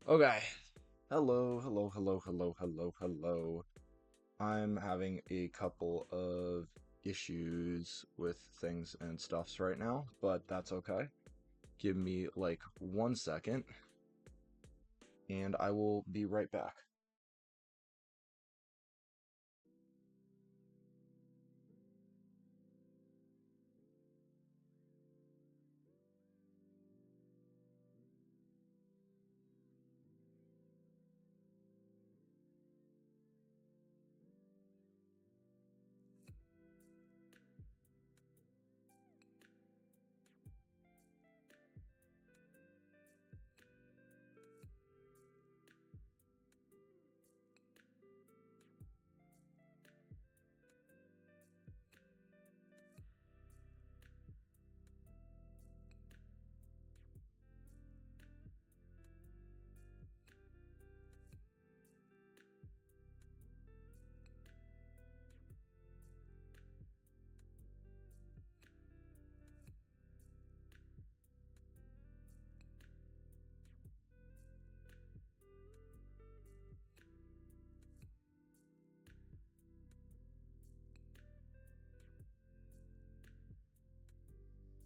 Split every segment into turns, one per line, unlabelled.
Okay. Hello, hello, hello, hello, hello, hello. I'm having a couple of issues with things and stuffs right now, but that's okay. Give me like 1 second, and I will be right back.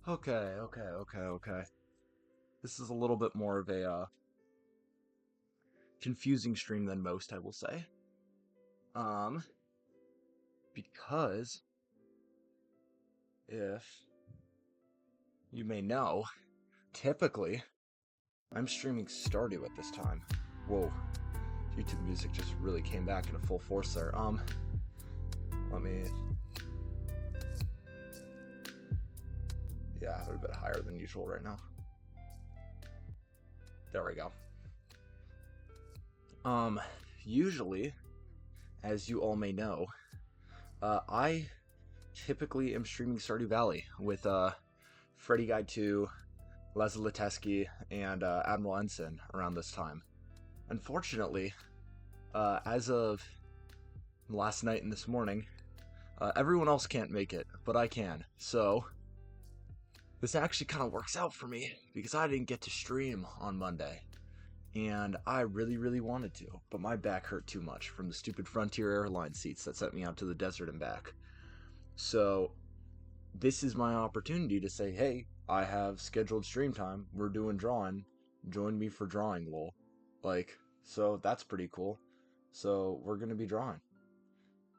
Okay. This is a little bit more of a confusing stream than most, I will say. Um, because if you may know, typically I'm streaming Stardew at this time. Whoa. YouTube music just really came back into full force there. Let me, yeah, they're a bit higher than usual right now. There we go. Usually, as you all may know, I typically am streaming Stardew Valley with, Freddy Guide 2, Leslie Latesky, and, Admiral Ensign around this time. Unfortunately, as of last night and this morning, everyone else can't make it, but I can, so this actually kind of works out for me, because I didn't get to stream on Monday, and I really, really wanted to, but my back hurt too much from the stupid Frontier Airlines seats that sent me out to the desert and back. So, this is my opportunity to say, hey, I have scheduled stream time, we're doing drawing, join me for drawing, lol. Like, so that's pretty cool. So, we're gonna be drawing.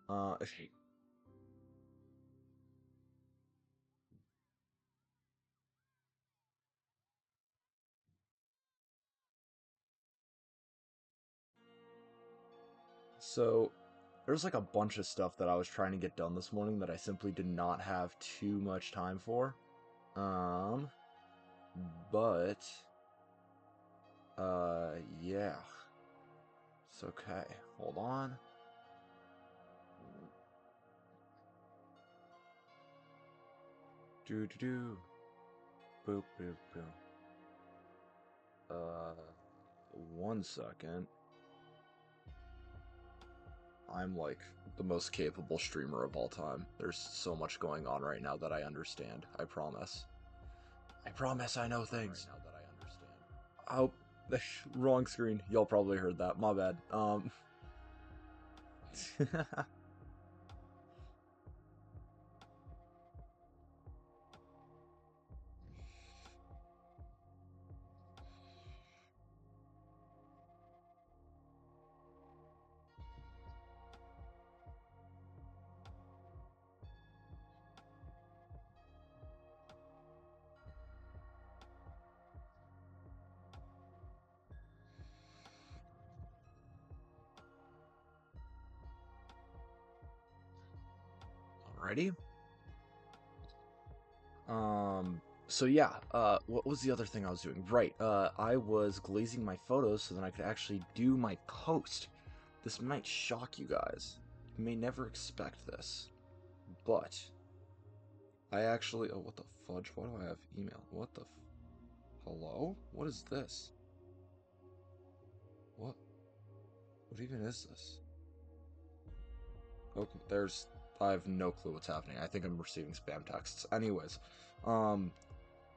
Uh, So, there's like a bunch of stuff that I was trying to get done this morning that I simply did not have too much time for. Um, but, yeah. It's okay. Hold on. Do do do. Boop boop boop. 1 second. I'm like the most capable streamer of all time. There's so much going on right now that I understand. I promise. I promise I know things. Oh, wrong screen. Y'all probably heard that. My bad. Alrighty. So yeah, what was the other thing I was doing? Right, I was glazing my photos so then I could actually do my post. This might shock you guys. You may never expect this, but I actually, oh, what the fudge? Why do I have email? What the, hello? What is this? What even is this? Okay, I have no clue what's happening. I think I'm receiving spam texts. Anyways, um,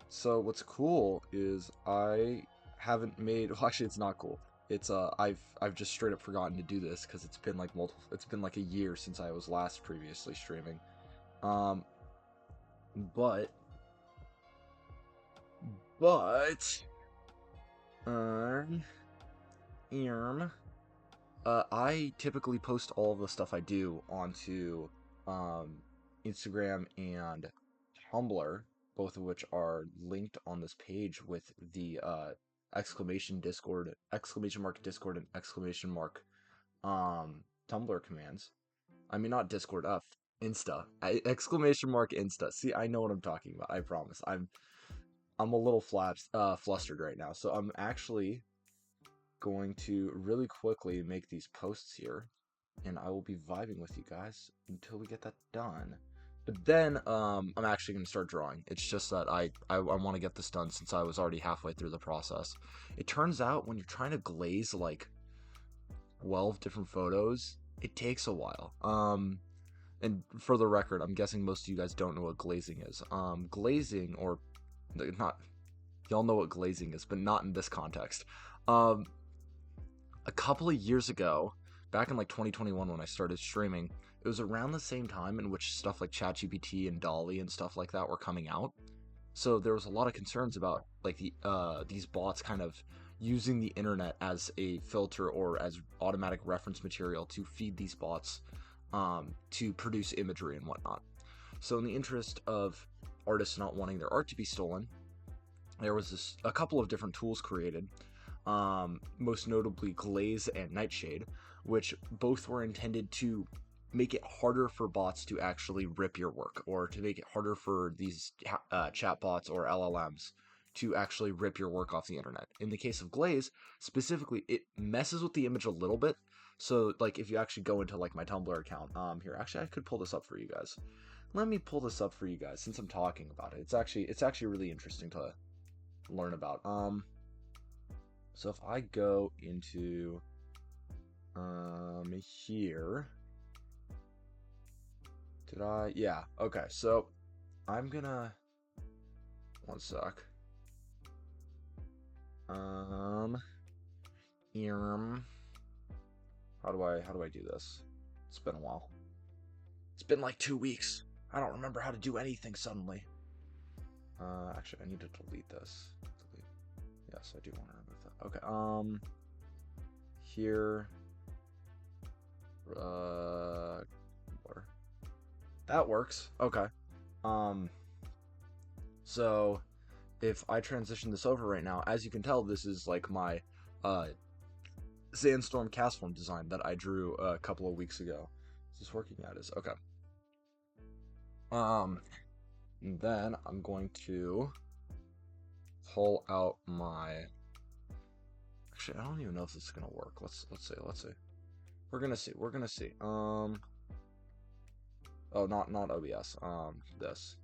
so what's cool is I haven't made, well, actually it's not cool. It's I've just straight up forgotten to do this because it's been like a year since I was last previously streaming. Um, but but um, erm, I typically post all of the stuff I do onto um Instagram and Tumblr, both of which are linked on this page with the exclamation mark Discord, and exclamation mark Tumblr commands. I mean, not Discord, Insta. Exclamation mark Insta. See, I know what I'm talking about. I promise. I'm a little flustered right now. So I'm actually going to really quickly make these posts here, and I will be vibing with you guys until we get that done. But then I'm actually going to start drawing. It's just that I want to get this done since I was already halfway through the process. It turns out when you're trying to glaze like 12 different photos, it takes a while. And for the record, I'm guessing most of you guys don't know what glazing is. Glazing, or not, y'all know what glazing is, but not in this context. A couple of years ago, back in like 2021 when I started streaming, it was around the same time in which stuff like ChatGPT and Dolly and stuff like that were coming out. So there was a lot of concerns about like these bots kind of using the internet as a filter or as automatic reference material to feed these bots to produce imagery and whatnot. So in the interest of artists not wanting their art to be stolen, there was a couple of different tools created, most notably Glaze and Nightshade, which both were intended to make it harder for bots to actually rip your work, or to make it harder for these chatbots or LLMs to actually rip your work off the internet. In the case of Glaze, specifically, it messes with the image a little bit. So, like, if you actually go into, like, my Tumblr account, here, actually, I could pull this up for you guys. Let me pull this up for you guys, since I'm talking about it. It's actually really interesting to learn about. So if I go into, here, yeah, okay, so I'm gonna, one sec, how do I do this? It's been a while. It's been like 2 weeks. I don't remember how to do anything suddenly. Actually, I need to delete this. Yes, I do want to remove that. Okay, here, that works. Okay. So if I transition this over right now, as you can tell, this is like my Sandstorm Castform design that I drew a couple of weeks ago. Is this working? Yeah, it is. Okay. Then I'm going to pull out my. Actually, I don't even know if this is gonna work. Let's see. We're gonna see. Oh, not OBS. This.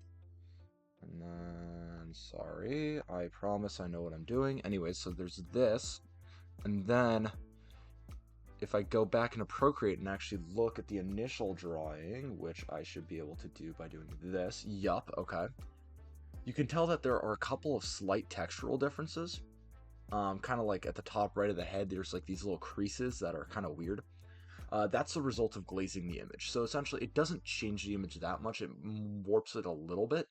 And then, sorry, I promise I know what I'm doing. Anyways, so there's this, and then if I go back into Procreate and actually look at the initial drawing, which I should be able to do by doing this, yup, okay, you can tell that there are a couple of slight textural differences. Kind of like at the top right of the head, there's like these little creases that are kind of weird. That's the result of glazing the image. So essentially, it doesn't change the image that much, it warps it a little bit.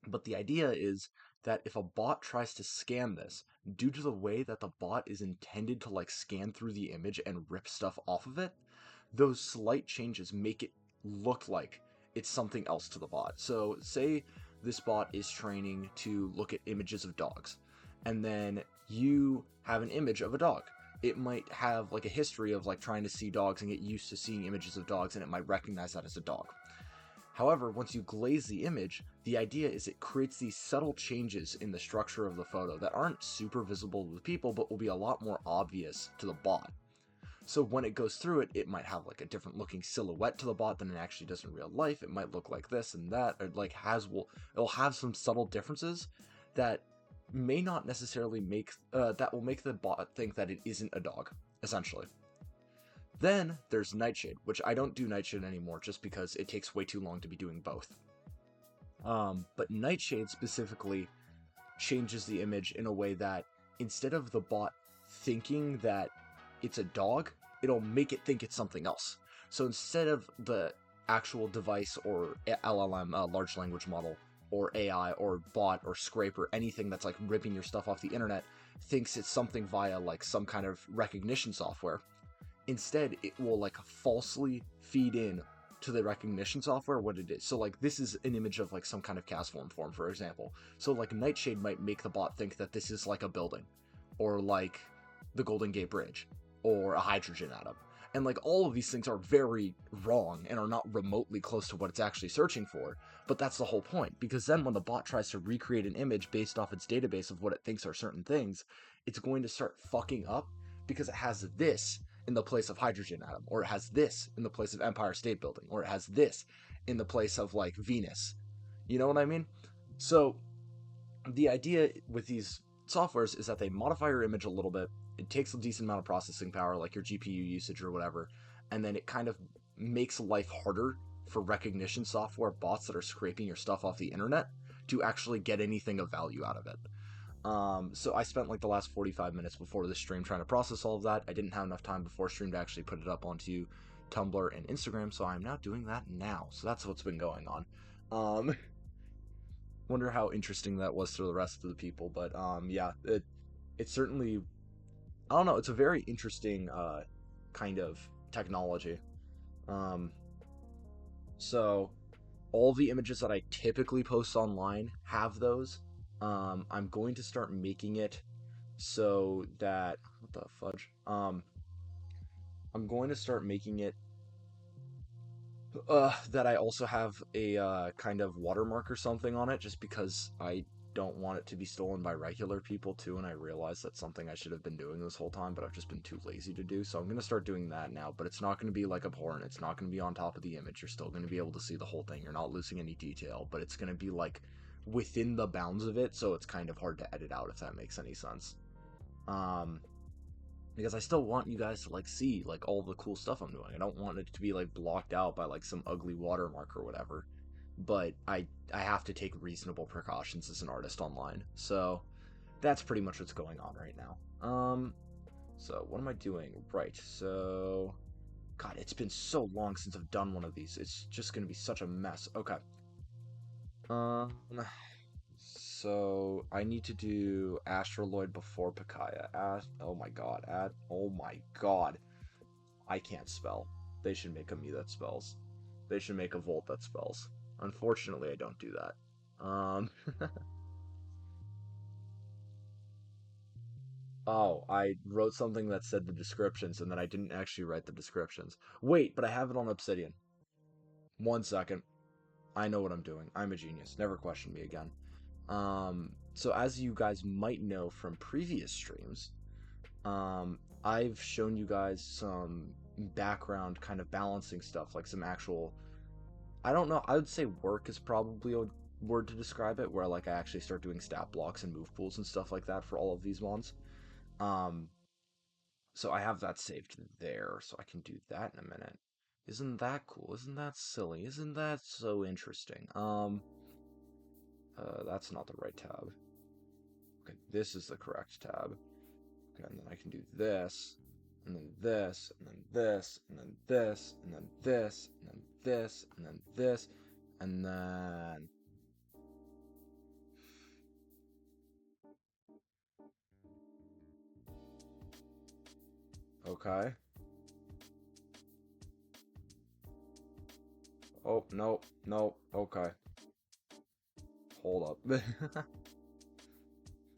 But the idea is that if a bot tries to scan this, due to the way that the bot is intended to like scan through the image and rip stuff off of it, those slight changes make it look like it's something else to the bot. So say this bot is training to look at images of dogs, and then you have an image of a dog. It might have like a history of like trying to see dogs and get used to seeing images of dogs, and it might recognize that as a dog. However, once you glaze the image, the idea is it creates these subtle changes in the structure of the photo that aren't super visible to the people, but will be a lot more obvious to the bot. So when it goes through it, it might have like a different looking silhouette to the bot than it actually does in real life. It might look like this and that, or like it'll have some subtle differences that may not necessarily make, that will make the bot think that it isn't a dog, essentially. Then there's Nightshade, which I don't do Nightshade anymore just because it takes way too long to be doing both. But Nightshade specifically changes the image in a way that instead of the bot thinking that it's a dog, it'll make it think it's something else. So instead of the actual device or LLM, large language model, or AI or bot or scrape or anything that's like ripping your stuff off the internet thinks it's something via like some kind of recognition software. Instead, it will like falsely feed in to the recognition software what it is. So like this is an image of like some kind of cast form, for example. So like Nightshade might make the bot think that this is like a building, or like the Golden Gate Bridge, or a hydrogen atom. And like all of these things are very wrong and are not remotely close to what it's actually searching for. But that's the whole point, because then when the bot tries to recreate an image based off its database of what it thinks are certain things, it's going to start fucking up because it has this in the place of hydrogen atom, or it has this in the place of Empire State Building, or it has this in the place of like Venus. You know what I mean? So the idea with these softwares is that they modify your image a little bit. It takes a decent amount of processing power, like your GPU usage or whatever, and then it kind of makes life harder for recognition software bots that are scraping your stuff off the internet to actually get anything of value out of it. So I spent like the last 45 minutes before the stream trying to process all of that. I didn't have enough time before stream to actually put it up onto Tumblr and Instagram, so I'm now doing that now. So that's what's been going on. Wonder how interesting that was to the rest of the people, but yeah, it certainly, I don't know, it's a very interesting kind of technology. So all the images that I typically post online have those. I'm going to start making it so that, what the fudge? I'm going to start making it that I also have a kind of watermark or something on it, just because I don't want it to be stolen by regular people too, and I realize that's something I should have been doing this whole time, but I've just been too lazy to do, so I'm going to start doing that now, but it's not going to be like abhorrent, it's not going to be on top of the image, you're still going to be able to see the whole thing, you're not losing any detail, but it's going to be like within the bounds of it, so it's kind of hard to edit out, if that makes any sense. Because I still want you guys to like see like all the cool stuff I'm doing. I don't want it to be like blocked out by like some ugly watermark or whatever. But I have to take reasonable precautions as an artist online. So that's pretty much what's going on right now. So what am I doing? Right. So God, it's been so long since I've done one of these. It's just gonna be such a mess. Okay. So I need to do Astroloid before Picaya. Oh my god. Oh my god. I can't spell. They should make a me that spells. They should make a Volt that spells. Unfortunately, I don't do that. Oh, I wrote something that said the descriptions, and then I didn't actually write the descriptions. Wait, but I have it on Obsidian. 1 second. I know what I'm doing. I'm a genius. Never question me again. So as you guys might know from previous streams, I've shown you guys some background kind of balancing stuff, like some actual, I don't know, I would say work is probably a word to describe it, where like I actually start doing stat blocks and move pools and stuff like that for all of these ones. Um, so I have that saved there, so I can do that in a minute. Isn't that cool? Isn't that silly? Isn't that so interesting? That's not the right tab. Okay, this is the correct tab. Okay, and then I can do this, and then this, and then this, and then this, and then this, and then this, and then this, and then... Okay. Oh, no, no, okay. Hold up.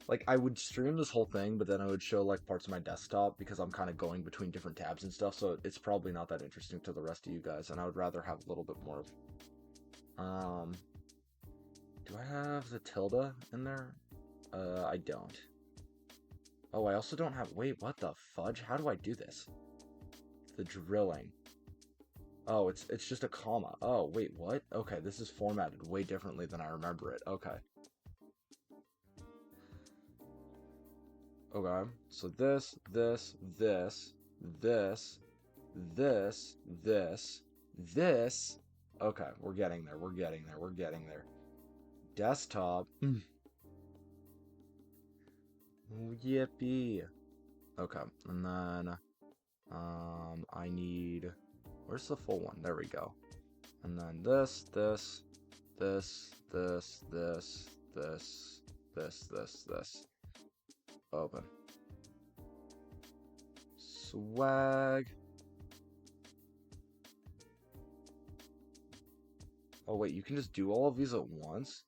Like, I would stream this whole thing, but then I would show, like, parts of my desktop, because I'm kind of going between different tabs and stuff, so it's probably not that interesting to the rest of you guys, and I would rather have a little bit more of... Do I have the tilde in there? I don't. Oh, I also don't have... Wait, what the fudge? How do I do this? The drilling. Oh, it's just a comma. Oh, wait, what? Okay, this is formatted way differently than I remember it. Okay. Okay, so this, this, this, this, this, this, this. Okay, we're getting there, we're getting there, we're getting there. Desktop. Yippee. Okay, and then I need, where's the full one? There we go. And then this, this, this, this, this, this, this. Open. Swag. Oh wait, you can just do all of these at once?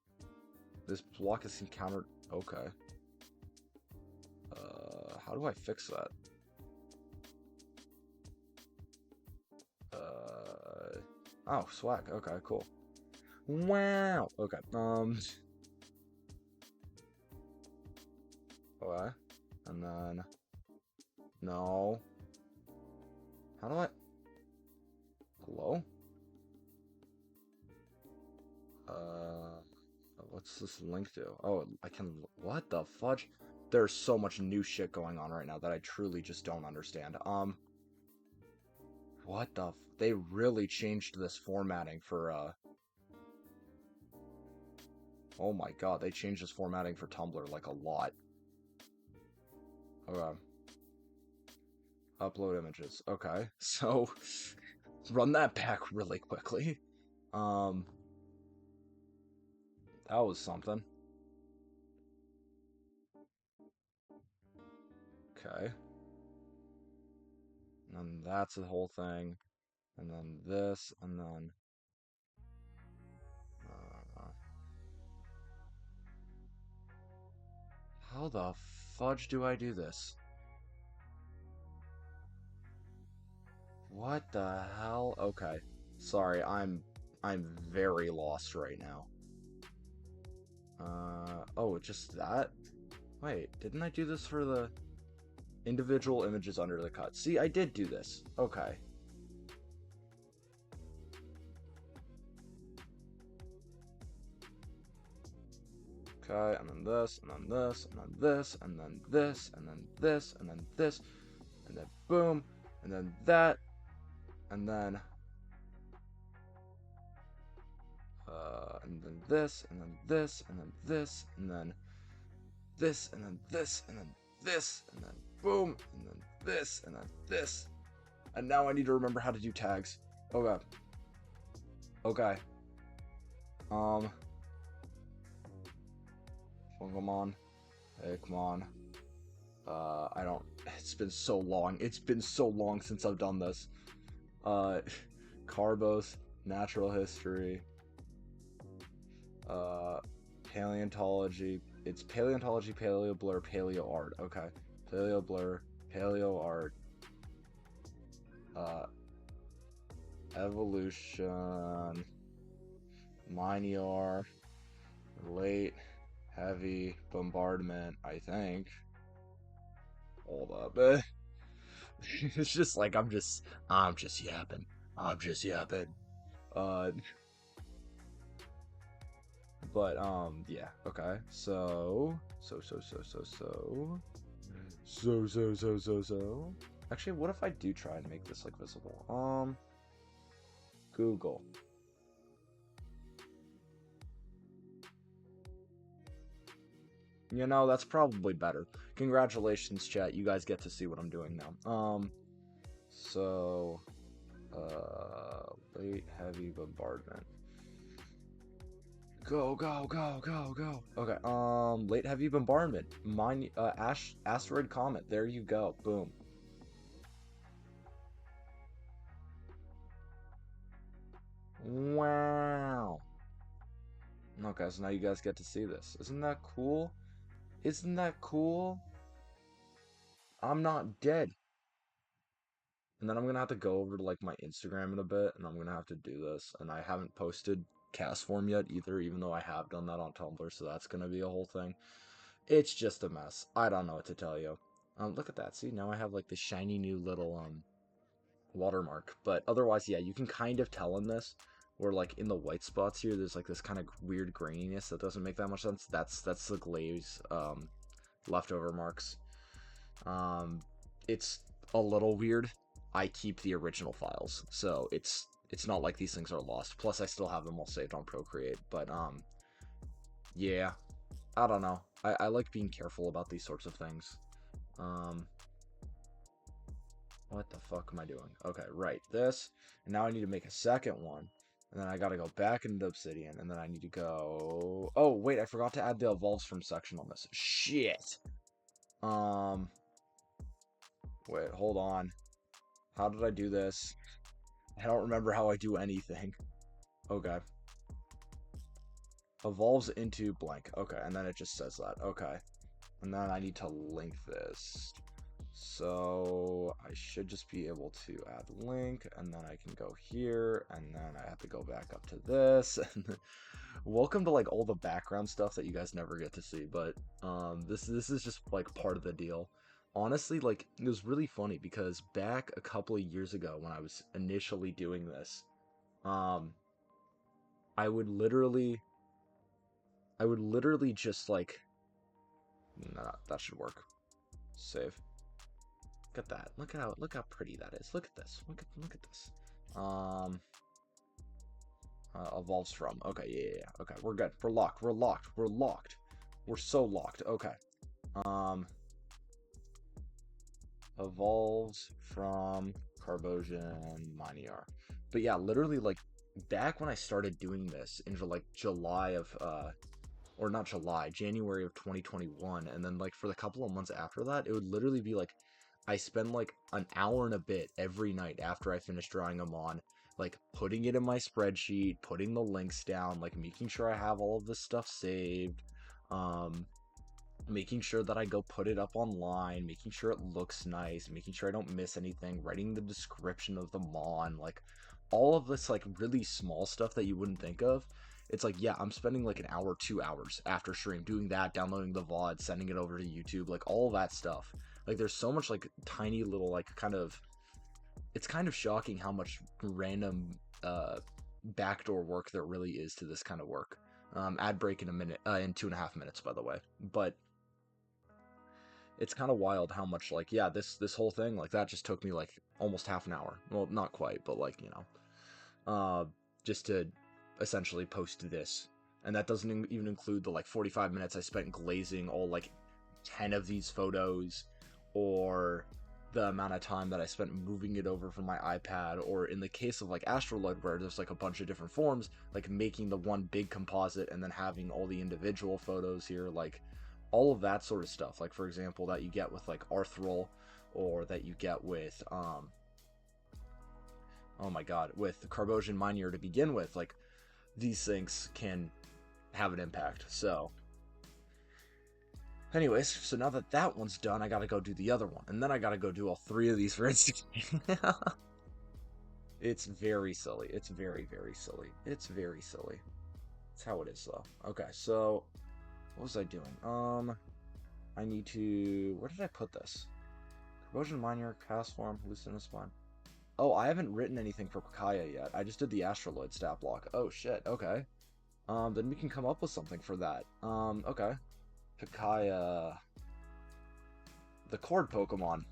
This block is encountered. Okay. How do I fix that? Oh, swag. Okay, cool. Wow. Okay. Okay. And then no. How do I? Hello? What's this link to? Oh, I can. What the fudge? There's so much new shit going on right now that I truly just don't understand. What the? They really changed this formatting for Oh my god, they changed this formatting for Tumblr like a lot. Okay. Upload images. Okay, so run that back really quickly. Um, that was something. Okay. And then that's the whole thing. And then this, and then... how the fudge do I do this? What the hell? Okay. Sorry, I'm very lost right now. Oh, just that? Wait, didn't I do this for the individual images under the cut? See, I did do this. Okay. Okay, and then this, and then this, and then this, and then this, and then this, and then this, and then boom, and then that, and then this, and then this, and then this, and then this, and then this, and then this, and then boom, and then this, and then this. And now I need to remember how to do tags. Okay. Okay. Oh, come on. Hey, come on. I don't... It's been so long. It's been so long since I've done this. Carbos, natural history, paleontology. It's paleontology, paleo blur, paleo art. Okay, paleo blur, paleo art, evolution, Minior, late, heavy, bombardment. I think. Hold up. It's just like I'm just yapping. I'm just yapping. Uh, but yeah, okay. So. Actually, what if I do try and make this like visible? Google. You know, that's probably better. Congratulations, chat. You guys get to see what I'm doing now. So, late heavy bombardment. Go, go, go, go, go. Okay, late heavy bombardment. Mine, asteroid comet. There you go. Boom. Wow. Okay, so now you guys get to see this. Isn't that cool? Isn't that cool? I'm not dead. And then I'm gonna have to go over to like my Instagram in a bit, and I'm gonna have to do this. And I haven't posted cast form yet either, even though I have done that on Tumblr, so that's gonna be a whole thing. It's just a mess. I don't know what to tell you. Look at that. See, now I have like this shiny new little watermark. But otherwise, yeah, you can kind of tell in this, where like in the white spots here, there's like this kind of weird graininess that doesn't make that much sense. That's the glaze leftover marks. It's a little weird. I keep the original files, so it's not like these things are lost. Plus, I still have them all saved on Procreate. But yeah, I don't know. I like being careful about these sorts of things. What the fuck am I doing? Okay, right, this. And now I need to make a second one. And then I gotta go back into Obsidian. And then I need to go... Oh, wait, I forgot to add the evolves from section on this. Shit! Um... Wait, hold on. How did I do this? I don't remember how I do anything. Okay. Evolves into blank. Okay, and then it just says that. Okay. And then I need to link this. So I should just be able to add link, and then I can go here, and then I have to go back up to this. Welcome to like all the background stuff that you guys never get to see, but this is just like part of the deal. Honestly, like it was really funny because back a couple of years ago when I was initially doing this, um, I would literally just like, nah, that should work. Save. Look at that. Look how pretty that is. Look at this. Look at this. Evolves from. Okay, yeah. Okay, we're good. We're locked. We're locked. We're locked. We're so locked. Okay. Evolves from Carbosian Miniar. But yeah, literally like back when I started doing this in like July of or not July, January of 2021, and then like for the couple of months after that, it would literally be like I spend like an hour and a bit every night after I finish drawing them on, like putting it in my spreadsheet, putting the links down, like making sure I have all of this stuff saved, making sure that I go put it up online, making sure it looks nice, making sure I don't miss anything, writing the description of the mon, like all of this like really small stuff that you wouldn't think of. It's like, yeah, I'm spending like an hour, 2 hours after stream doing that, downloading the VOD, sending it over to YouTube, like all that stuff. Like there's so much like tiny little like kind of, it's kind of shocking how much random backdoor work there really is to this kind of work. Ad break in a minute, in 2.5 minutes, by the way. But it's kind of wild how much like, yeah, this whole thing like that just took me like almost half an hour. Well, not quite, but like, you know, just to essentially post this. And that doesn't even include the like 45 minutes I spent glazing all like 10 of these photos, or the amount of time that I spent moving it over from my iPad, or in the case of like Astroloid where there's like a bunch of different forms, like making the one big composite and then having all the individual photos here, like all of that sort of stuff. Like for example, that you get with like Arthrol, or that you get with oh my god, with the Carbosian Minier to begin with, like these things can have an impact. So anyways, so now that that one's done, I gotta go do the other one, and then I gotta go do all three of these for Instagram. It's very silly. It's very, very silly. It's very silly. It's how it is, though. Okay, so what was I doing? I need to... Where did I put this? Corrosion Minier, Cast Form, Hallucinospine. Oh, I haven't written anything for Pacaya yet. I just did the Astroloid stat block. Oh, shit, okay. Then we can come up with something for that. Okay. Pacaya... The Cord Pokemon.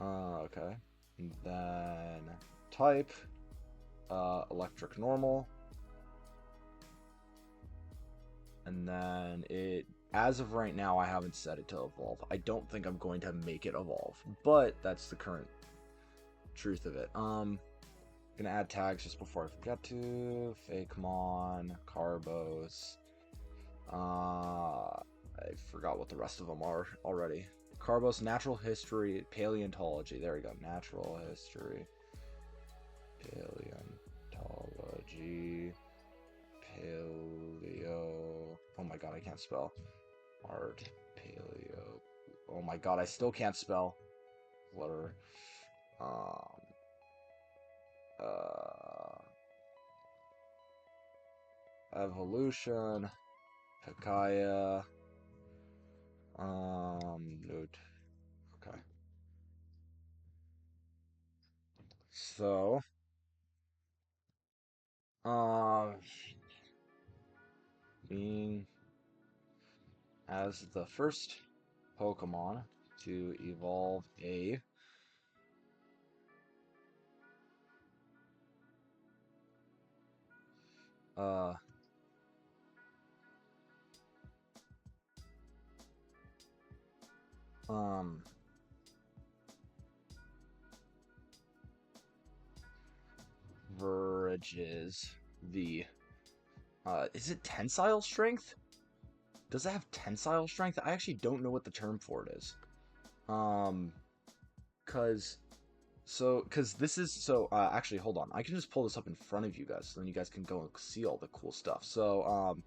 Okay. And then... Type... Electric Normal. And then it, as of right now, I haven't set it to evolve. I don't think I'm going to make it evolve, but that's the current truth of it. Gonna add tags just before I forget to. Fakemon, Carbos. I forgot what the rest of them are already. Carbos, Natural History, Paleontology. There we go. Natural History, Paleontology, Paleo. Oh my god, I can't spell. Art, Paleo. Oh my god, I still can't spell. Letter. Uh, Evolution. Pacaya. Note. Okay. So, being as the first Pokemon to evolve a uh Um, Verges the is it tensile strength? Does it have tensile strength? I actually don't know what the term for it is. Um, cause cause this is actually hold on. I can just pull this up in front of you guys, so then you guys can go and see all the cool stuff. So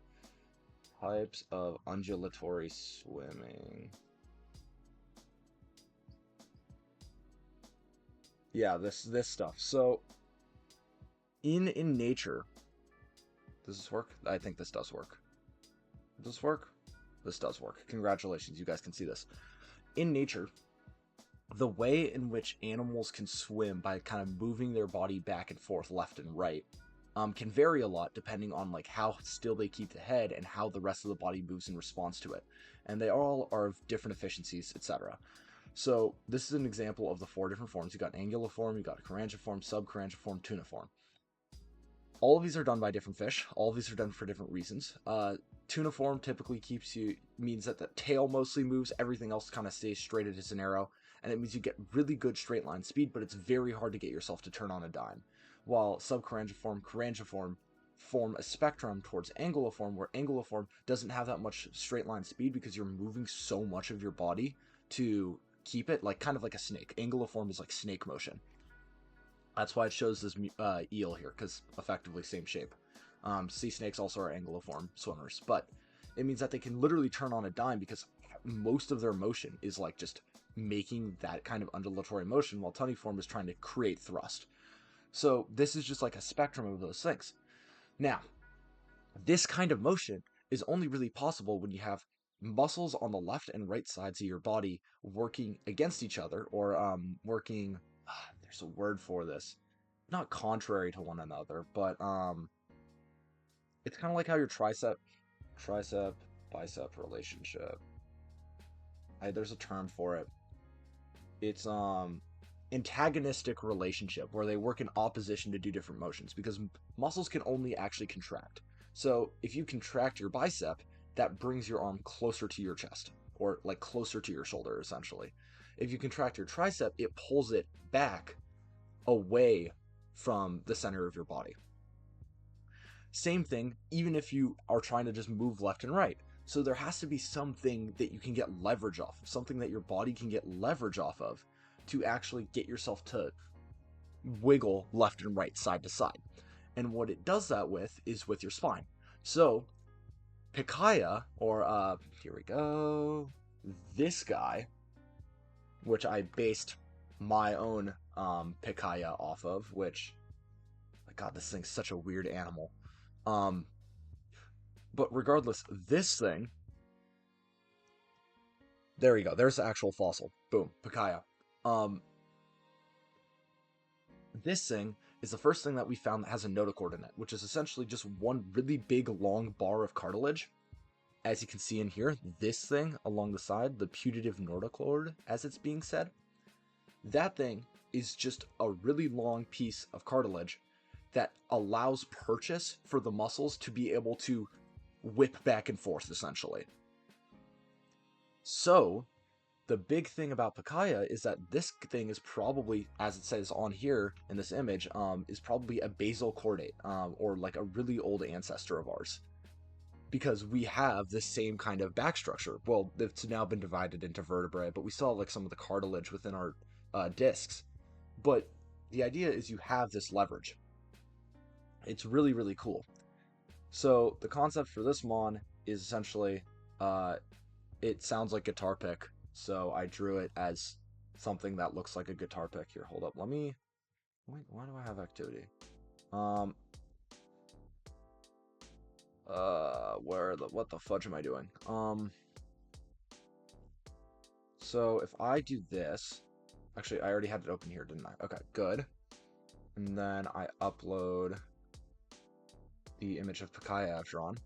types of undulatory swimming. Yeah, this stuff. So in nature, does this work? I think this does work. Does this work? This does work. Congratulations, you guys can see this. In nature, the way in which animals can swim by kind of moving their body back and forth left and right can vary a lot depending on like how still they keep the head and how the rest of the body moves in response to it. And they all are of different efficiencies, etc. So this is an example of the 4 different forms. You got anguilliform, you got chorangiform, subchorangiform, tuniform. All of these are done by different fish. All of these are done for different reasons. Tuniform typically means that the tail mostly moves, everything else kind of stays straight as an arrow, and it means you get really good straight line speed, but it's very hard to get yourself to turn on a dime. While subchorangiform, chorangiform form a spectrum towards anguilliform, where anguilliform doesn't have that much straight line speed because you're moving so much of your body to keep it, like kind of like a snake. Anguilliform is like snake motion. That's why it shows this eel here, because effectively same shape. Sea snakes also are anguilliform swimmers, but it means that they can literally turn on a dime because most of their motion is like just making that kind of undulatory motion, while tuniform is trying to create thrust. So this is just like a spectrum of those things. Now, this kind of motion is only really possible when you have muscles on the left and right sides of your body working against each other, or working. There's a word for this, not contrary to one another, but it's kind of like how your tricep bicep relationship. There's a term for it. It's antagonistic relationship, where they work in opposition to do different motions, because muscles can only actually contract. So if you contract your bicep, that brings your arm closer to your chest, or like closer to your shoulder essentially. If you contract your tricep, it pulls it back away from the center of your body. Same thing, even if you are trying to just move left and right. So there has to be something that you can get leverage off, something that your body can get leverage off of to actually get yourself to wiggle left and right, side to side. And what it does that with is with your spine. So Pikaia, or here we go, this guy, which I based my own Pikaia off of, which, my god, this thing's such a weird animal. But regardless, this thing, there you go, there's the actual fossil. Boom, Pikaia. This thing is the first thing that we found that has a notochord in it, which is essentially just one really big long bar of cartilage. As you can see in here, this thing along the side, the putative notochord, as it's being said, that thing is just a really long piece of cartilage that allows purchase for the muscles to be able to whip back and forth, essentially. So the big thing about Pikaia is that this thing is probably, as it says on here in this image, is probably a basal chordate, or like a really old ancestor of ours. Because we have the same kind of back structure. Well, it's now been divided into vertebrae, but we still have like some of the cartilage within our discs. But the idea is you have this leverage. It's really, really cool. So the concept for this mon is essentially, it sounds like guitar pick, so I drew it as something that looks like a guitar pick. Here, hold up, let me, wait, why do I have activity? What the fudge am I doing? So if I do this, actually I already had it open here, didn't I? Okay, good. And then I upload the image of Pikaia I've drawn.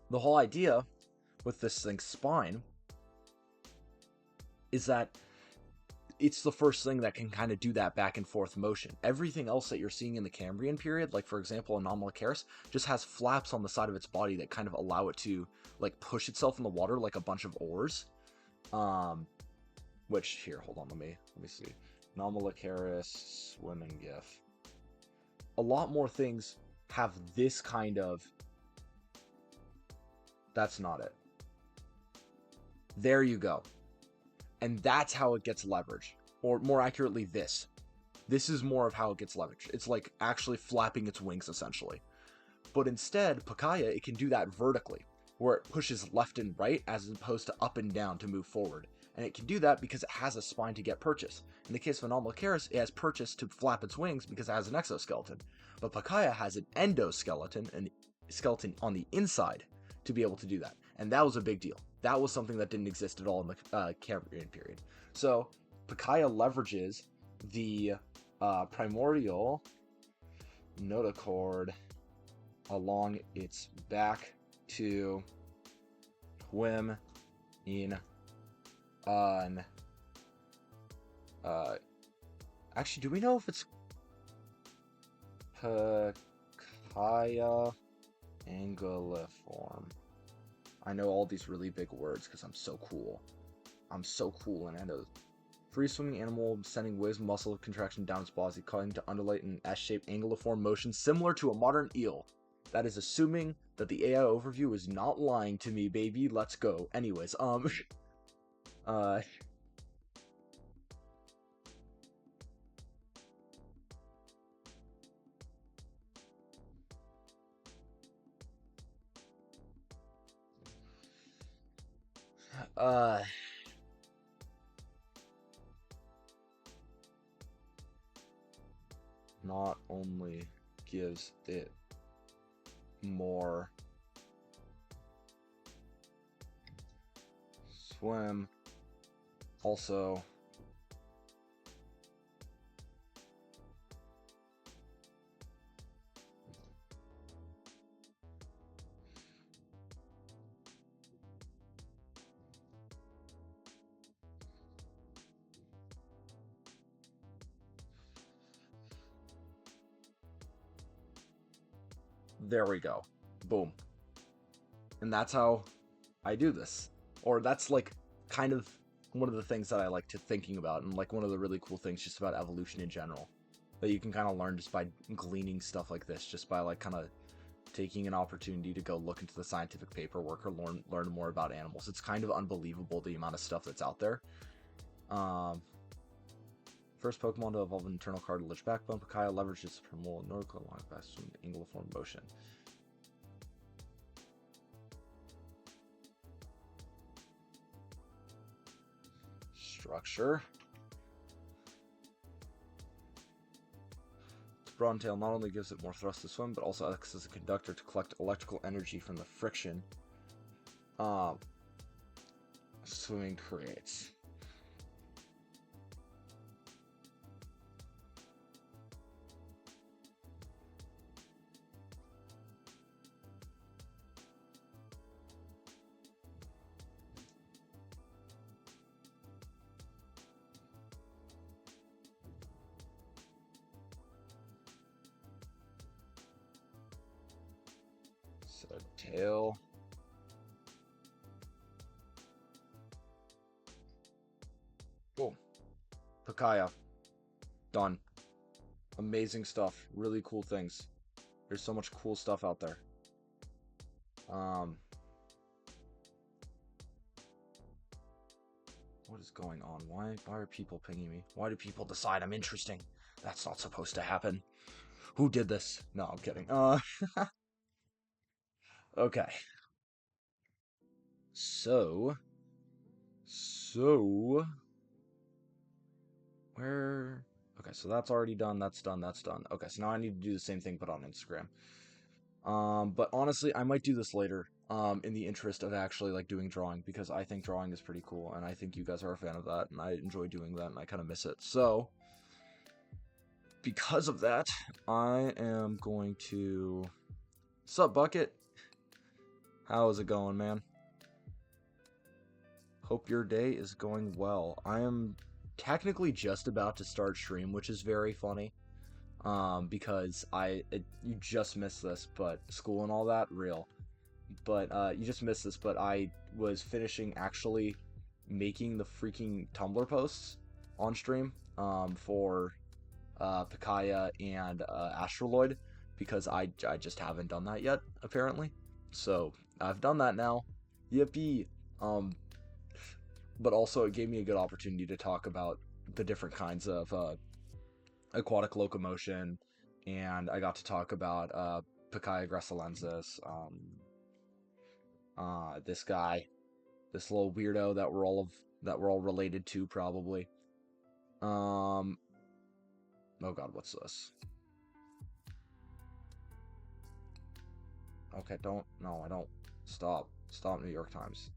The whole idea with this thing's spine is that it's the first thing that can kind of do that back and forth motion. Everything else that you're seeing in the Cambrian period, like for example Anomalocaris, just has flaps on the side of its body that kind of allow it to like push itself in the water like a bunch of oars. Which here, hold on, let me see. Nomalacaris, Swim and GIF. A lot more things have this kind of. That's not it. There you go. And that's how it gets leveraged. Or more accurately, this. This is more of how it gets leveraged. It's like actually flapping its wings, essentially. But instead, Pacaya, it can do that vertically, where it pushes left and right as opposed to up and down to move forward. And it can do that because it has a spine to get purchase. In the case of Anomalocaris, it has purchase to flap its wings because it has an exoskeleton. But Pacaya has an endoskeleton, an skeleton on the inside, to be able to do that. And that was a big deal. That was something that didn't exist at all in the Cambrian period. So, Pacaya leverages the primordial notochord along its back to swim in an actually, do we know if it's Pacaya anguilliform? I know all these really big words because I'm so cool. I'm so cool, and I know free swimming animal sending waves of muscle contraction down its body, causing to undulate in an S-shaped anguilliform motion similar to a modern eel. That is assuming that the AI overview is not lying to me, baby. Let's go. Anyways, not only gives it more swim, also there we go. Boom. And that's how I do this. Or that's like kind of one of the things that I like to thinking about, and like one of the really cool things just about evolution in general that you can kind of learn just by gleaning stuff like this, just by like kind of taking an opportunity to go look into the scientific paperwork or learn more about animals. It's kind of unbelievable the amount of stuff that's out there. First Pokemon to evolve an internal cartilage backbone, Pacaya leverages primordial notochord along its back to anguilliform motion. Structure. Its broad tail not only gives it more thrust to swim, but also acts as a conductor to collect electrical energy from the friction swimming creates. So tail. Cool. Pacaya. Done. Amazing stuff. Really cool things. There's so much cool stuff out there. What is going on? Why are people pinging me? Why do people decide I'm interesting? That's not supposed to happen. Who did this? No, I'm kidding. Okay. So where? Okay, so that's already done. That's done. Okay, so now I need to do the same thing, but on Instagram. But honestly, I might do this later. In the interest of actually like doing drawing, because I think drawing is pretty cool, and I think you guys are a fan of that, and I enjoy doing that, and I kind of miss it. So, because of that, I am going to. Sup, Bucket? How is it going, man? Hope your day is going well. I am technically just about to start stream, which is very funny. Because you just missed this, but school and all that, real. But you just missed this, but I was finishing actually making the freaking Tumblr posts on stream for Picaya and Astroloid because I just haven't done that yet, apparently. So I've done that now. Yippee! Um, but also it gave me a good opportunity to talk about the different kinds of aquatic locomotion, and I got to talk about Picaya grassolensis, this guy, this little weirdo that we're all related to probably. Um, oh God, what's this? Okay, don't. No, I don't. Stop. Stop, New York Times.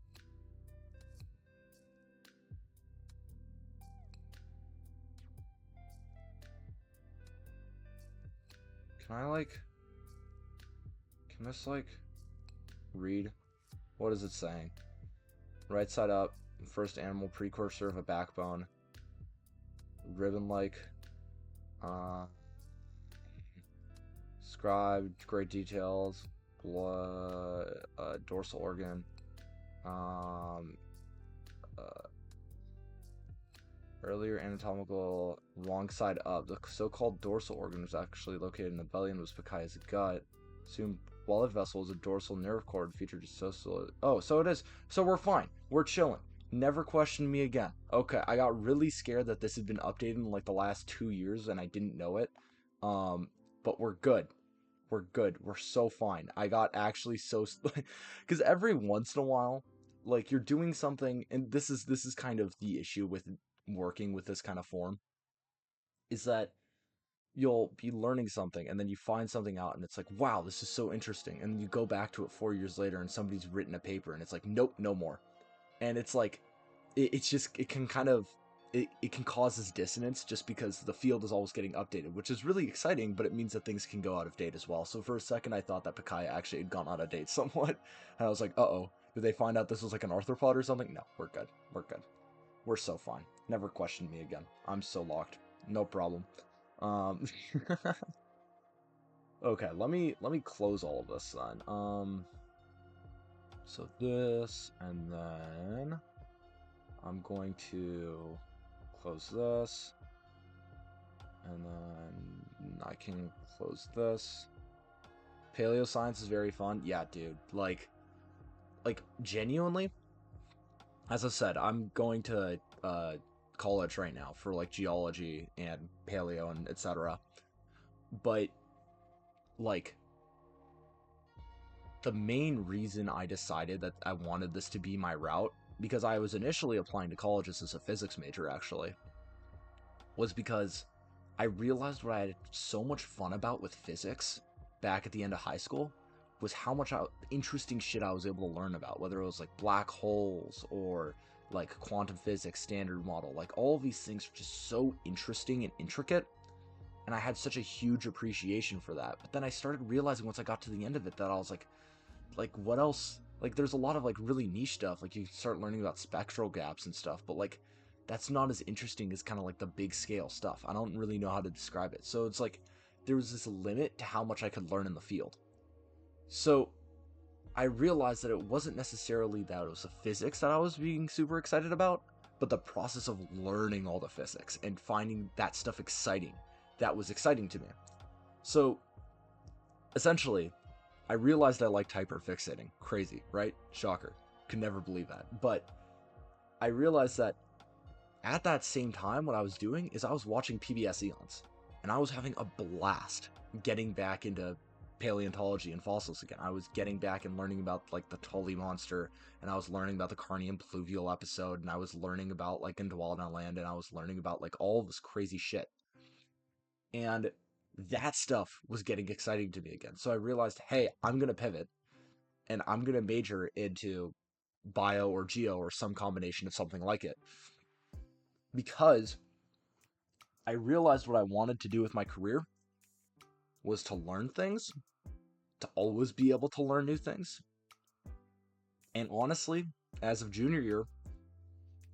Can I, like. Can this, like. Read? What is it saying? Right side up. First animal precursor of a backbone. Ribbon like. Uh. Described. Great details. Blood. Dorsal organ. Um. Uh, Earlier anatomical wrong side up. The so-called dorsal organ was actually located in the belly and was Pikaya's gut. Assumed blood vessel is a dorsal nerve cord featured social. Oh, so it is. So we're fine. We're chilling. Never question me again. Okay, I got really scared that this had been updated in like the last 2 years and I didn't know it. Um, but we're good. We're good. We're so fine. I got actually so because every once in a while, like you're doing something, and this is kind of the issue with working with this kind of form, is that you'll be learning something and then you find something out and it's like, wow, this is so interesting, and you go back to it 4 years later and somebody's written a paper and it's like, nope, no more. And it's like it's just it can kind of it can cause this dissonance just because the field is always getting updated, which is really exciting, but it means that things can go out of date as well. So for a second I thought that Picaya actually had gone out of date somewhat, and I was like, uh-oh, did they find out this was like an arthropod or something? No, we're good. We're good. We're so fine. Never question me again. I'm so locked. No problem. Um okay, let me close all of this then. So this, and then I'm going to close this, and then I can close this. Paleo science is very fun. Yeah, dude. Like genuinely, as I said, I'm going to college right now for like geology and paleo and etc. But like the main reason I decided that I wanted this to be my route, because I was initially applying to colleges as a physics major actually, was because I realized what I had so much fun about with physics back at the end of high school was how much interesting shit I was able to learn about, whether it was like black holes or like quantum physics, standard model. Like all of these things are just so interesting and intricate, and I had such a huge appreciation for that. But then I started realizing once I got to the end of it that I was like what else? Like there's a lot of like really niche stuff. Like you start learning about spectral gaps and stuff, but like that's not as interesting as kind of like the big scale stuff. I don't really know how to describe it. So it's like there was this limit to how much I could learn in the field. So I realized that it wasn't necessarily that it was the physics that I was being super excited about, but the process of learning all the physics and finding that stuff exciting. That was exciting to me. So essentially, I realized I liked hyperfixating. Crazy, right? Shocker. Could never believe that. But I realized that at that same time, what I was doing is I was watching PBS Eons, and I was having a blast getting back into paleontology and fossils again. I was getting back and learning about like the Tully monster, and I was learning about the Carnian pluvial episode, and I was learning about like Gondwana land, and I was learning about like all this crazy shit. And that stuff was getting exciting to me again. So I realized, hey, I'm gonna pivot and I'm gonna major into bio or geo or some combination of something like it, because I realized what I wanted to do with my career was to learn things, to always be able to learn new things. And honestly, as of junior year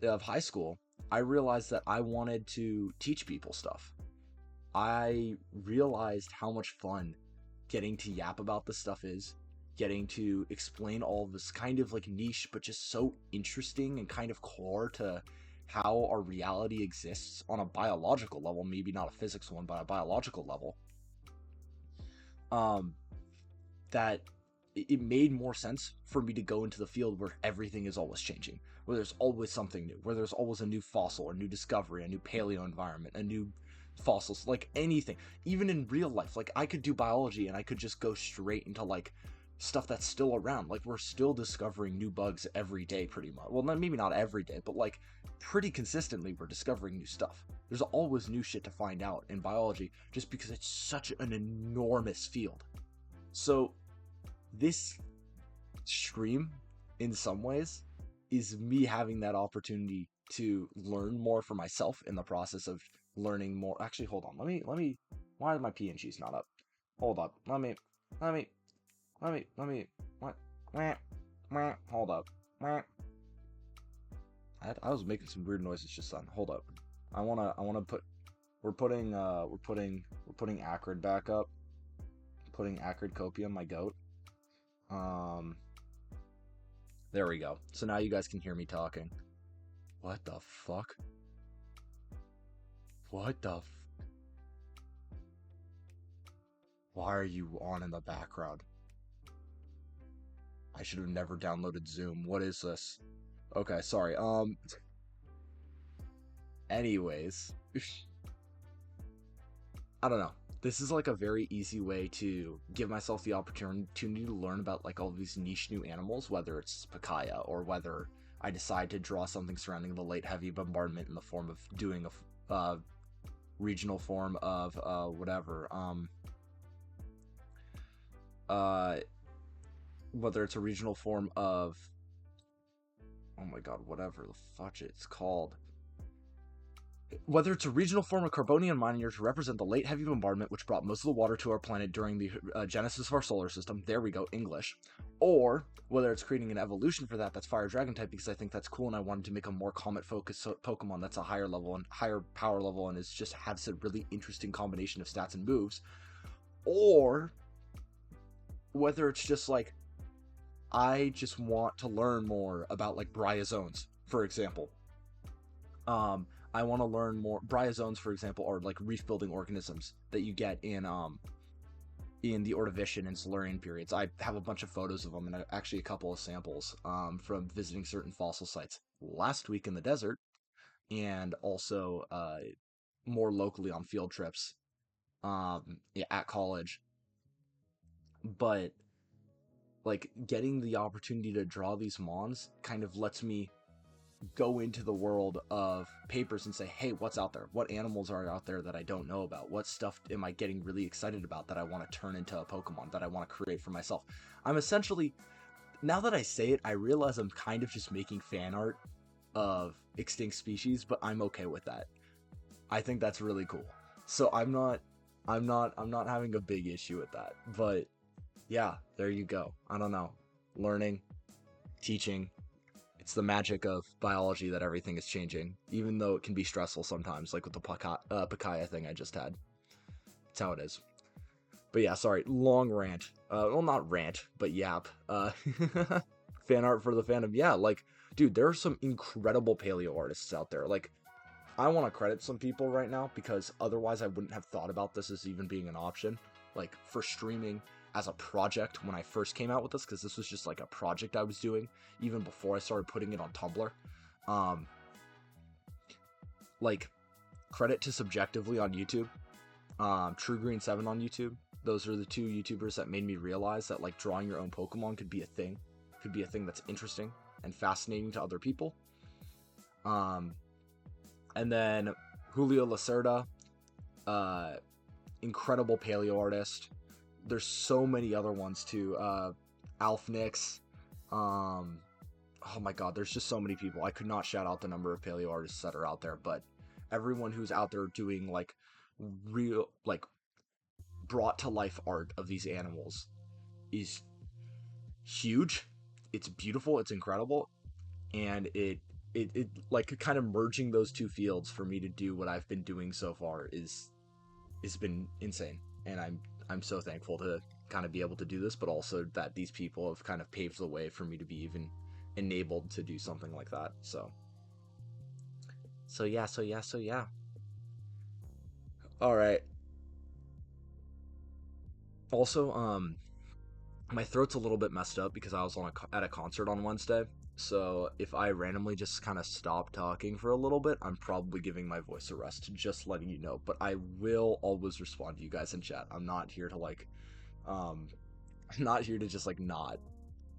of high school, I realized that I wanted to teach people stuff. I realized how much fun getting to yap about this stuff is, getting to explain all of this kind of like niche, but just so interesting and kind of core to how our reality exists on a biological level, maybe not a physics one, but a biological level, um, that it made more sense for me to go into the field where everything is always changing, where there's always something new, where there's always a new fossil, a new discovery, a new paleo environment, a new fossils, like anything. Even in real life, like I could do biology and I could just go straight into like stuff that's still around. Like we're still discovering new bugs every day pretty much. Well, maybe not every day, but like pretty consistently we're discovering new stuff. There's always new shit to find out in biology just because it's such an enormous field. So this stream, in some ways, is me having that opportunity to learn more for myself in the process of learning more. Actually, hold on. Let me. Why are my PNGs not up? Hold up. Let me. What? Hold up. I was making some weird noises just then. Hold up. I wanna put. We're putting Acrid back up. Putting Acrid Copium, my goat. There we go. So now you guys can hear me talking. What the fuck? What the Why are you on in the background? I should have never downloaded Zoom. What is this? Okay, sorry. Anyways. I don't know. This is like a very easy way to give myself the opportunity to learn about like all these niche new animals, whether it's Pacaya or whether I decide to draw something surrounding the late heavy bombardment in the form of doing a regional form of whatever. Whether it's a regional form of, oh my god, whatever the fuck it's called. Whether it's a regional form of Carbonian minor to represent the late heavy bombardment which brought most of the water to our planet during the genesis of our solar system, there we go, English, or whether it's creating an evolution for that's Fire Dragon type because I think that's cool and I wanted to make a more comet-focused Pokemon that's a higher level and higher power level and has a really interesting combination of stats and moves, or whether it's just like, I just want to learn more about like bryozoans, for example. I want to learn more. Bryozoans, for example, are like reef-building organisms that you get in the Ordovician and Silurian periods. I have a bunch of photos of them and actually a couple of samples from visiting certain fossil sites last week in the desert, and also more locally on field trips at college. But like getting the opportunity to draw these mons kind of lets me go into the world of papers and say, hey, what's out there? What animals are out there that I don't know about? What stuff am I getting really excited about that I want to turn into a Pokemon that I want to create for myself? I'm essentially, now that I say it, I realize I'm kind of just making fan art of extinct species, but I'm okay with that. I think that's really cool. So I'm not having a big issue with that. But yeah, there you go. I don't know. Learning, teaching, it's the magic of biology that everything is changing, even though it can be stressful sometimes, like with the Pacaya thing I just had. It's how it is. But yeah, sorry, long rant. Well, not rant, but yap. Fan art for the fandom. Yeah, like, dude, there are some incredible paleo artists out there. Like, I want to credit some people right now because otherwise I wouldn't have thought about this as even being an option. Like, for streaming as a project when I first came out with this, because this was just like a project I was doing even before I started putting it on Tumblr. Like, credit to Subjectively on YouTube, True Green 7 on YouTube. Those are the two YouTubers that made me realize that like drawing your own Pokemon could be a thing that's interesting and fascinating to other people. And then Julio Lacerda, incredible paleo artist. There's so many other ones too. Alf Nix. Oh my god, there's just so many people. I could not shout out the number of paleo artists that are out there, but everyone who's out there doing like real, like brought to life art of these animals is huge. It's beautiful, it's incredible, and it like kind of merging those two fields for me to do what I've been doing so far has been insane, and I'm so thankful to kind of be able to do this, but also that these people have kind of paved the way for me to be even enabled to do something like that. So yeah. All right. Also, my throat's a little bit messed up because I was at a concert on Wednesday. So if I randomly just kind of stop talking for a little bit, I'm probably giving my voice a rest. Just letting you know. But I will always respond to you guys in chat. I'm not here to um, I'm not here to just not.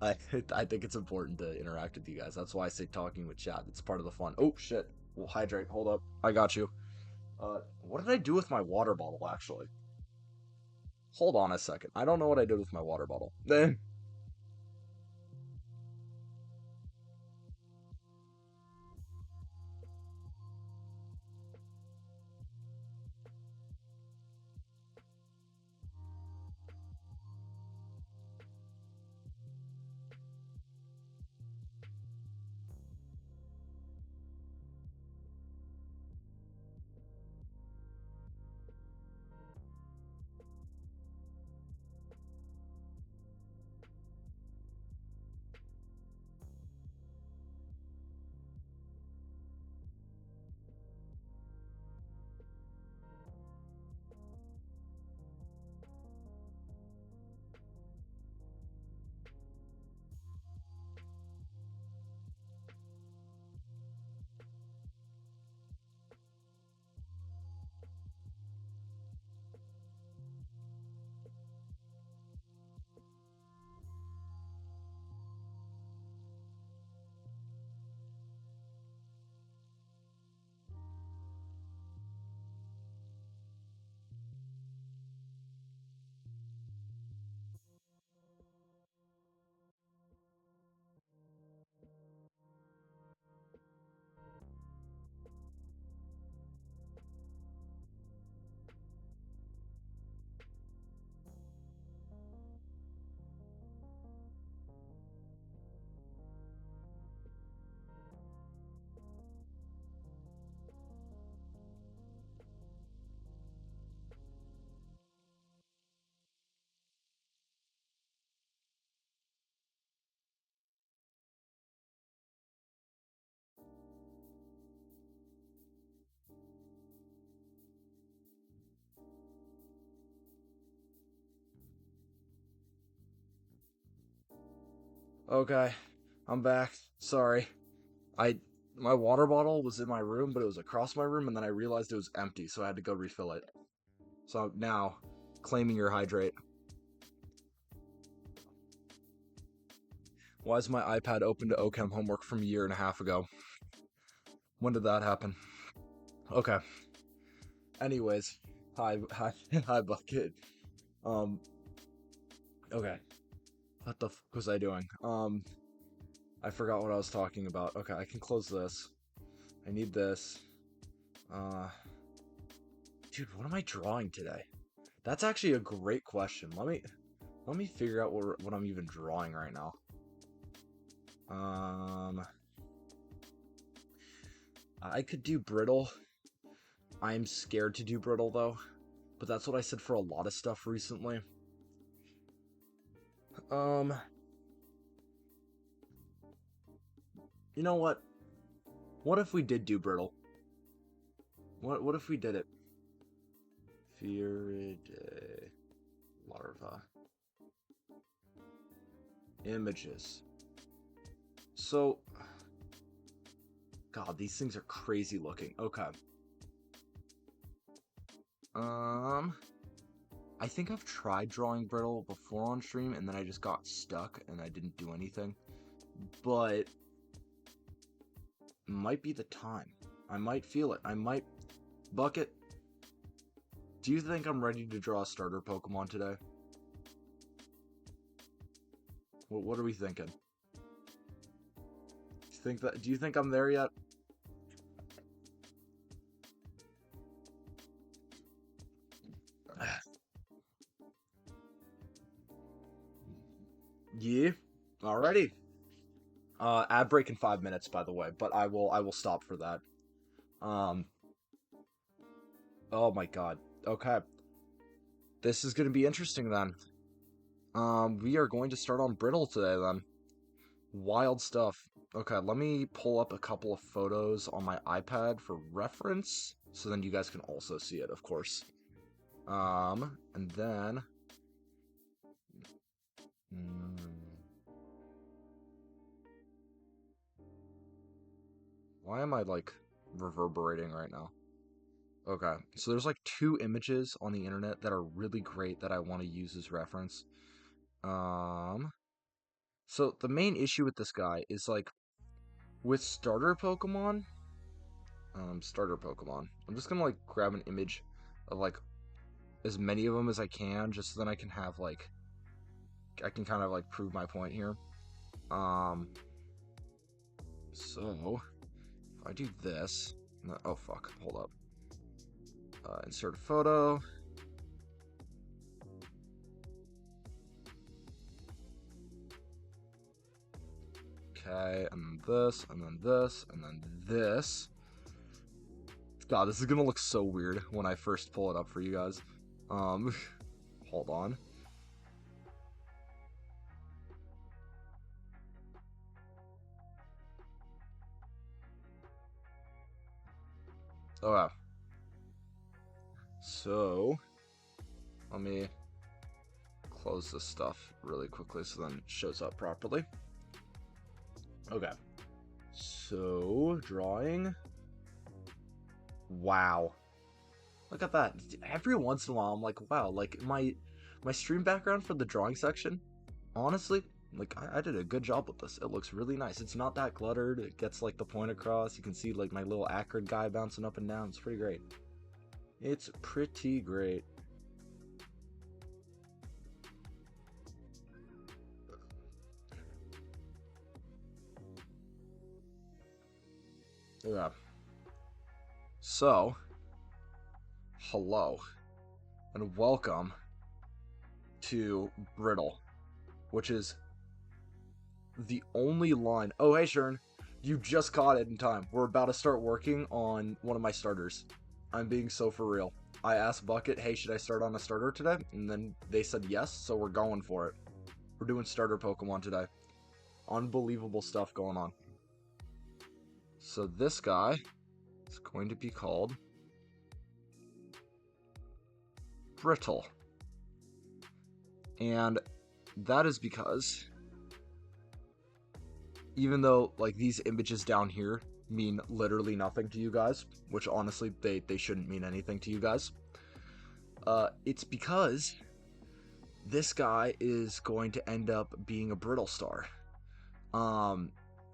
I I think it's important to interact with you guys. That's why I say talking with chat. It's part of the fun. Oh shit. Well, hydrate. Hold up. I got you. What did I do with my water bottle actually? Hold on a second. I don't know what I did with my water bottle. Okay, I'm back. Sorry. I my water bottle was in my room, but it was across my room, and then I realized it was empty, so I had to go refill it. So now, claiming your hydrate. Why is my iPad open to OChem homework from a year and a half ago? When did that happen? Okay. Anyways, hi, hi, Bucket. Um, okay. What the was I doing? I forgot what I was talking about. Okay, I can close this. I need this. Uh, dude, what am I drawing today? That's actually a great question. Let me figure out what I'm even drawing right now. Um, I could do brittle. I'm scared to do brittle though, but that's what I said for a lot of stuff recently. Um, you know what? What if we did do brittle? What if we did it? Furidae larva images. So, God, these things are crazy looking. Okay. Um, I think I've tried drawing brittle before on stream, and then I just got stuck and I didn't do anything. But might be the time. I might feel it. I might. Bucket, do you think I'm ready to draw a starter Pokemon today? What are we thinking? Do you think I'm there yet? Yeah. Alrighty. Ad break in 5 minutes, by the way, but I will stop for that. Um. Oh my God. Okay. this is going to be interesting then. We are going to start on Brytle today then. Wild stuff. Okay, let me pull up a couple of photos on my iPad for reference, so then you guys can also see it, of course. And then... Why am I, like, reverberating right now? Okay, so there's, like, 2 images on the internet that are really great that I want to use as reference. So the main issue with this guy is, like, with starter Pokemon, I'm just gonna, like, grab an image of, like, as many of them as I can, just so then I can have, like, I can kind of, like, prove my point here. So, if I do this, oh, fuck, hold up. Insert a photo. Okay, and then this, and then this, and then this. God, this is gonna look so weird when I first pull it up for you guys. Hold on. Okay. So, let me close this stuff really quickly so then it shows up properly. Okay. So, drawing. Wow. Look at that. Every once in a while, I'm like, wow, like, my stream background for the drawing section, honestly, like, I did a good job with this. It looks really nice. It's not that cluttered. It gets, like, the point across. You can see, like, my little acrid guy bouncing up and down. It's pretty great. It's pretty great. Yeah. So, hello, and welcome to Brytle, which is the only line... Oh, hey, Shern. You just caught it in time. We're about to start working on one of my starters. I'm being so for real. I asked Bucket, hey, should I start on a starter today? And then they said yes, so we're going for it. We're doing starter Pokemon today. Unbelievable stuff going on. So this guy is going to be called Brytle. And that is because even though, like, these images down here mean literally nothing to you guys, which honestly, they shouldn't mean anything to you guys, it's because this guy is going to end up being a Brittle Star.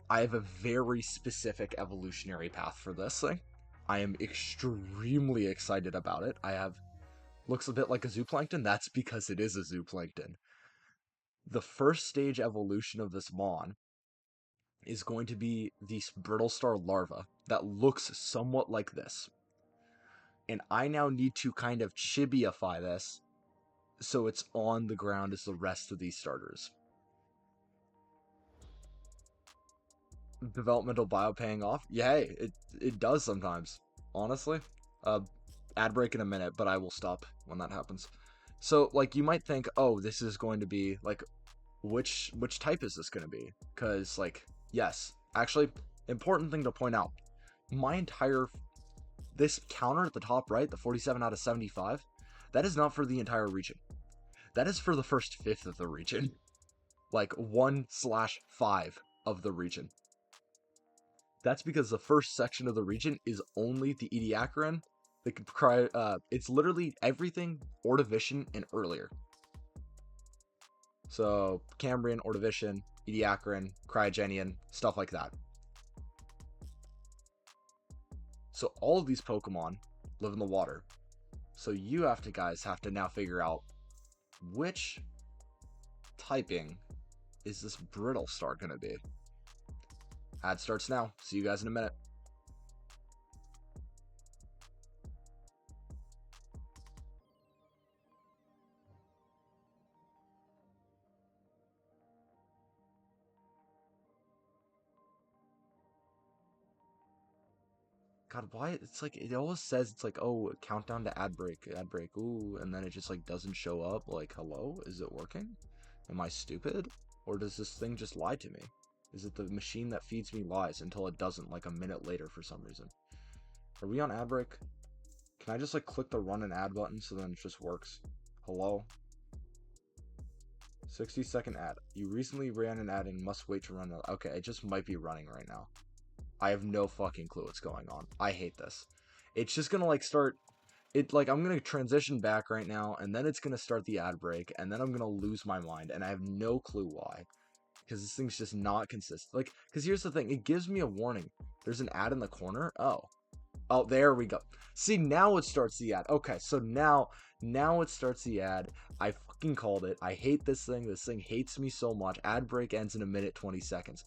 I have a very specific evolutionary path for this thing. I am extremely excited about it. Looks a bit like a zooplankton. That's because it is a zooplankton. The first stage evolution of this Mon is going to be the Brittle Star larva that looks somewhat like this. And I now need to kind of chibiify this so it's on the ground as the rest of these starters. Developmental bio paying off? Yeah, hey, it does sometimes, honestly. Ad break in a minute, but I will stop when that happens. So, like, you might think, oh, this is going to be, like, which type is this going to be? Because, like, yes, actually, important thing to point out, this counter at the top right, the 47 out of 75, that is not for the entire region. That is for the first fifth of the region. Like, 1/5 of the region. That's because the first section of the region is only the Ediacaran. It's literally everything Ordovician and earlier. So, Cambrian, Ordovician, Ediacaran, Cryogenian, stuff like that. So all of these Pokemon live in the water. So you guys have to now figure out which typing is this Brittle Star going to be. Ad starts now. See you guys in a minute. God, why? It's like, it always says, it's like, oh, countdown to ad break, ooh, and then it just, like, doesn't show up. Like, hello? Is it working? Am I stupid? Or does this thing just lie to me? Is it the machine that feeds me lies until it doesn't, like, a minute later for some reason? Are we on ad break? Can I just, like, click the run an ad button so then it just works? Hello? 60-second ad. You recently ran an ad and must wait to run it. Okay, it just might be running right now. I have no fucking clue what's going on. I hate this. It's just gonna, like, start... I'm gonna transition back right now, and then it's gonna start the ad break, and then I'm gonna lose my mind, and I have no clue why. Because this thing's just not consistent. Like, because here's the thing. It gives me a warning. There's an ad in the corner. Oh. Oh, there we go. See, now it starts the ad. Okay, so now it starts the ad. I fucking called it. I hate this thing. This thing hates me so much. Ad break ends in a minute 20 seconds.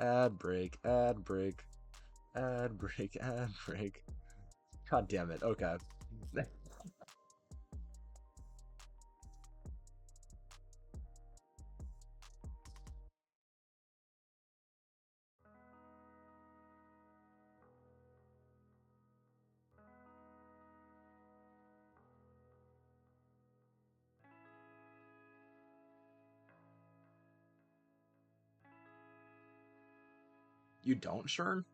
Ad break, ad break, ad break, ad break. God damn it. Okay. You don't, Shern?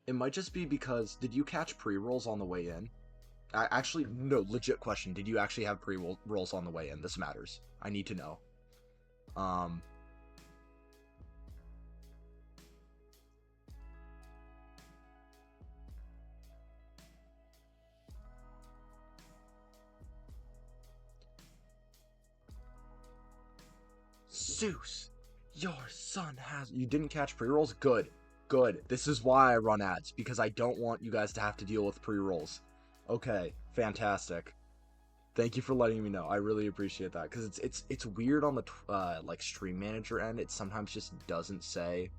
It might just be because, did you catch pre-rolls on the way in? Actually, no, legit question. Did you actually have pre-rolls on the way in? This matters. I need to know. Um, Zeus, your son has... You didn't catch pre-rolls? Good. Good. This is why I run ads, because I don't want you guys to have to deal with pre-rolls. Okay, fantastic. Thank you for letting me know. I really appreciate that, because it's weird on the like stream manager end. It sometimes just doesn't say.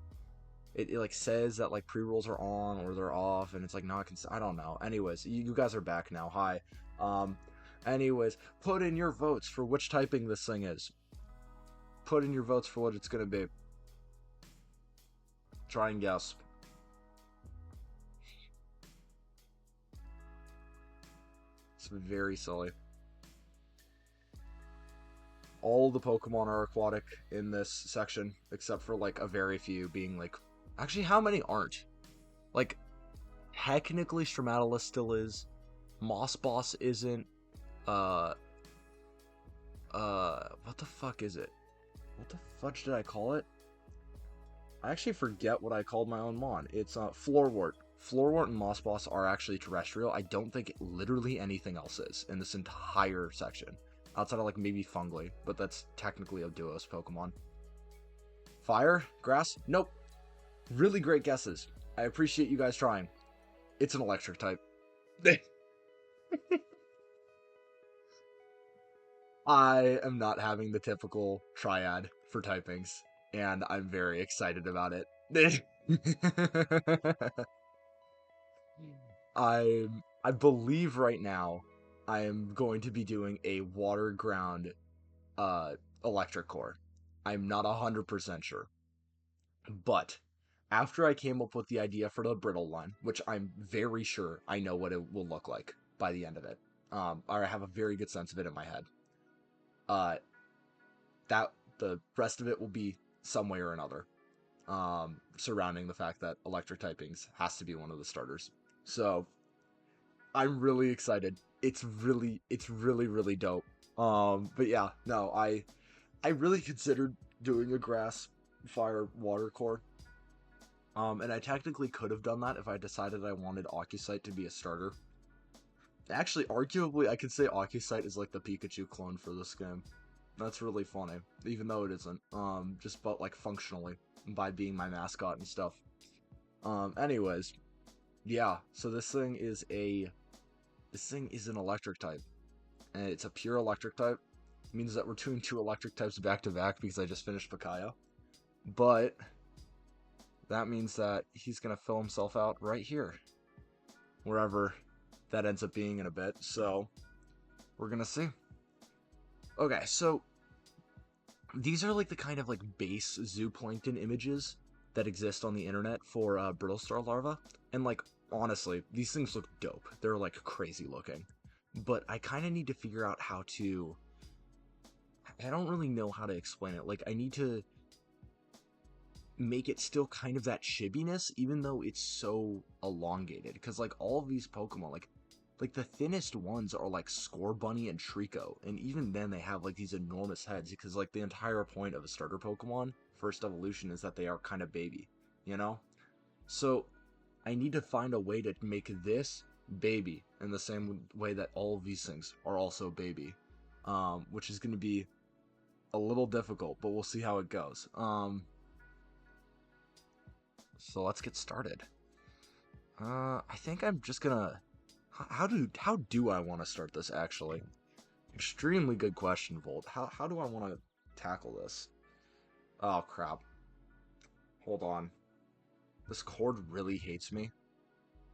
It like says that like pre-rolls are on or they're off, and it's like not. I don't know. Anyways, you guys are back now. Hi. Um. Anyways, put in your votes for which typing this thing is. Put in your votes for what it's gonna be. Try and guess. It's very silly. All the Pokemon are aquatic in this section, except for like a very few being like... Actually, how many aren't? Like, technically Stromatolus still is. Moss Boss isn't. Uh, what the fuck is it? What the fudge did I call it? I actually forget what I called my own Mon. It's Floorwort. Floorwort and Moss Boss are actually terrestrial. I don't think literally anything else is in this entire section. Outside of like maybe Fungly, but that's technically a Duos Pokemon. Fire? Grass? Nope. Really great guesses. I appreciate you guys trying. It's an electric type. I am not having the typical triad for typings, and I'm very excited about it. I believe right now I am going to be doing a water ground electric core. I'm not 100% sure. But after I came up with the idea for the Brytle line, which I'm very sure I know what it will look like by the end of it, or I have a very good sense of it in my head, uh, that the rest of it will be some way or another, surrounding the fact that electric typings has to be one of the starters. So I'm really excited. It's really dope. But yeah, no, I really considered doing a grass, fire, water core. And I technically could have done that if I decided I wanted Occusite to be a starter. Actually, arguably, I could say Occusite is like the Pikachu clone for this game. That's really funny, even though it isn't. Just but like functionally, by being my mascot and stuff. Anyways, yeah. So this thing is an electric type, and it's a pure electric type. It means that we're doing two electric types back to back because I just finished Pikaia. But that means that he's gonna fill himself out right here, wherever that ends up being in a bit. So we're gonna see. Okay, so these are like the kind of like base zooplankton images that exist on the internet for brittle star larvae, and like honestly, these things look dope. They're like crazy looking, but I kind of need to figure out how to. I don't really know how to explain it. Like I need to make it still kind of that chibbiness, even though it's so elongated. Because like all of these Pokemon, like the thinnest ones are like Scorbunny and Trico, and even then they have like these enormous heads because like the entire point of a starter Pokemon first evolution is that they are kind of baby, you know? So I need to find a way to make this baby in the same way that all of these things are also baby, which is going to be a little difficult, but we'll see how it goes. So let's get started. I think I'm just gonna. How do I want to start this actually? Extremely good question, Volt. How do I want to tackle this? Oh crap. Hold on. This cord really hates me.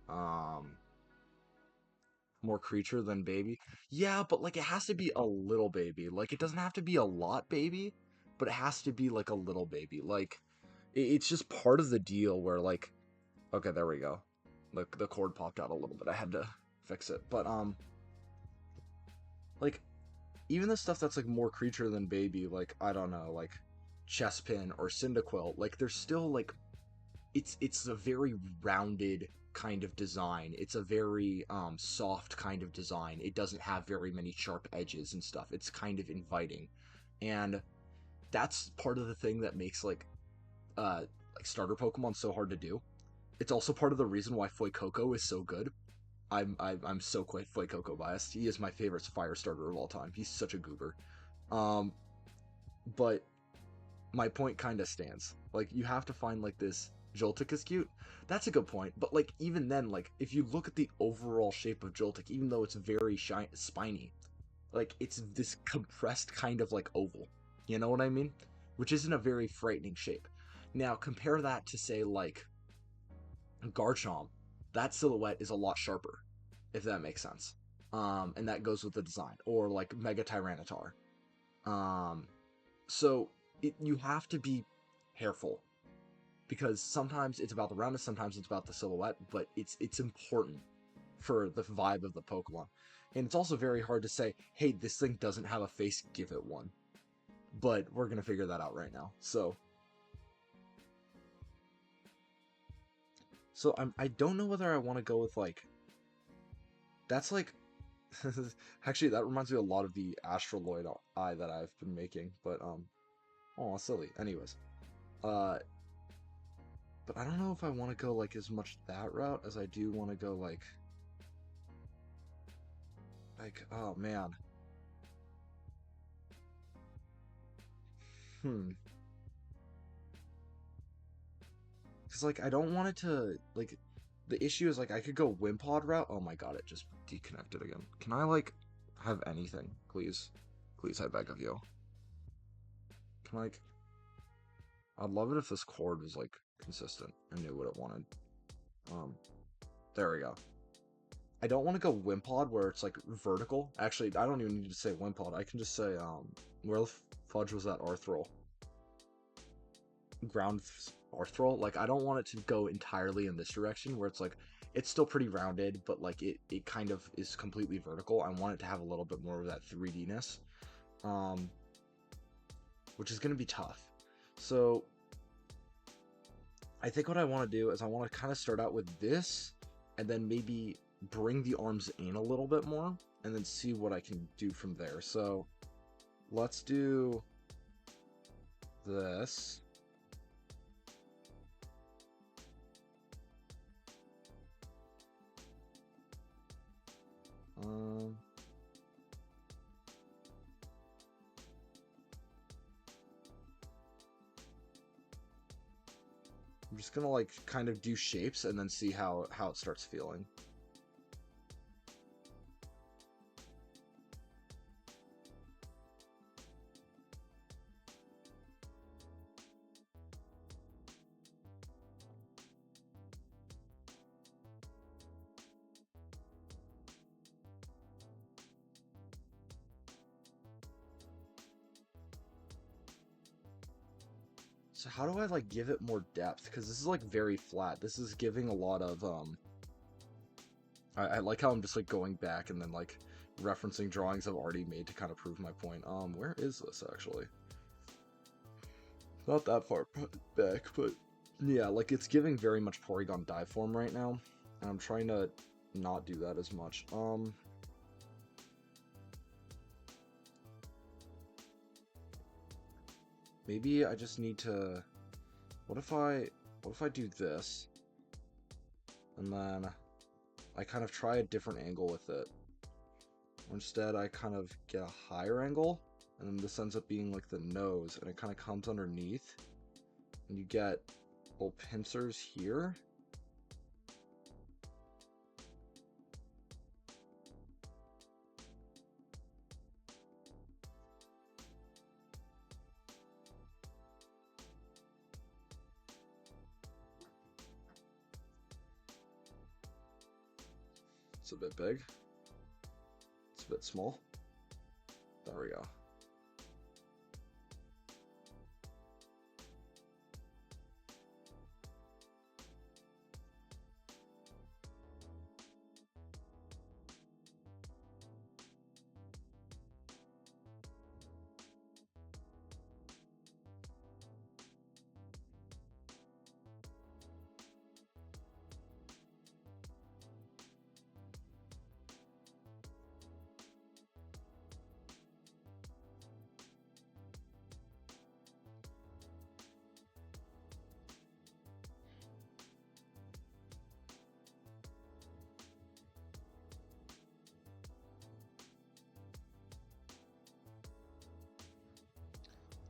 Um, More creature than baby. Yeah, but like it has to be a little baby. Like it doesn't have to be a lot baby, but it has to be like a little baby. Like it's just part of the deal where like okay, there we go. The cord popped out a little bit. I had to fix it. But like even the stuff that's like more creature than baby, like I don't know, like Chespin or Cyndaquil, like they're still like it's a very rounded kind of design. It's a very soft kind of design. It doesn't have very many sharp edges and stuff. It's kind of inviting. And that's part of the thing that makes like starter Pokemon so hard to do. It's also part of the reason why Fuecoco is so good. I'm so quite Fuecoco biased. He is my favorite fire starter of all time. He's such a goober. Um, but my point kind of stands. Like you have to find like this Joltik is cute. That's a good point. But like even then, like if you look at the overall shape of Joltik, even though it's very spiny, like it's this compressed kind of like oval. You know what I mean? Which isn't a very frightening shape. Now compare that to say like Garchomp. That silhouette is a lot sharper, if that makes sense. And that goes with the design. Or like Mega Tyranitar. Um, so you have to be careful because sometimes it's about the roundness, sometimes it's about the silhouette, but it's important for the vibe of the Pokemon. And it's also very hard to say, hey, this thing doesn't have a face, give it one. But we're gonna figure that out right now. So I don't know whether I want to go with like that's like actually that reminds me a lot of the Astraloid eye that I've been making, but oh silly. Anyways, uh but I don't know if I want to go like as much that route as I do want to go like oh man. Hmm. Cuz like I don't want it to like the issue is like I could go Wimpod route. Oh my god, it just deconnected again. Can I like have anything, please? Please, I beg of you. Can like I'd love it if this cord was like consistent and knew what it wanted. Um there we go. I don't want to go Wimpod where it's like vertical. Actually, I don't even need to say Wimpod. I can just say where the fudge was that Arthrol? Ground Arthrol. Like I don't want it to go entirely in this direction where it's like it's still pretty rounded, but like it kind of is completely vertical. I want it to have a little bit more of that 3D-ness. Um which is going to be tough. So I think what I want to do is I want to kind of start out with this and then maybe bring the arms in a little bit more and then see what I can do from there. So let's do this. Um, I'm just gonna like kind of do shapes and then see how it starts feeling. So how do I like give it more depth? Because this is like very flat. This is giving a lot of I like how I'm just like going back and then like referencing drawings I've already made to kind of prove my point. Where is this actually? Not that far back, but yeah, like it's giving very much Porygon die form right now, and I'm trying to not do that as much. Maybe I just need to. What if I do this, and then I kind of try a different angle with it. Or instead, I kind of get a higher angle, and then this ends up being like the nose, and it kind of comes underneath, and you get little pincers here. It's a bit big. It's a bit small. There we go.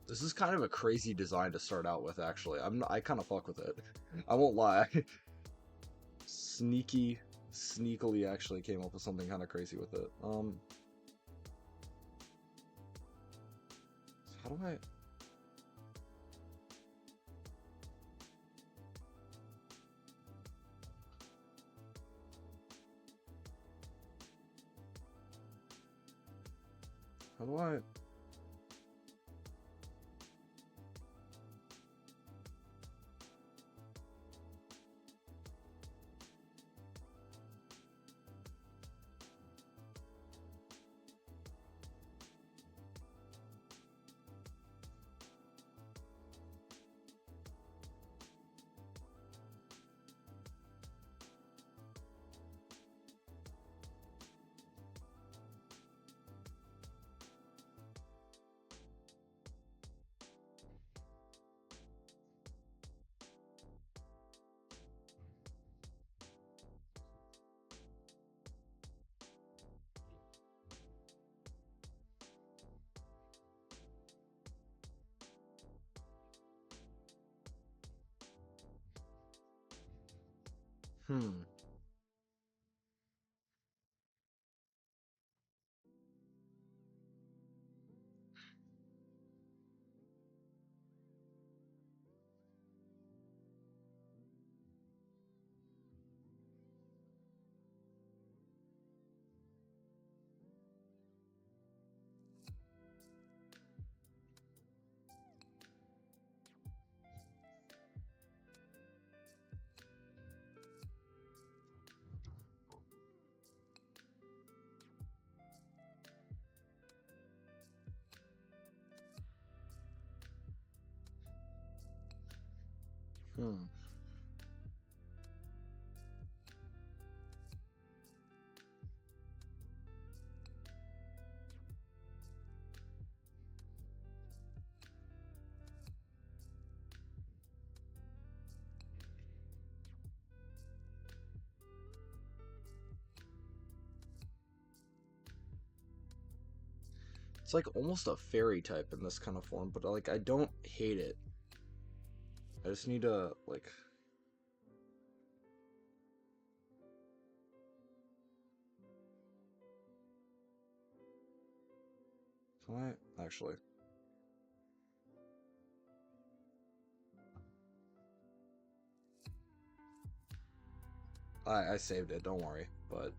This is kind of a crazy design to start out with, actually. I kind of fuck with it. I won't lie. Sneakily actually came up with something kind of crazy with it. How do I... How do I... Hmm. Hmm. It's like almost a fairy type in this kind of form, but like I don't hate it. I just need to like... Can I actually? I saved it, don't worry. But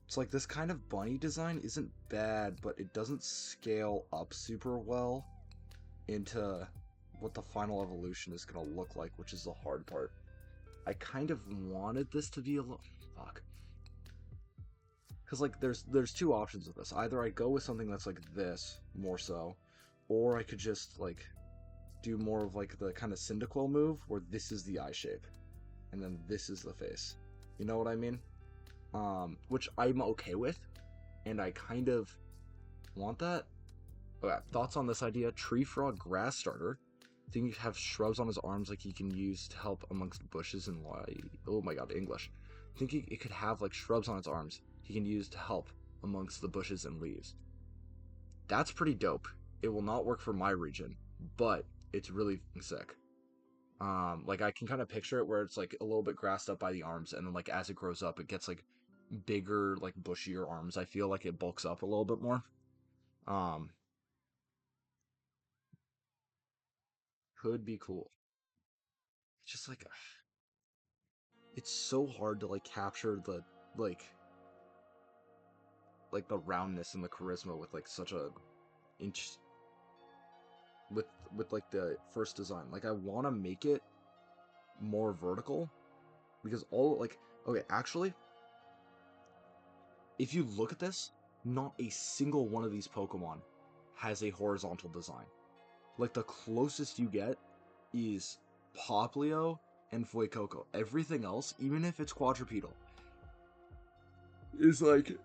it's like this kind of bunny design isn't bad, but it doesn't scale up super well into what the final evolution is gonna look like, which is the hard part. I kind of wanted this to be a little fuck. Because like there's two options with this. Either I go with something that's like this more so, or I could just like do more of like the kind of Cyndaquil move where this is the eye shape and then this is the face. You know what I mean? Which I'm okay with, and I kind of want that. Okay, thoughts on this idea? Tree Frog Grass Starter. I think you have shrubs on his arms like he can use to help amongst bushes and light. Oh my god, English. I think it could have like shrubs on its arms he can use to help amongst the bushes and leaves. That's pretty dope. It will not work for my region, but it's really sick. Like I can kind of picture it where it's like a little bit grassed up by the arms, and then like as it grows up, it gets like bigger, like bushier arms. I feel like it bulks up a little bit more. Um, could be cool. It's just like it's so hard to like capture the like the roundness and the charisma with like such a inch with like the first design. Like I want to make it more vertical because all like okay, actually, if you look at this, not a single one of these Pokemon has a horizontal design. Like the closest you get is Poplio and Fuecoco. Everything else, even if it's quadrupedal, is like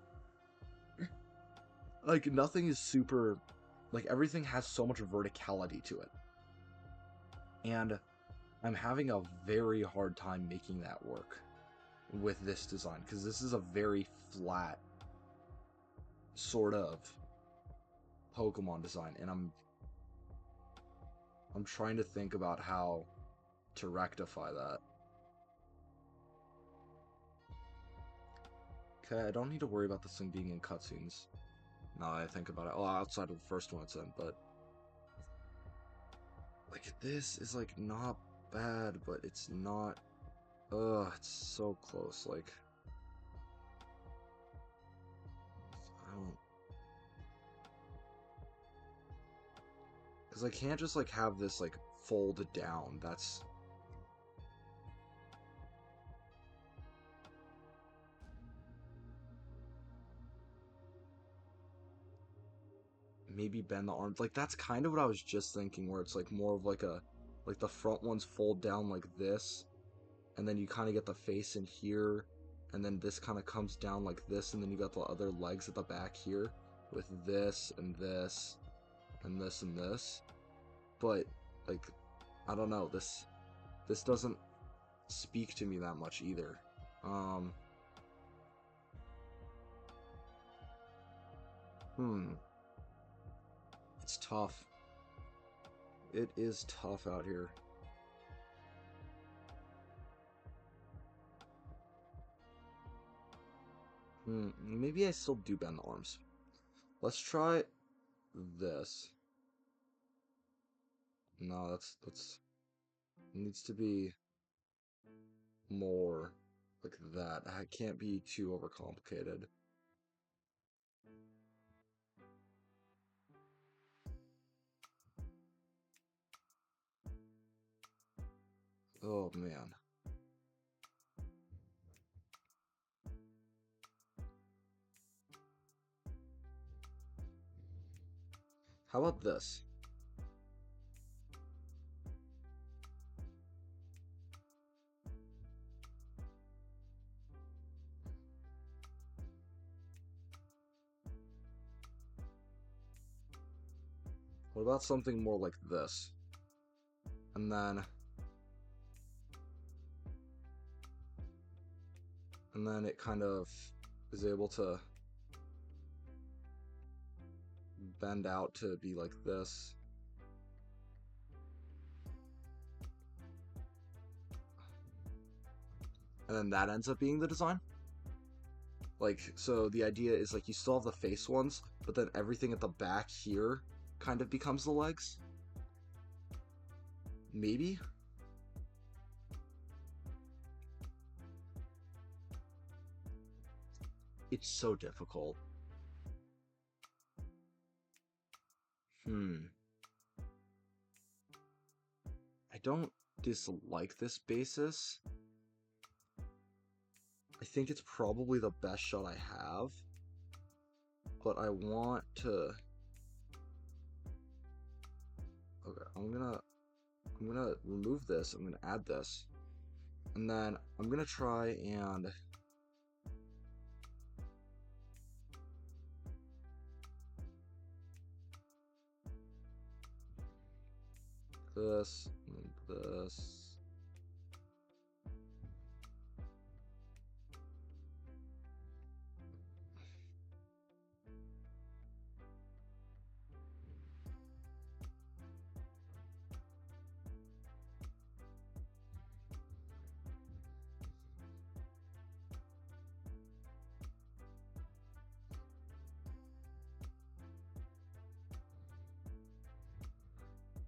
nothing is super like everything has so much verticality to it. And I'm having a very hard time making that work with this design because this is a very flat sort of Pokemon design, and I'm trying to think about how to rectify that. Okay, I don't need to worry about this thing being in cutscenes. Now that I think about it. Oh, outside of the first one it's in, but like this is like not bad, but it's not. Ugh, it's so close. Like I don't, because I can't just like have this like fold down. That's maybe bend the arms. Like that's kind of what I was just thinking, where it's like more of like a like the front ones fold down like this, and then you kind of get the face in here, and then this kind of comes down like this, and then you got the other legs at the back here with this and this and this and this. But like I don't know, this doesn't speak to me that much either. Um hmm, it's tough. It is tough out here. Maybe I still do bend the arms. Let's try this. No, that's needs to be more like that. I can't be too overcomplicated. Oh man. How about this? What about something more like this? And then it kind of is able to bend out to be like this. And then that ends up being the design. Like, so the idea is like you still have the face ones, but then everything at the back here kind of becomes the legs. Maybe? It's so difficult. Hmm. don't dislike this basis. I think it's probably the best shot I have, but I want to... Okay, I'm gonna remove this, I'm gonna add this, and then I'm gonna try and this, and this.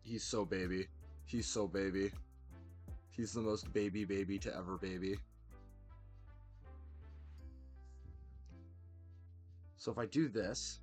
He's so baby. He's so baby. He's the most baby to ever baby. So if I do this,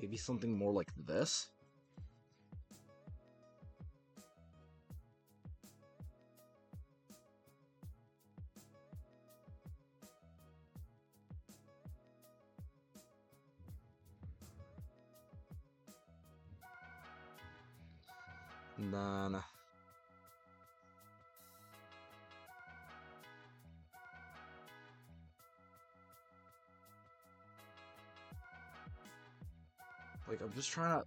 maybe something more like this. And then like I'm just trying to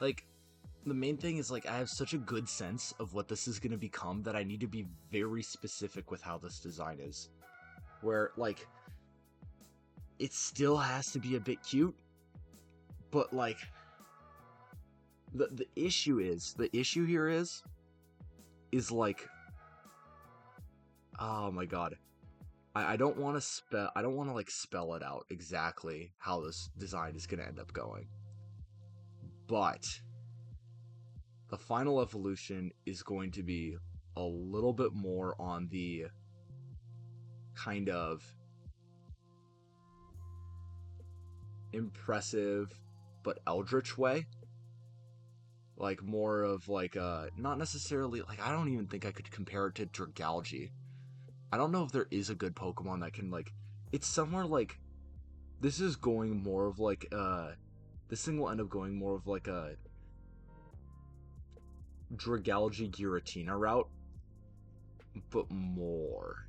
like the main thing is like I have such a good sense of what this is going to become that I need to be very specific with how this design is. Where like it still has to be a bit cute, but like the issue here is like, oh my god, I don't want to like spell it out exactly how this design is going to end up going, but the final evolution is going to be a little bit more on the kind of impressive but eldritch way. Like more of like not necessarily like, I don't even think I could compare it to Dragalge. I don't know if there is a good Pokemon that can like, it's somewhere like, this is going more of like this thing will end up going more of like a Dragalge Giratina route, but more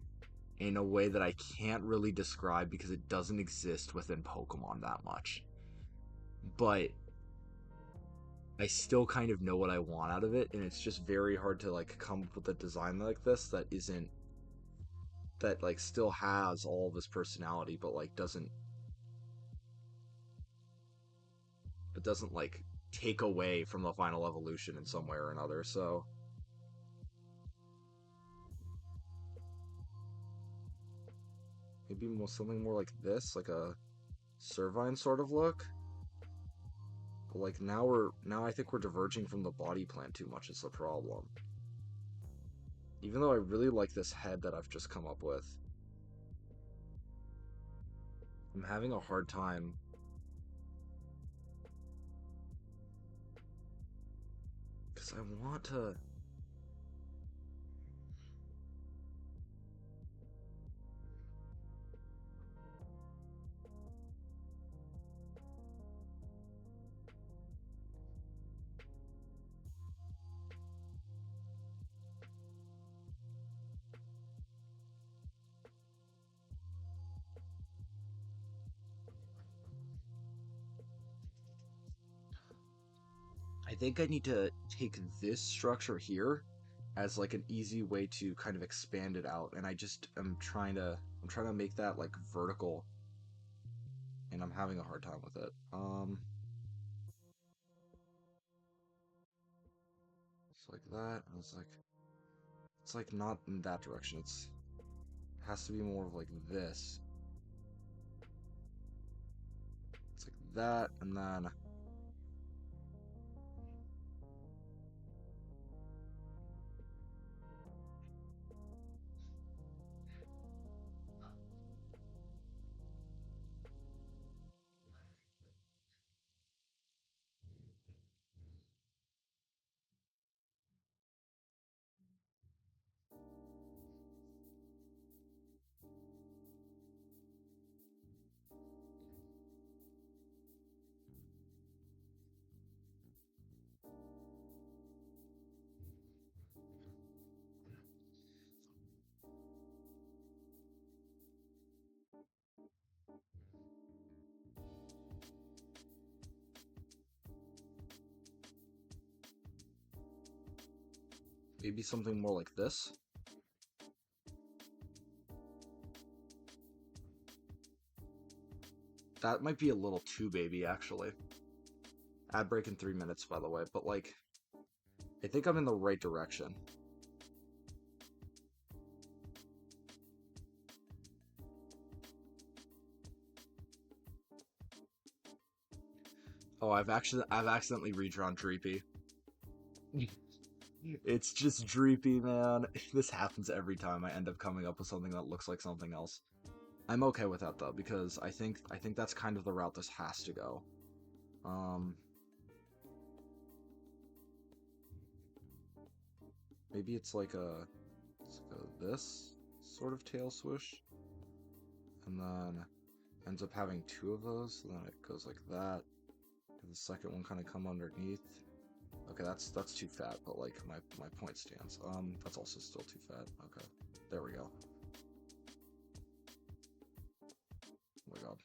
in a way that I can't really describe because it doesn't exist within Pokemon that much. But I still kind of know what I want out of it, and it's just very hard to like come up with a design like this that isn't, that like still has all of his personality, but like doesn't like take away from the final evolution in some way or another. So Maybe something more like this, like a Servine sort of look. But like now I think we're diverging from the body plan too much is the problem. Even though I really like this head that I've just come up with, I'm having a hard time because I want to. I think I need to take this structure here as like an easy way to kind of expand it out, and I just am trying to make that like vertical, and I'm having a hard time with it. It's like that, and it's like not in that direction. It has to be more of like this. It's like that, and then maybe something more like this. That might be a little too baby, actually. Ad break in 3 minutes, by the way, but like, I think I'm in the right direction. Oh, I've accidentally redrawn Dreepy. It's just Dreepy, man. This happens every time I end up coming up with something that looks like something else. I'm okay with that though, because I think that's kind of the route this has to go. Um, maybe it's like a this sort of tail swoosh, and then ends up having two of those, so then it goes like that. And the second one kind of come underneath. Okay, that's too fat, but like my point stands. That's also still too fat. Okay, there we go. Oh my god.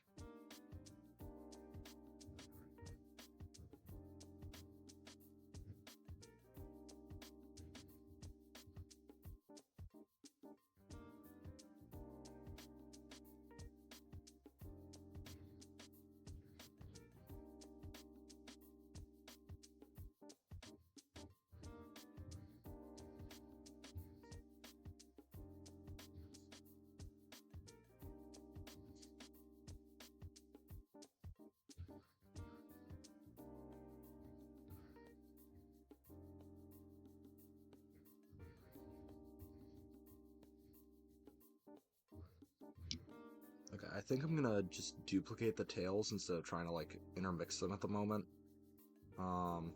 Okay, I think I'm gonna just duplicate the tails instead of trying to like intermix them at the moment. Um,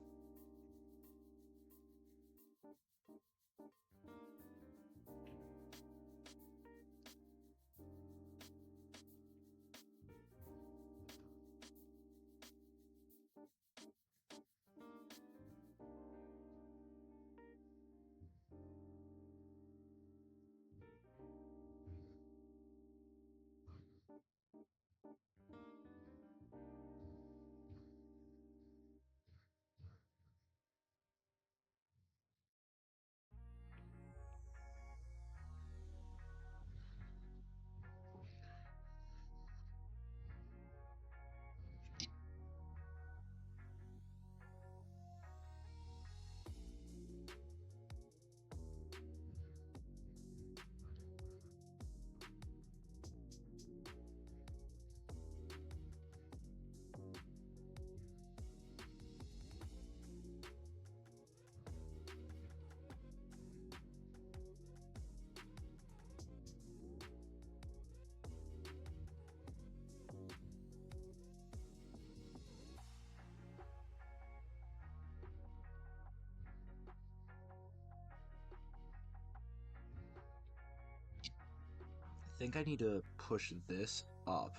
think I need to push this up,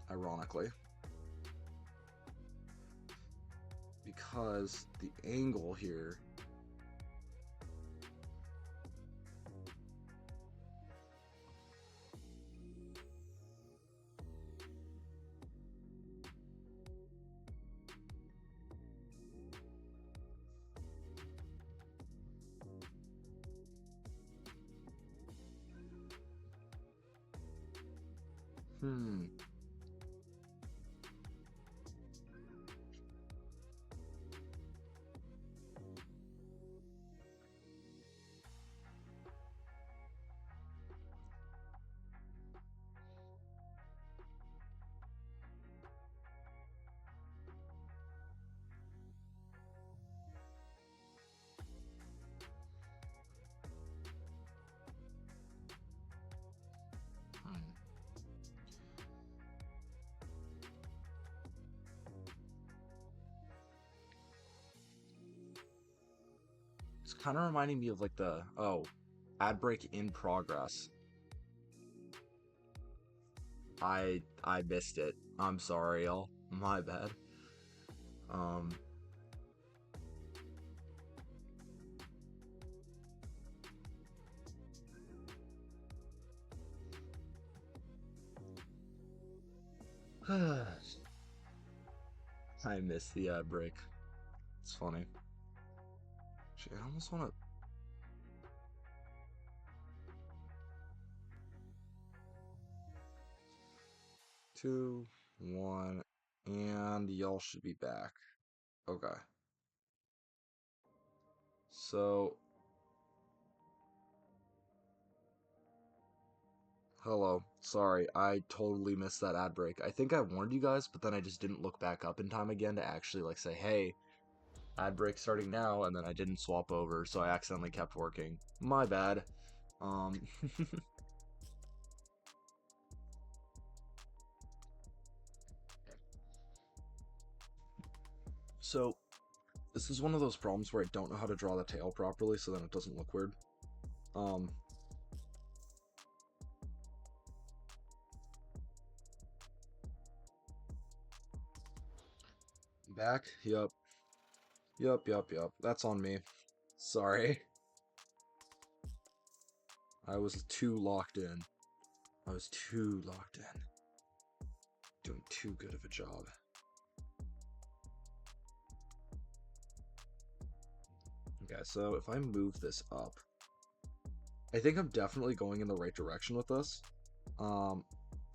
ironically, because the angle here. Hmm. Hmm. It's kind of reminding me of like the ad break in progress. I missed it. I'm sorry, y'all. My bad. Um, I missed the ad break. It's funny. Shit, I almost want to. 2, 1, and y'all should be back. Okay. So, hello. Sorry, I totally missed that ad break. I think I warned you guys, but then I just didn't look back up in time again to actually like say, "Hey, ad break starting now," and then I didn't swap over, so I accidentally kept working. My bad. Um, so this is one of those problems where I don't know how to draw the tail properly, so then it doesn't look weird. Um, back? Yup. Yup, yup, yup. That's on me. Sorry. I was too locked in. I was too locked in. Doing too good of a job. Okay, so if I move this up, I think I'm definitely going in the right direction with this. Um,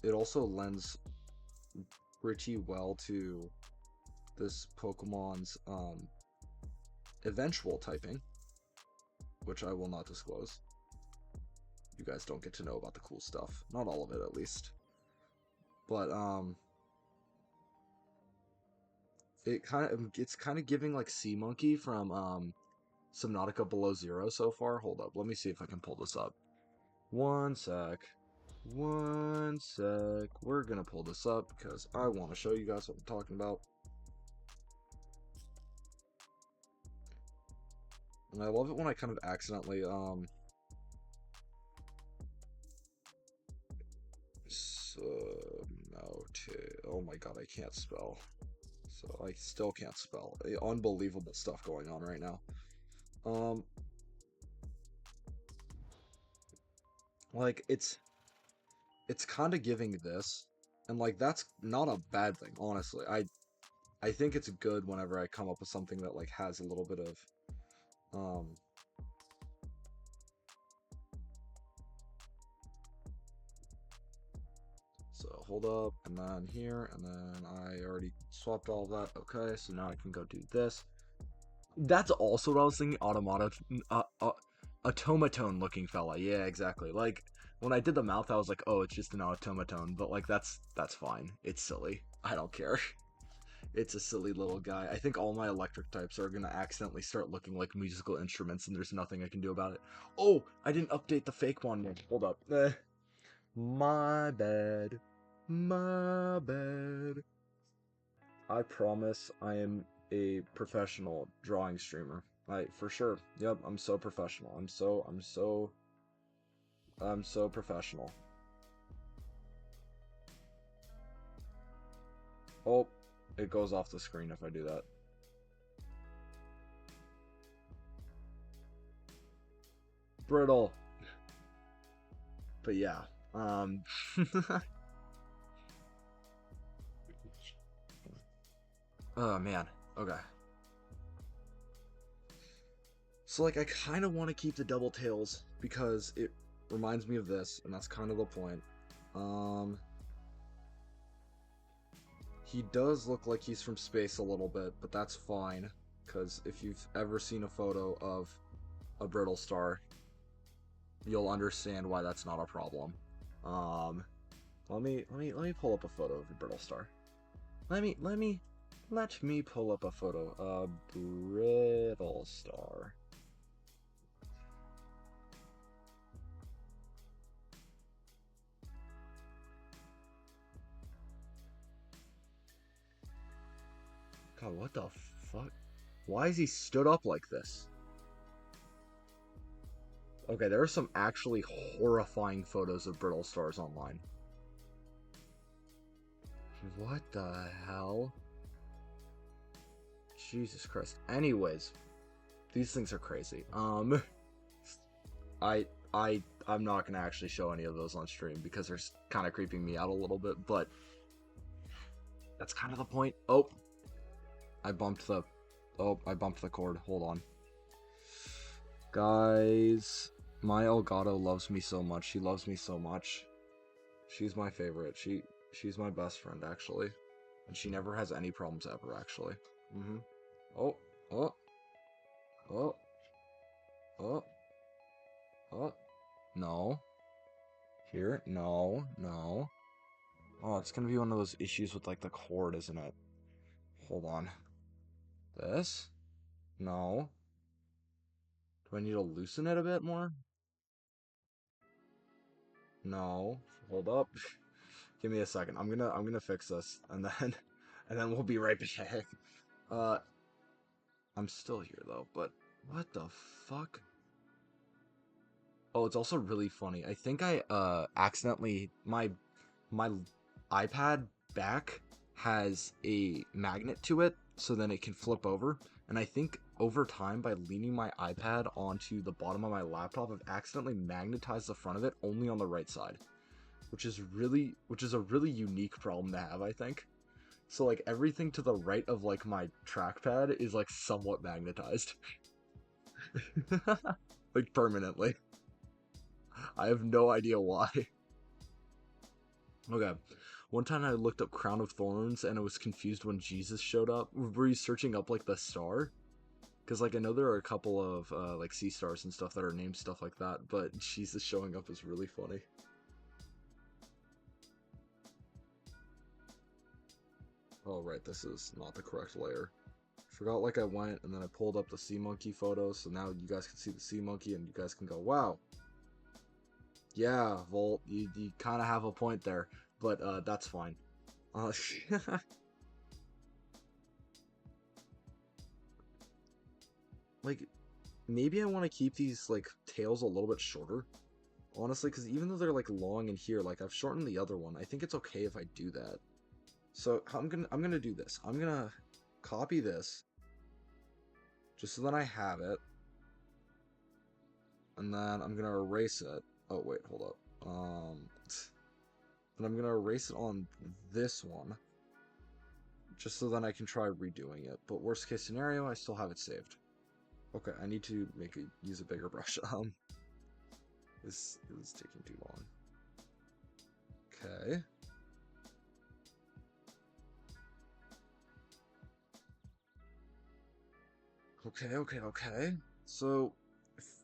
it also lends pretty well to this Pokemon's eventual typing, which I will not disclose. You guys don't get to know about the cool stuff. Not all of it, at least. But it's kind of giving like Sea Monkey from Subnautica Below Zero so far. Hold up, let me see if I can pull this up. One sec. One sec. We're gonna pull this up because I want to show you guys what I'm talking about. And I love it when I kind of accidentally no, oh my god, I can't spell. So I still can't spell. Unbelievable stuff going on right now. Um, like it's kind of giving this, and like that's not a bad thing, honestly. I think it's good whenever I come up with something that like has a little bit of um. So hold up, and then here, and then I already swapped all of that. Okay, so now I can go do this. That's also what I was thinking. Automaton looking fella. Yeah, exactly. Like when I did the mouth, I was like, oh, it's just an automaton. But like that's fine. It's silly. I don't care. It's a silly little guy. I think all my electric types are gonna accidentally start looking like musical instruments, and there's nothing I can do about it. Oh, I didn't update the fake one. Hold up. My bad. My bad. I promise I am a professional drawing streamer. For sure. Yep, I'm so professional. I'm so I'm so professional. Oh, it goes off the screen if I do that. Brittle. But yeah. Oh man. Okay. So like I kind of want to keep the double tails because it reminds me of this, and that's kind of the point. Um, he does look like he's from space a little bit, but that's fine because if you've ever seen a photo of a brittle star, you'll understand why that's not a problem. Um, let me pull up a photo of a brittle star. Let me pull up a photo of brittle star. God, what the fuck? Why is he stood up like this? Okay, there are some actually horrifying photos of brittle stars online. What the hell? Jesus Christ. Anyways, these things are crazy. I I'm not gonna actually show any of those on stream because they're kind of creeping me out a little bit, but that's kind of the point. Oh, I bumped the I bumped the cord. Hold on. Guys, my Elgato loves me so much. She loves me so much. She's my favorite. She's my best friend actually. And she never has any problems ever actually. Mhm. Oh, oh, oh, oh, oh. No. Here. No, no. Oh, it's gonna be one of those issues with like the cord, isn't it? Hold on. This? No. Do I need to loosen it a bit more? No. Hold up. Give me a second. I'm gonna fix this and then and then we'll be right back. Uh I'm still here though, but what the fuck? Oh, it's also really funny. I think I accidentally my iPad back has a magnet to it so then it can flip over, and I think over time by leaning my iPad onto the bottom of my laptop I've accidentally magnetized the front of it only on the right side, which is a really unique problem to have, I think. So like everything to the right of like my trackpad is like somewhat magnetized. Like permanently. I have no idea why. Okay. One time I looked up Crown of Thorns and I was confused when Jesus showed up. Were you searching up like the star? Because like I know there are a couple of like sea stars and stuff that are named stuff like that, but Jesus showing up is really funny. Oh right, this is not the correct layer. Forgot like I went and then I pulled up the sea monkey photo, so now you guys can see the sea monkey and you guys can go, wow. Yeah, Volt, you kind of have a point there, but that's fine. Uh, like, maybe I want to keep these, like, tails a little bit shorter, honestly, because even though they're, like, long in here, like, I've shortened the other one, I think it's okay if I do that. So, I'm gonna do this. I'm gonna copy this, just so that I have it, and then I'm gonna erase it. Oh, wait, hold up. And I'm gonna erase it on this one, just so then I can try redoing it. But worst case scenario, I still have it saved. Okay, I need to use a bigger brush. This is taking too long. Okay. Okay. So,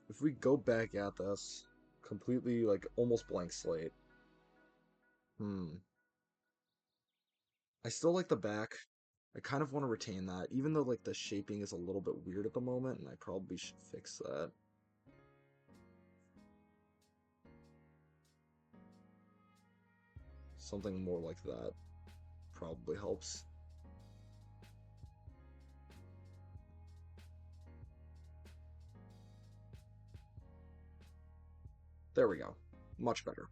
if we go back at this, completely, like, almost blank slate. I still like the back. I kind of want to retain that, even though, like, the shaping is a little bit weird at the moment, and I probably should fix that. Something more like that probably helps. There we go. Much better.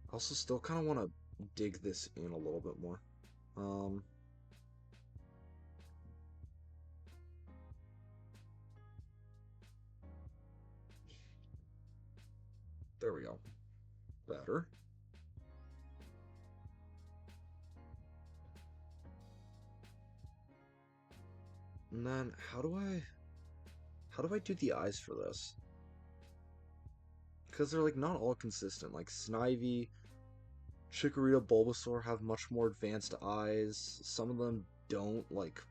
I also still kind of want to dig this in a little bit more. Um, there we go. Better. And then how do I do the eyes for this? Because they're like not all consistent. Like Snivy, Chikorita, Bulbasaur have much more advanced eyes. Some of them don't. Like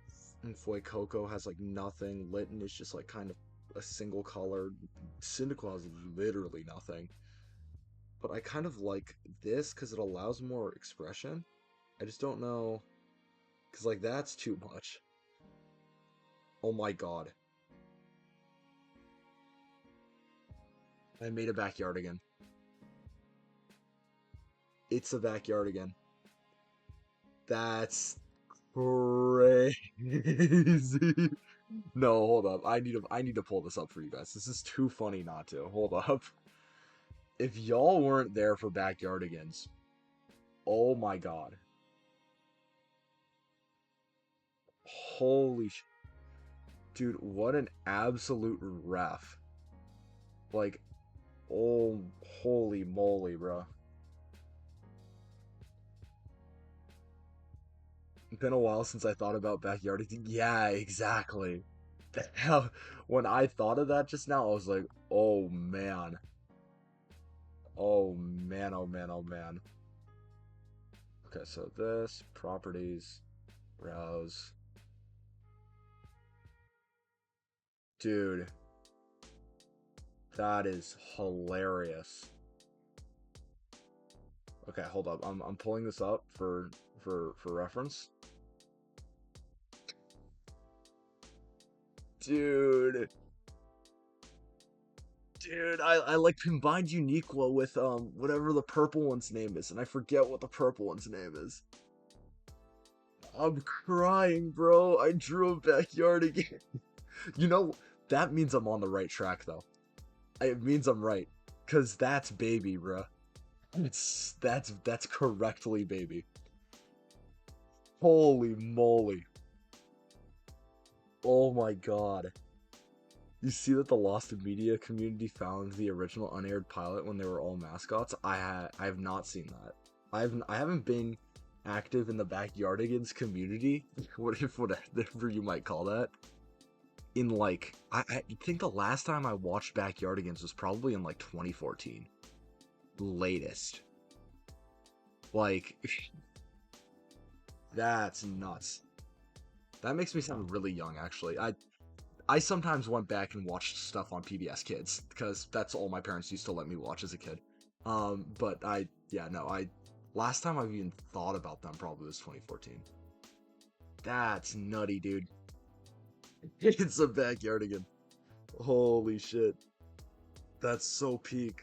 Fuecoco has like nothing. Litten is just like kind of a single color. Cyndaquil has literally nothing. But I kind of like this because it allows more expression. I just don't know, because like that's too much. Oh my god. I made a backyard again. It's a backyard again. That's crazy. No, hold up. I need to pull this up for you guys. This is too funny not to. Hold up. If y'all weren't there for backyardigans, oh my god. Holy dude, what an absolute ref. Like, oh holy moly, bro. Been a while since I thought about backyardigans. Yeah, exactly. Hell, when I thought of that just now, I was like, oh man. Oh man, oh man, oh man. Okay, so this, properties, browse. Dude, that is hilarious. Okay, hold up. I'm pulling this up for reference. Dude. Dude, I like combined Uniqua with whatever the purple one's name is, and I forget what the purple one's name is. I'm crying, bro. I drew a backyard again. You know, that means I'm on the right track though. It means I'm right. Cause that's baby, bro. That's correctly baby. Holy moly. Oh my god. You see that the Lost in Media community found the original unaired pilot when they were all mascots? I have not seen that. I haven't been active in the Backyardigans community, whatever you might call that, in like I think the last time I watched Backyardigans was probably in like 2014. Latest. Like that's nuts. That makes me sound really young actually. I sometimes went back and watched stuff on PBS Kids because that's all my parents used to let me watch as a kid. But yeah, no, last time I've even thought about them probably was 2014. That's nutty, dude. It's a backyard again. Holy shit. That's so peak.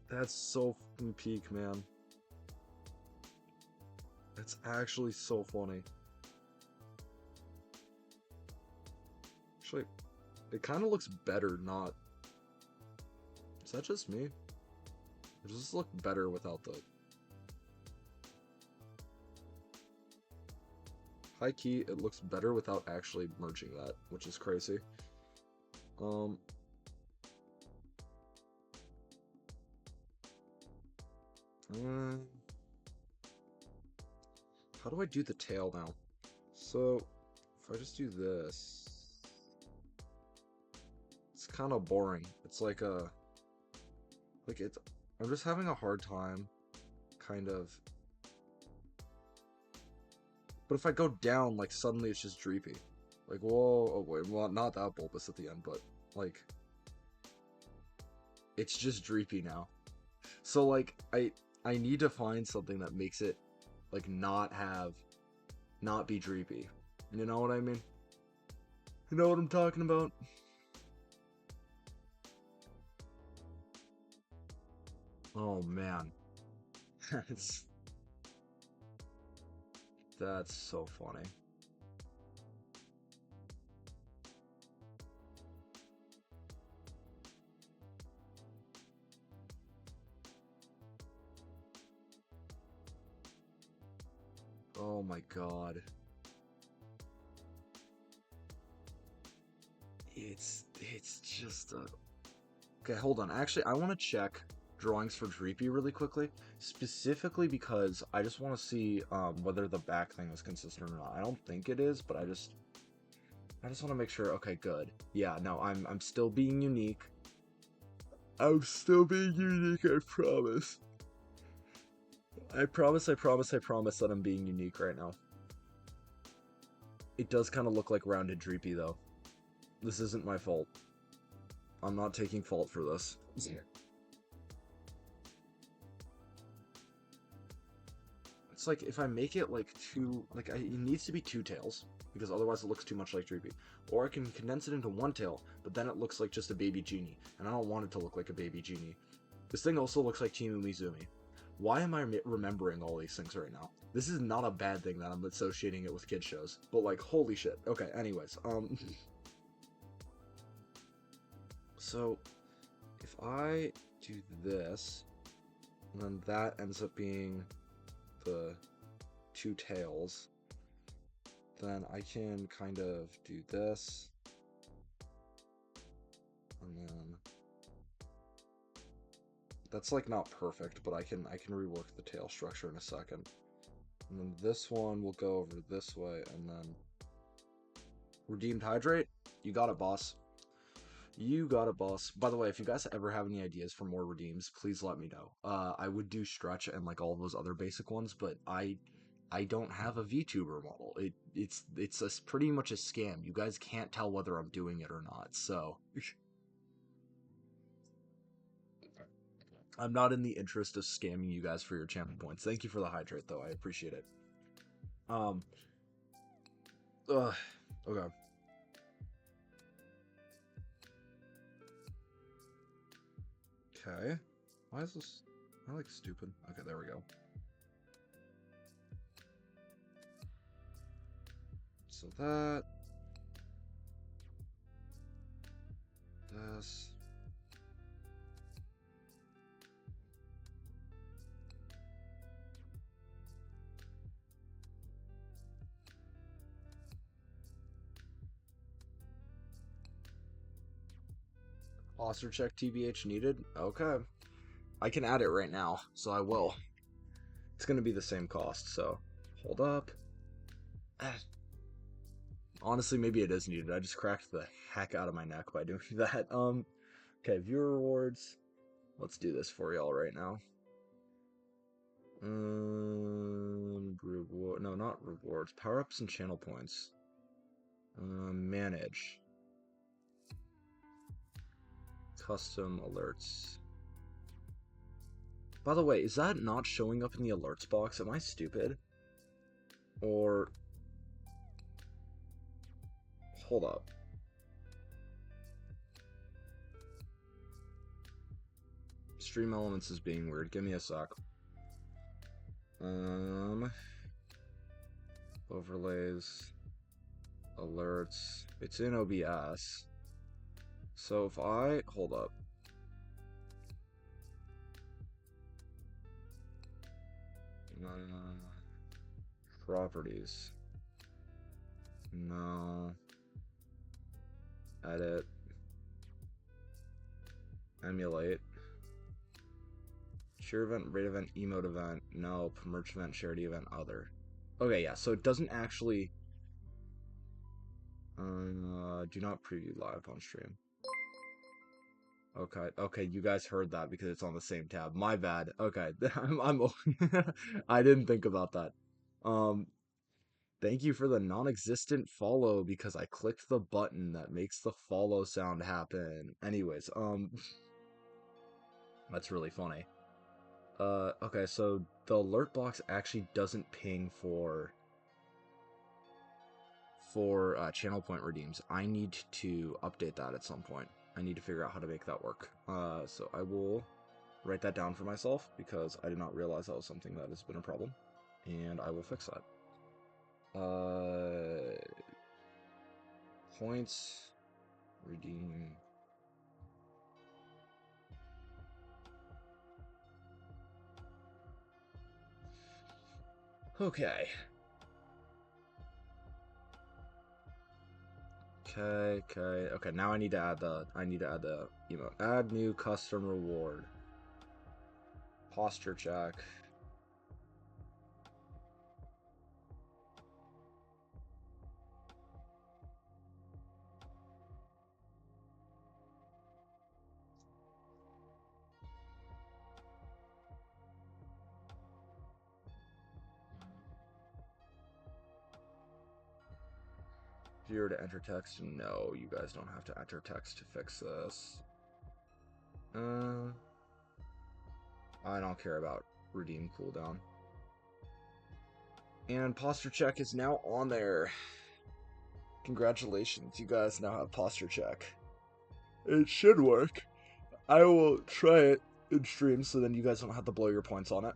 That's so fucking peak, man. That's actually so funny. Actually, it kind of looks better not. Is that just me? Or does this look better without the... High key, it looks better without actually merging that, which is crazy. Um... how do I do the tail now? So, if I just do this... It's kind of boring. It's like a... Like, it's... I'm just having a hard time, kind of... But if I go down, like, suddenly it's just Dreepy. Like, whoa, oh wait, well, not that bulbous at the end, but, like... It's just Dreepy now. So, like, I need to find something that makes it, like, not be Dreepy. You know what I mean? You know what I'm talking about? Oh, man. That's so funny. Oh my god. It's just okay, hold on. Actually, I want to check drawings for Dreepy really quickly, specifically because I just want to see whether the back thing is consistent or not. I don't think it is, but I just want to make sure. Okay, good. Yeah, no, I'm still being unique. I'm still being unique, I promise. I promise that I'm being unique right now. It does kind of look like rounded Dreepy though. This isn't my fault. I'm not taking fault for this. It's like if I make it like it needs to be two tails because otherwise it looks too much like Dreepy. Or I can condense it into one tail, but then it looks like just a baby genie, and I don't want it to look like a baby genie. This thing also looks like Timu Mizumi. Why am I remembering all these things right now? This is not a bad thing that I'm associating it with kid shows, but like holy shit. Okay, anyways, so if I do this, and then that ends up being the two tails, then I can kind of do this, and then that's like not perfect, but I can rework the tail structure in a second. And then this one will go over this way, and then redeemed hydrate. You got it, boss. You got it, boss. By the way, if you guys ever have any ideas for more redeems, please let me know. I would do stretch and like all those other basic ones, but I don't have a VTuber model. It's pretty much a scam. You guys can't tell whether I'm doing it or not. So I'm not in the interest of scamming you guys for your champion points. Thank you for the hydrate though. I appreciate it. Um okay. Okay. Why is this I like stupid? Okay, there we go. So that this posture check TBH needed. Okay. I can add it right now, so I will. It's gonna be the same cost, so hold up. Honestly, maybe it is needed. I just cracked the heck out of my neck by doing that. Okay, viewer rewards. Let's do this for y'all right now. Reward. No, not rewards. Power ups and channel points. Manage. Custom alerts. By the way, is that not showing up in the alerts box? Am I stupid? Or hold up. Stream Elements is being weird. Give me a sec. Overlays, alerts. It's in OBS. So if I hold up. Properties. No. Edit. Emulate. Cheer event, raid event, emote event. Nope. Merch event, charity event, other. Okay, yeah, so it doesn't actually... do not preview live on stream. Okay, you guys heard that because it's on the same tab. My bad. Okay, I'm I didn't think about that. Thank you for the non-existent follow because I clicked the button that makes the follow sound happen. Anyways, that's really funny. Okay, so the alert box actually doesn't ping for channel point redeems. I need to update that at some point. I need to figure out how to make that work. So I will write that down for myself because I did not realize that was something that has been a problem, and I will fix that. Points redeem. Okay. Okay. Now I need to add the emote. Add new custom reward. Posture check. If you were to enter text, no, you guys don't have to enter text to fix this. I don't care about redeem cooldown. And posture check is now on there. Congratulations, you guys now have posture check. It should work. I will try it in stream so then you guys don't have to blow your points on it.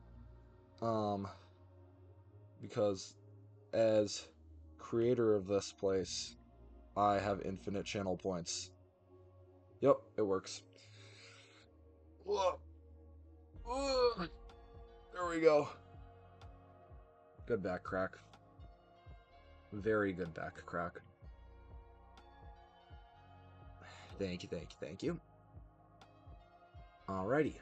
Because as creator of this place, I have infinite channel points. Yep, it works. There we go. Good back crack. Very good back crack. Thank you. Alrighty.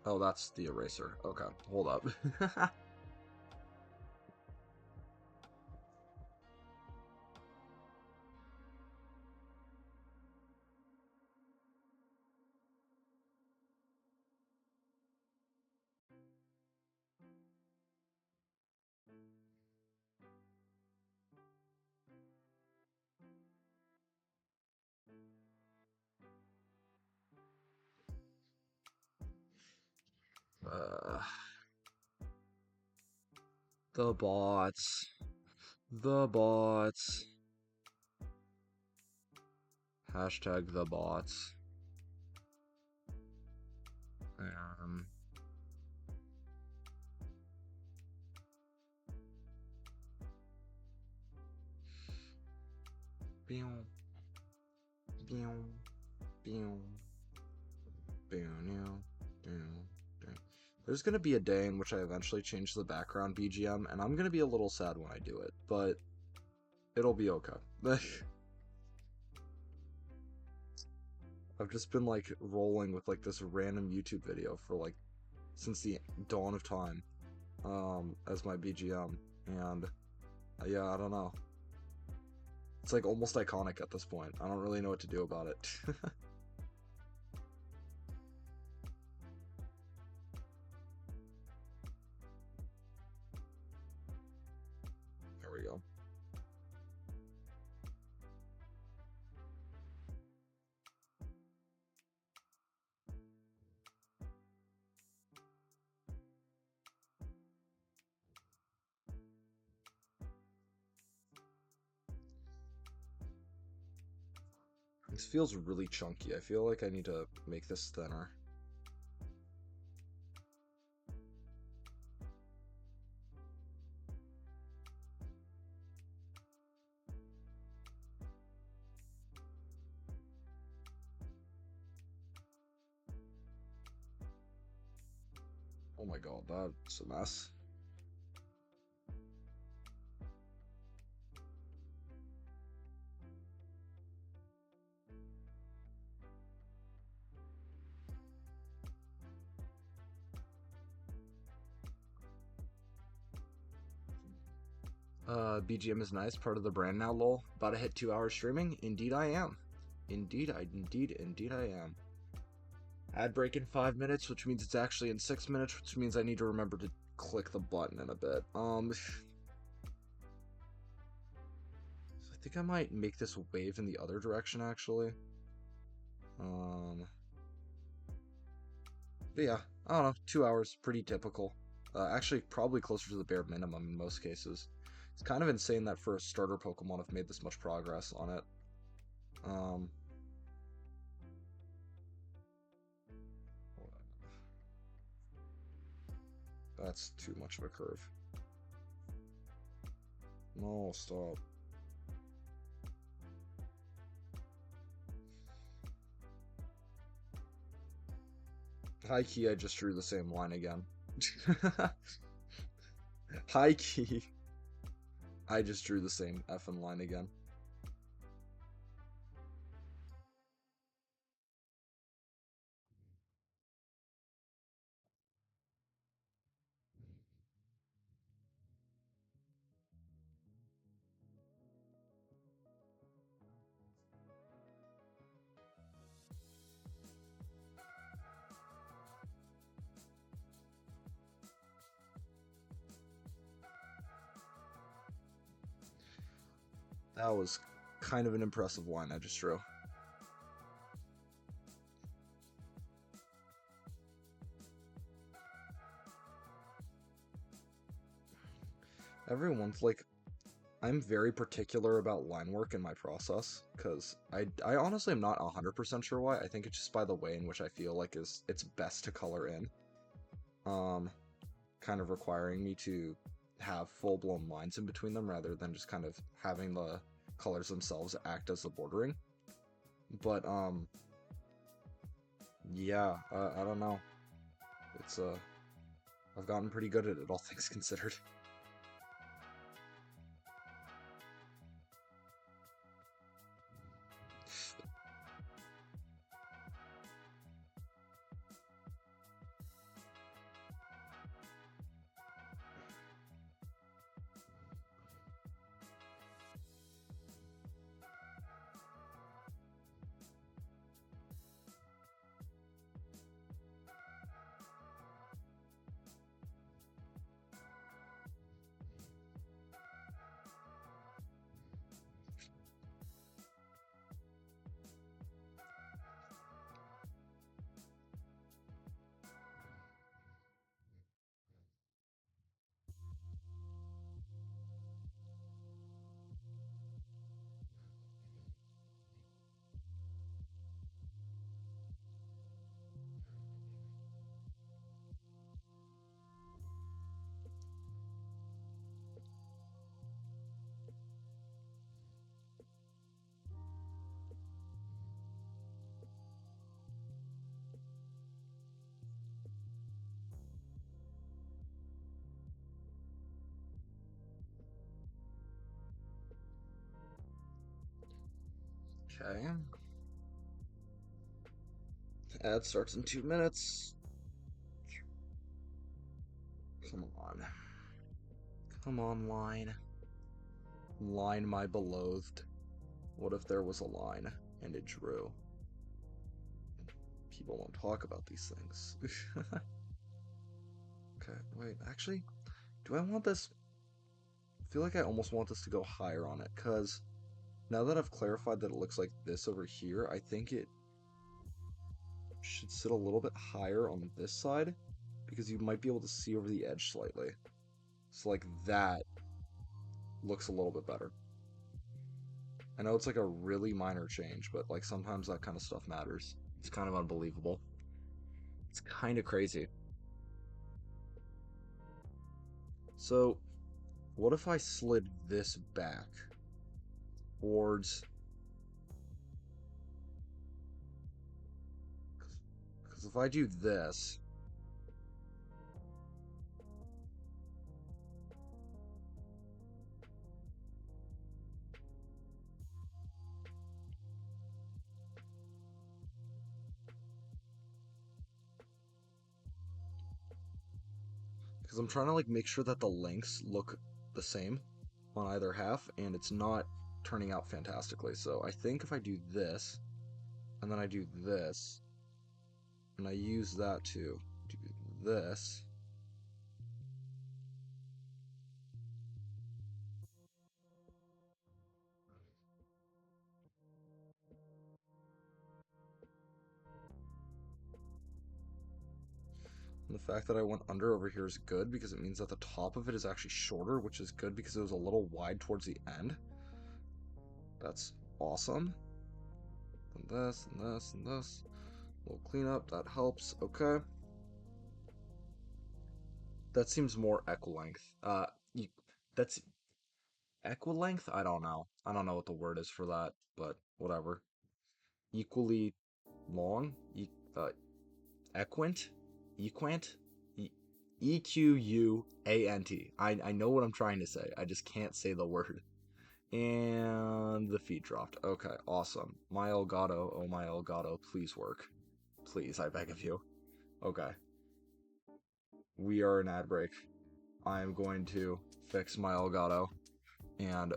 Oh, that's the eraser. Okay, hold up. The bots. The bots. Hashtag the bots. There's gonna be a day in which I eventually change the background BGM, and I'm gonna be a little sad when I do it, but it'll be okay. I've just been like rolling with like this random YouTube video for like since the dawn of time as my BGM, and yeah, I don't know. It's like almost iconic at this point. I don't really know what to do about it. There we go. This feels really chunky. I feel like I need to make this thinner. Oh my god, that's a mess. BGM is nice, part of the brand now, lol. About to hit 2 hours streaming? Indeed I am. Indeed I am. Ad break in 5 minutes, which means it's actually in 6 minutes, which means I need to remember to click the button in a bit. So I think I might make this wave in the other direction, actually. But yeah, I don't know, 2 hours, pretty typical. Actually, probably closer to the bare minimum in most cases. It's kind of insane that for a starter Pokemon I've made this much progress on it. That's too much of a curve. No, stop. High key, I just drew the same line again. High key. I just drew the same effing line again. That was kind of an impressive line I just drew. Everyone's like, I'm very particular about line work in my process because I honestly am not 100% sure why. I think it's just by the way in which I feel like is it's best to color in. Um, Kind of requiring me to have full-blown lines in between them rather than just kind of having the colors themselves act as the bordering. But yeah, I don't know. It's I've gotten pretty good at it, all things considered. Okay. Ad starts in 2 minutes. Come on. Come on, line. Line, my beloved. What if there was a line and it drew? People won't talk about these things. Okay, wait, actually, do I want this? I feel like I almost want this to go higher on it, because now that I've clarified that it looks like this over here, I think it should sit a little bit higher on this side, because you might be able to see over the edge slightly. So like that looks a little bit better. I know it's like a really minor change, but like sometimes that kind of stuff matters. It's kind of unbelievable. It's kind of crazy. So, what if I slid this back towards? Because if I do this, because I'm trying to like make sure that the lengths look the same on either half, and it's not turning out fantastically. So I think if I do this, and then I do this, and I use that to do this, and the fact that I went under over here is good because it means that the top of it is actually shorter, which is good because it was a little wide towards the end. That's awesome. And this, and this, and this. A little cleanup, that helps. Okay. That seems more equilength. You, that's equilength? I don't know. I don't know what the word is for that, but whatever. Equally long? Uh, equant? Equant? E Equant. I know what I'm trying to say. I just can't say the word. And the feed dropped. Okay, awesome. My Elgato, oh my Elgato, please work. Please, I beg of you. Okay. We are an ad break. I am going to fix my Elgato, and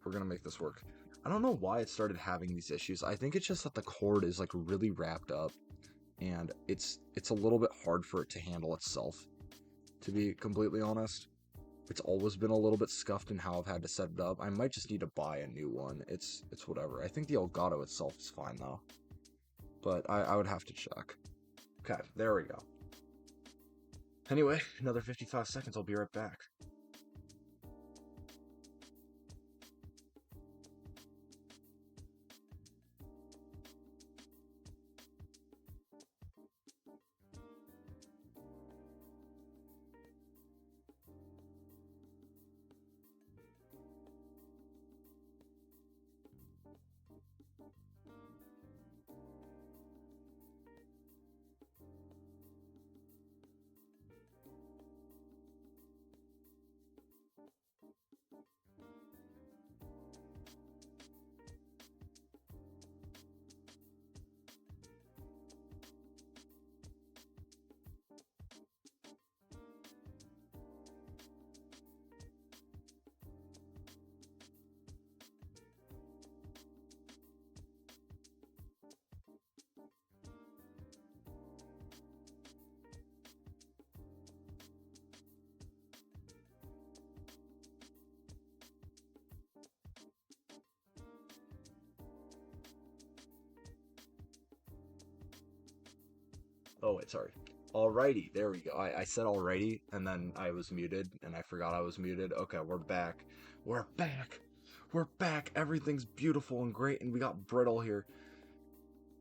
we're gonna make this work. I don't know why it started having these issues. I think it's just that the cord is like really wrapped up, and it's a little bit hard for it to handle itself, to be completely honest. It's always been a little bit scuffed in how I've had to set it up. I might just need to buy a new one. It's whatever. I think the Elgato itself is fine though, but I would have to check. Okay, there we go. Anyway, another 55 seconds. I'll be right back. Oh, wait, sorry. Alrighty, there we go. I said alrighty, and then I was muted, and I forgot I was muted. Okay, we're back. We're back. We're back. Everything's beautiful and great, and we got Brytle here.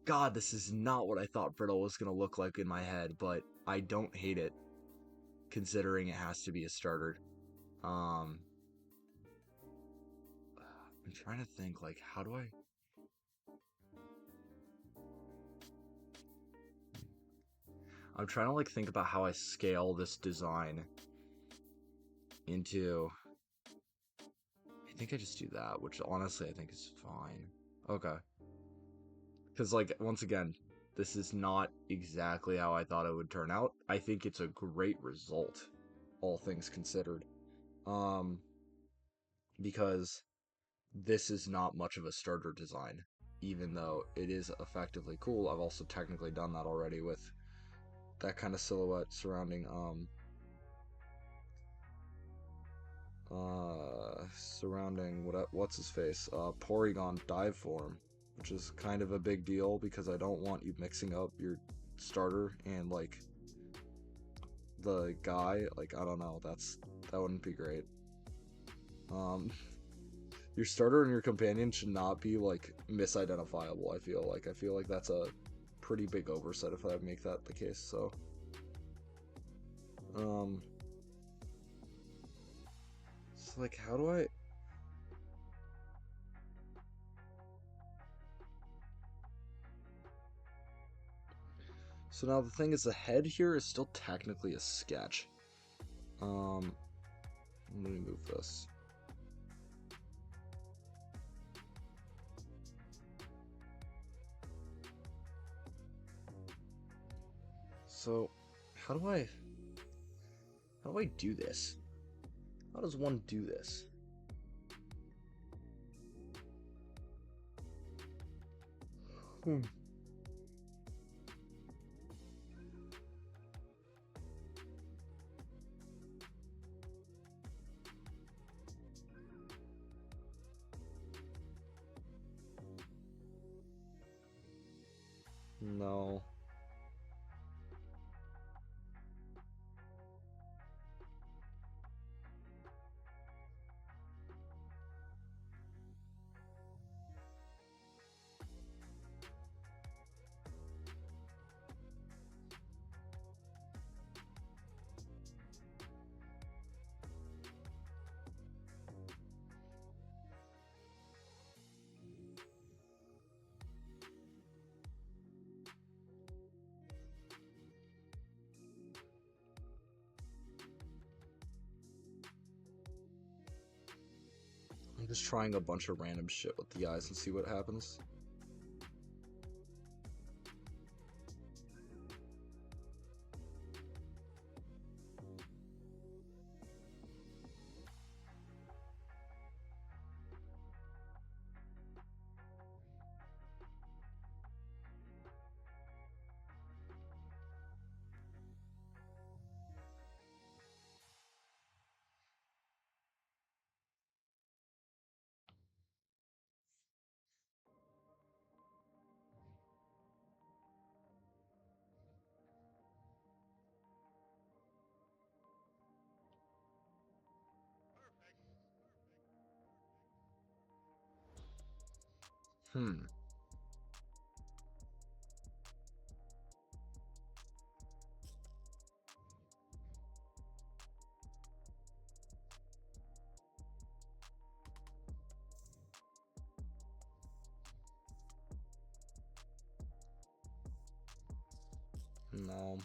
God, this is not what I thought Brytle was going to look like in my head, but I don't hate it, considering it has to be a starter. I'm trying to think, like, how do I... I'm trying to, like, think about how I scale this design into... I think I just do that, which honestly I think is fine. Okay. Because, like, once again, this is not exactly how I thought it would turn out. I think it's a great result, all things considered. Because this is not much of a starter design, even though it is effectively cool. I've also technically done that already with that kind of silhouette surrounding what's his face, Porygon dive form, which is kind of a big deal because I don't want you mixing up your starter and like the guy. Like, I don't know, that wouldn't be great. Your starter and your companion should not be like misidentifiable. I feel like that's a pretty big oversight if I make that the case. So it's like, how do I... So now the thing is, the head here is still technically a sketch. Let me move this. So how do I do this? How does one do this? No. Just trying a bunch of random shit with the eyes and see what happens. Hmm. No.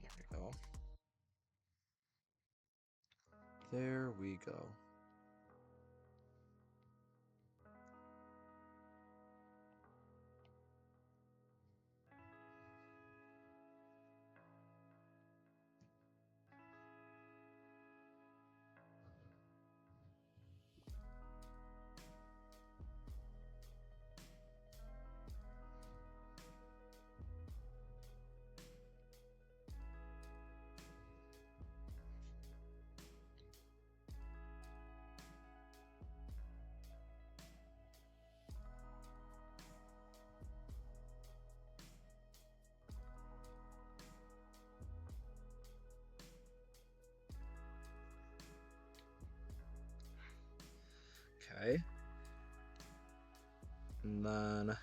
There we go. There we go. Okay. And then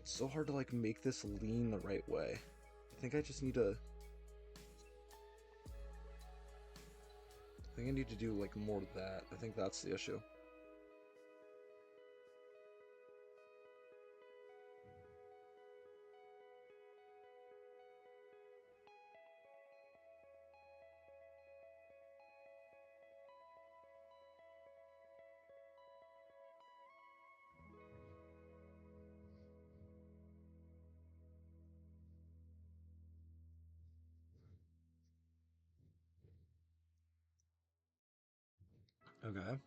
It's so hard to like make this lean the right way. I think I just need to. I think I need to do like more of that. I think that's the issue. Okay.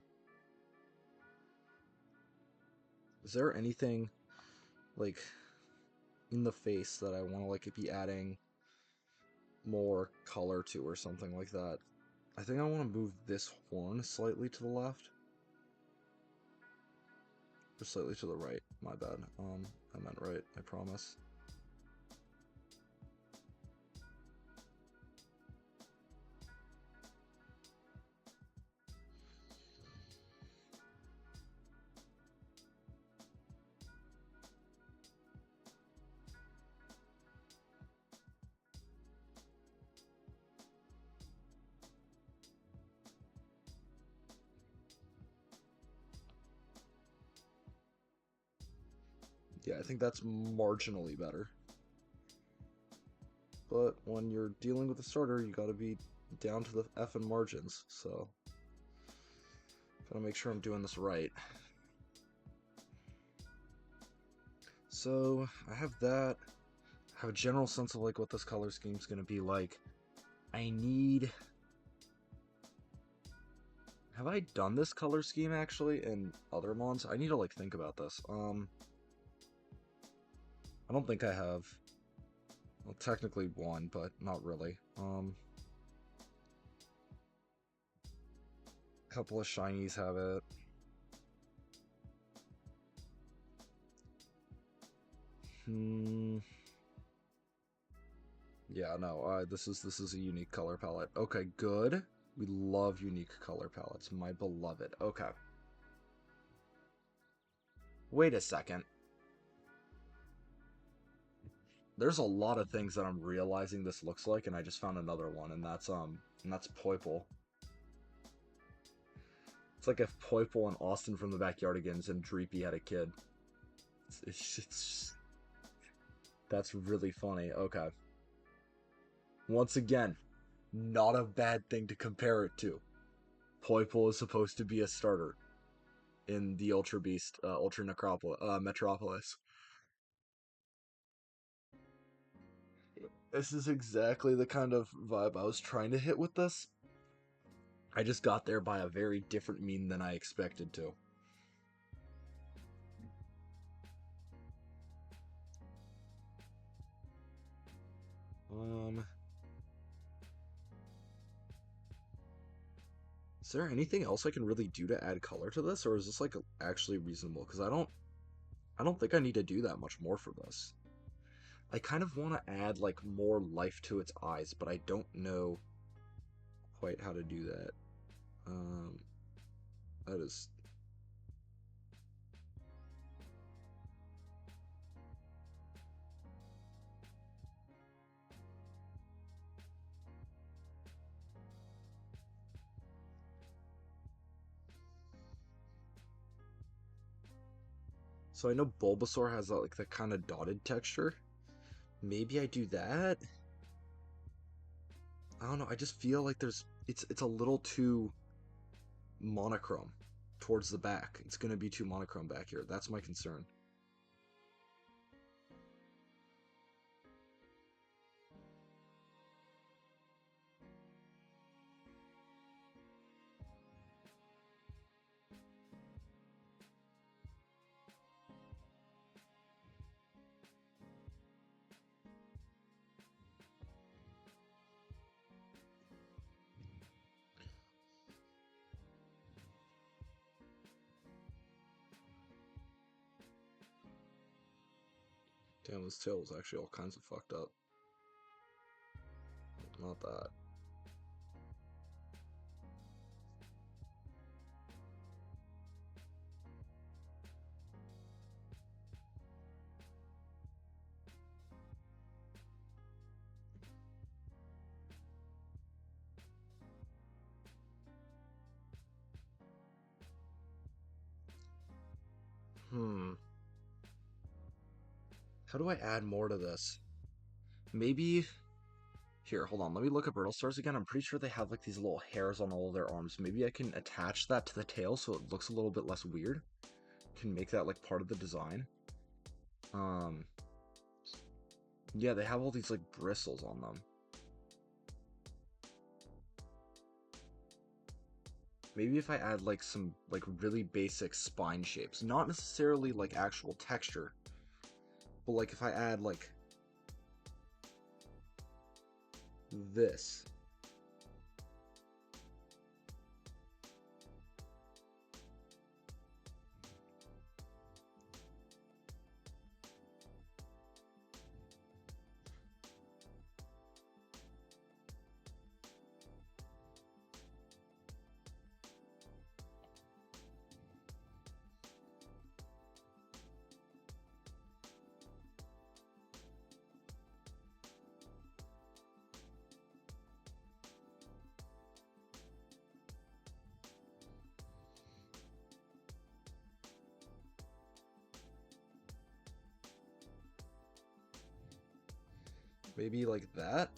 Is there anything like in the face that I want to like be adding more color to or something like that? I think I want to move this horn slightly to the left. Or slightly to the right. My bad. I meant right, I promise. Yeah, I think that's marginally better. But when you're dealing with a starter, you gotta be down to the effing margins, so gotta make sure I'm doing this right. So I have that. I have a general sense of like what this color scheme's gonna be like. I need. Have I done this color scheme actually in other mons? I need to like think about this. I don't think I have. Well, technically one, but not really. A couple of shinies have it. Yeah, no, this is a unique color palette. Okay, good. We love unique color palettes, my beloved. Okay. Wait a second. There's a lot of things that I'm realizing this looks like, and I just found another one, and that's Poiple. It's like if Poiple and Austin from the Backyardigans and Dreepy had a kid. It's that's really funny. Okay. Once again, not a bad thing to compare it to. Poiple is supposed to be a starter in the Ultra Beast, Ultra Metropolis. This is exactly the kind of vibe I was trying to hit with this. I just got there by a very different mean than I expected to. Is there anything else I can really do to add color to this, or is this like actually reasonable? Because I don't think I need to do that much more for this. I kind of want to add like more life to its eyes, but I don't know quite how to do that. That is. So I know Bulbasaur has like the kind of dotted texture. Maybe I do that. I don't know. I just feel like it's a little too monochrome towards the back. It's gonna be too monochrome back here. That's my concern. Damn, this tail was actually all kinds of fucked up. Not that. Hmm. How do I add more to this? Maybe here, hold on. Let me look at Brittle Stars again. I'm pretty sure they have like these little hairs on all of their arms. Maybe I can attach that to the tail so it looks a little bit less weird. Can make that like part of the design. Um, yeah, they have all these like bristles on them. Maybe if I add like some like really basic spine shapes, not necessarily like actual texture, but like if I add like this. Maybe like that.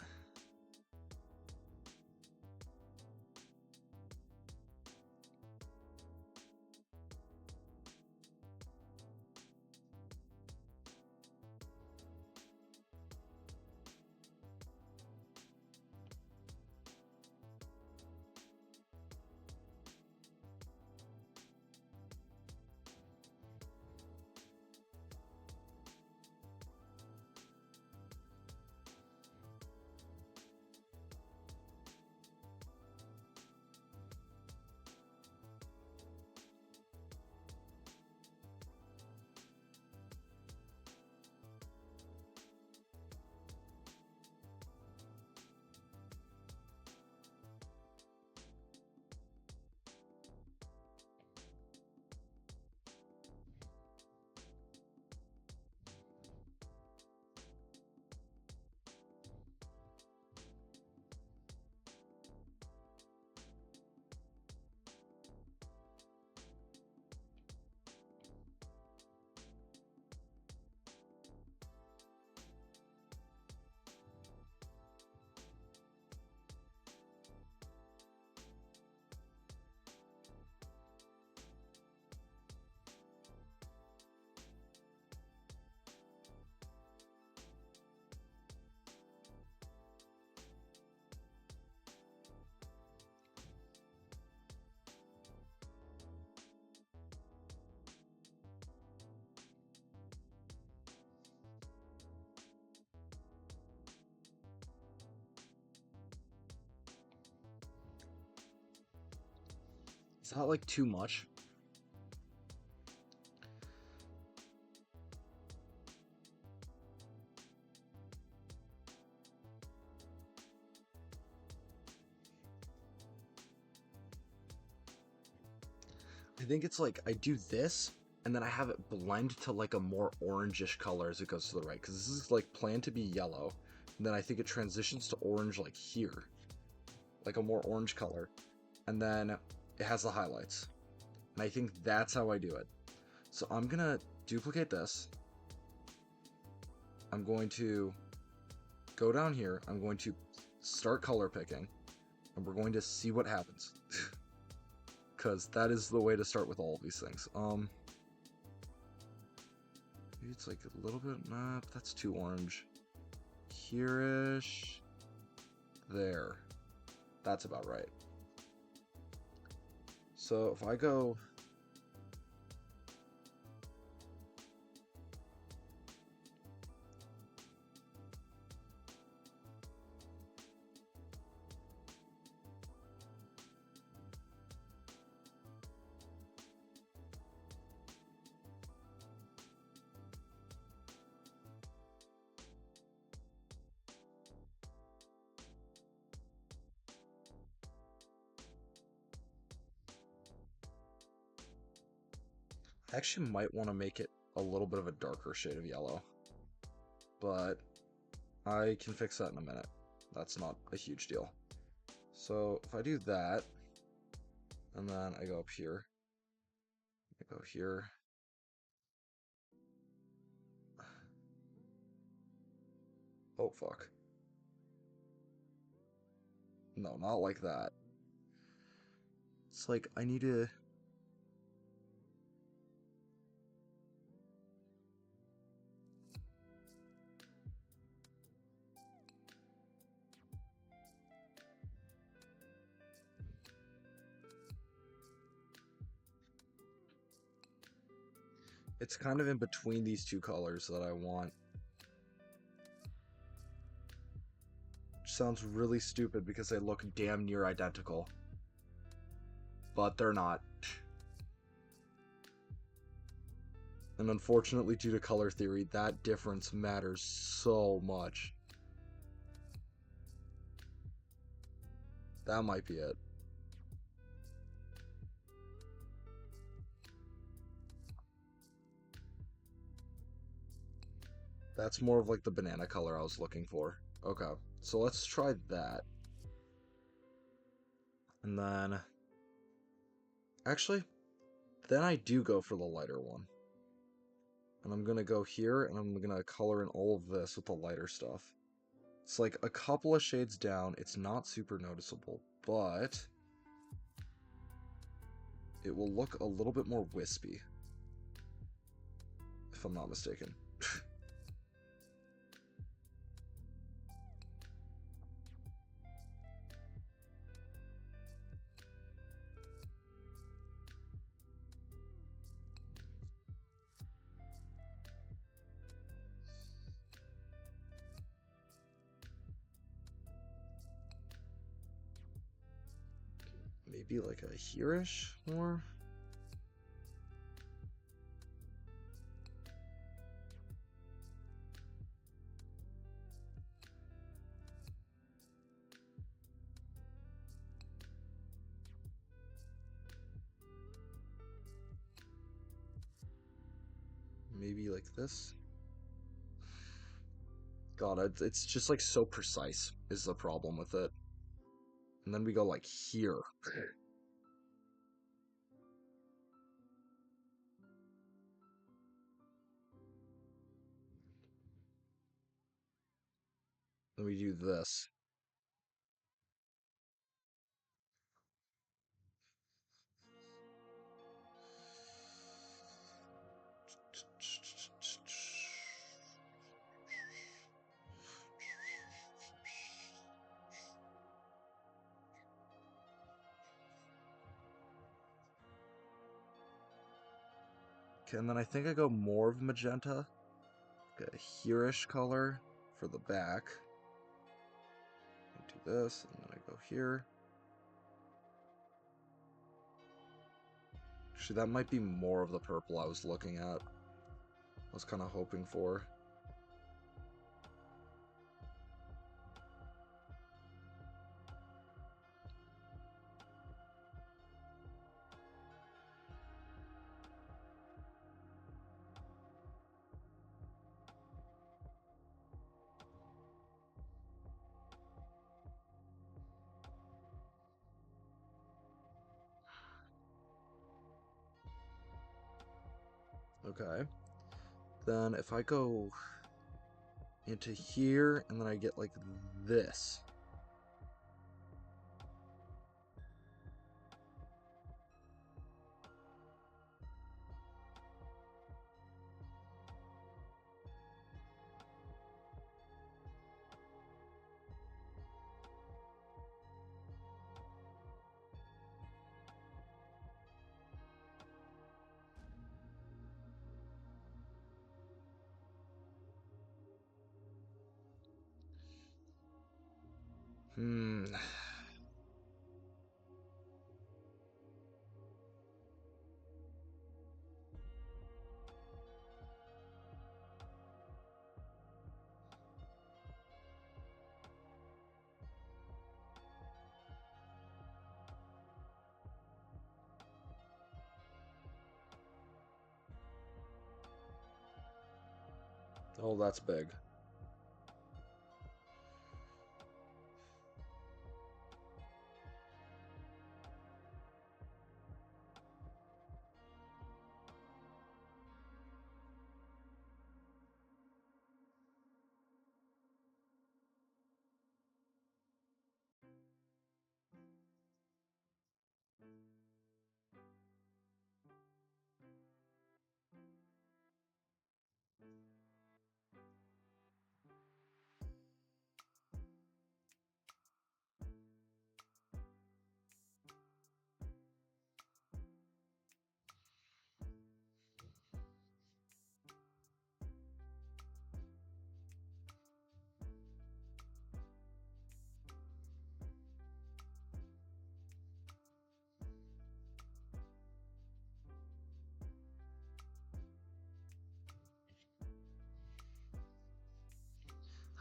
Is that like too much? I think it's like I do this and then I have it blend to like a more orangish color as it goes to the right because this is like planned to be yellow. And then I think it transitions to orange like here, like a more orange color. And then it has the highlights. And I think that's how I do it. So I'm gonna duplicate this. I'm going to go down here. I'm going to start color picking and we're going to see what happens. Because that is the way to start with all of these things. Maybe it's like a little bit, nah, that's too orange. Here-ish. There. That's about right. So if I go... I actually might want to make it a little bit of a darker shade of yellow. But I can fix that in a minute. That's not a huge deal. So if I do that, and then I go up here, I go here, Oh, fuck. No, not like that. It's like, I need to... It's kind of in between these two colors that I want. Which sounds really stupid because they look damn near identical. But they're not. And unfortunately, due to color theory, that difference matters so much. That might be it. That's more of like the banana color I was looking for. Okay, so let's try that. And then... Actually, then I do go for the lighter one. And I'm gonna go here, and I'm gonna color in all of this with the lighter stuff. It's like a couple of shades down. It's not super noticeable, but it will look a little bit more wispy, if I'm not mistaken. Maybe like a here-ish more? Maybe like this? God, it's just like so precise is the problem with it. And then we go like here. Then we do this. Okay, and then I think I go more of magenta. Get a here-ish color for the back. Do this, and then I go here. Actually, that might be more of the purple I was looking at. I was kind of hoping for. Okay. Then if I go into here, and then I get like this. Hmm. Oh, that's big.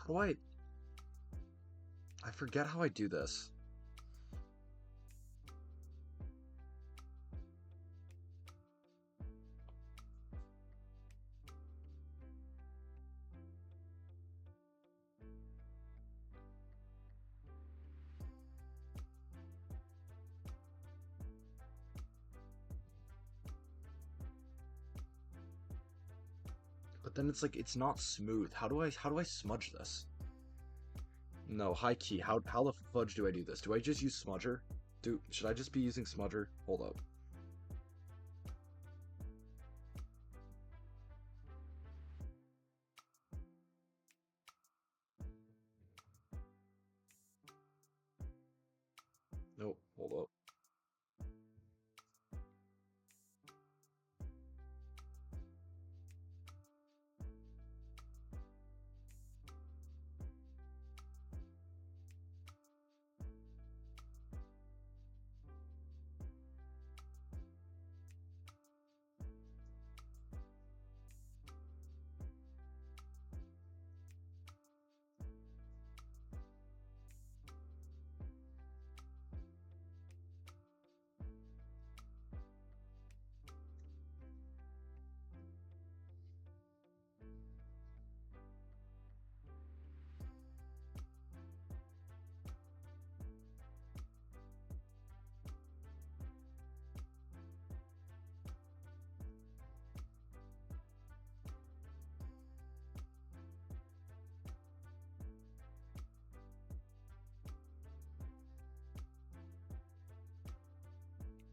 How do I... I forget how I do this. But then it's like, it's not smooth. How do I smudge this? No, high key. How the fudge do I do this? Do I just use smudger? Should I just be using smudger? Hold up. Nope, hold up.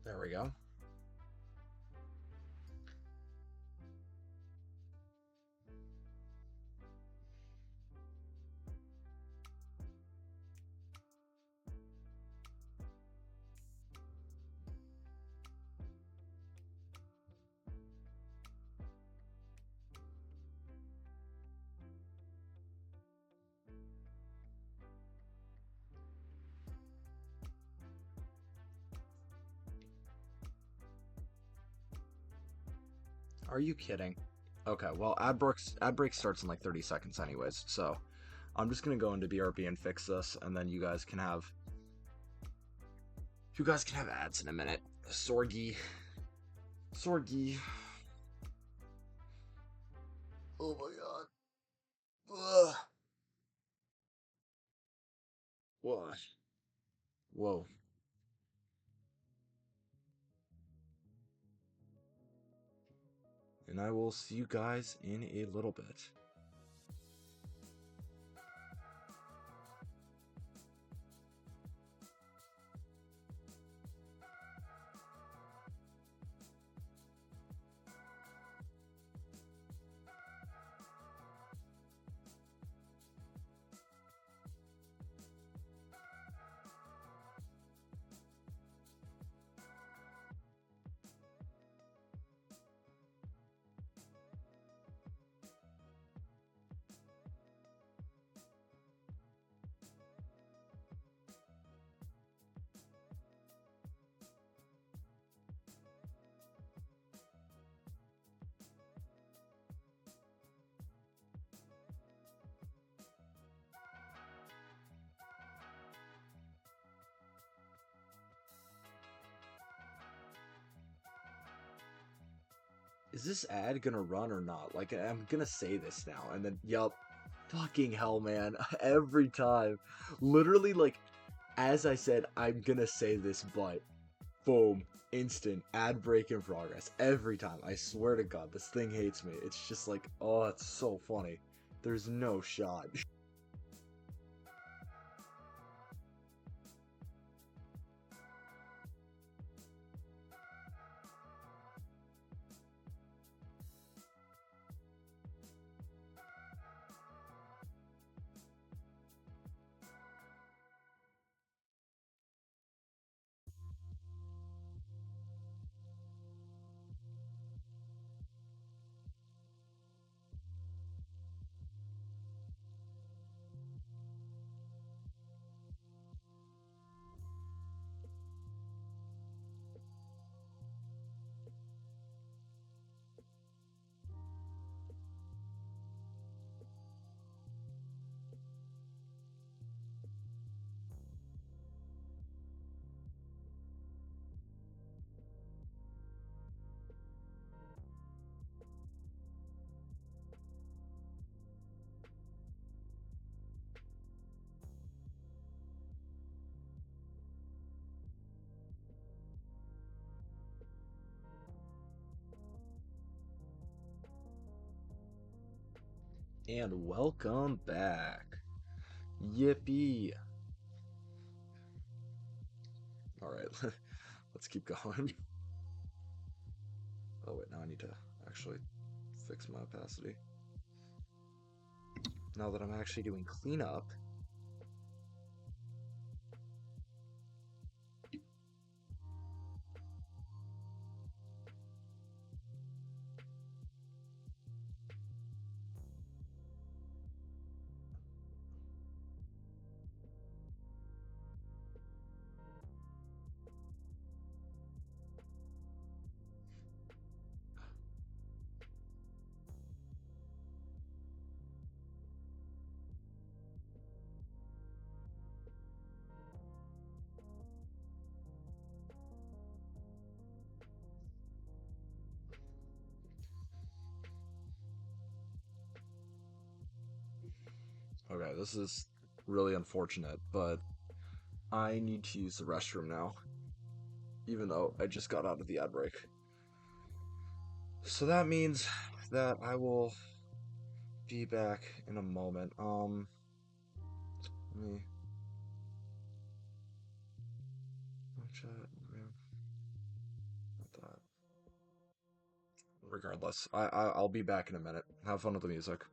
There we go. Are you kidding? Okay, well, ad break starts in like 30 seconds anyways, so I'm just gonna go into BRB and fix this, and then you guys can have ads in a minute. Sorgi. Sorgi. Oh my god. Ugh. What? Whoa. And I will see you guys in a little bit. Is this ad gonna run or not? Like, I'm gonna say this now, and then, yup. Fucking hell, man. Every time. Literally, like, as I said, I'm gonna say this, but boom, instant ad break in progress. Every time. I swear to God, this thing hates me. It's just like, oh, it's so funny. There's no shot. And welcome back. Yippee. Alright, let's keep going. Oh, wait, now I need to actually fix my opacity. Now that I'm actually doing cleanup. Okay, this is really unfortunate, but I need to use the restroom now, even though I just got out of the ad break. So that means that I will be back in a moment. Let me chat. Not that. Regardless, I'll be back in a minute. Have fun with the music.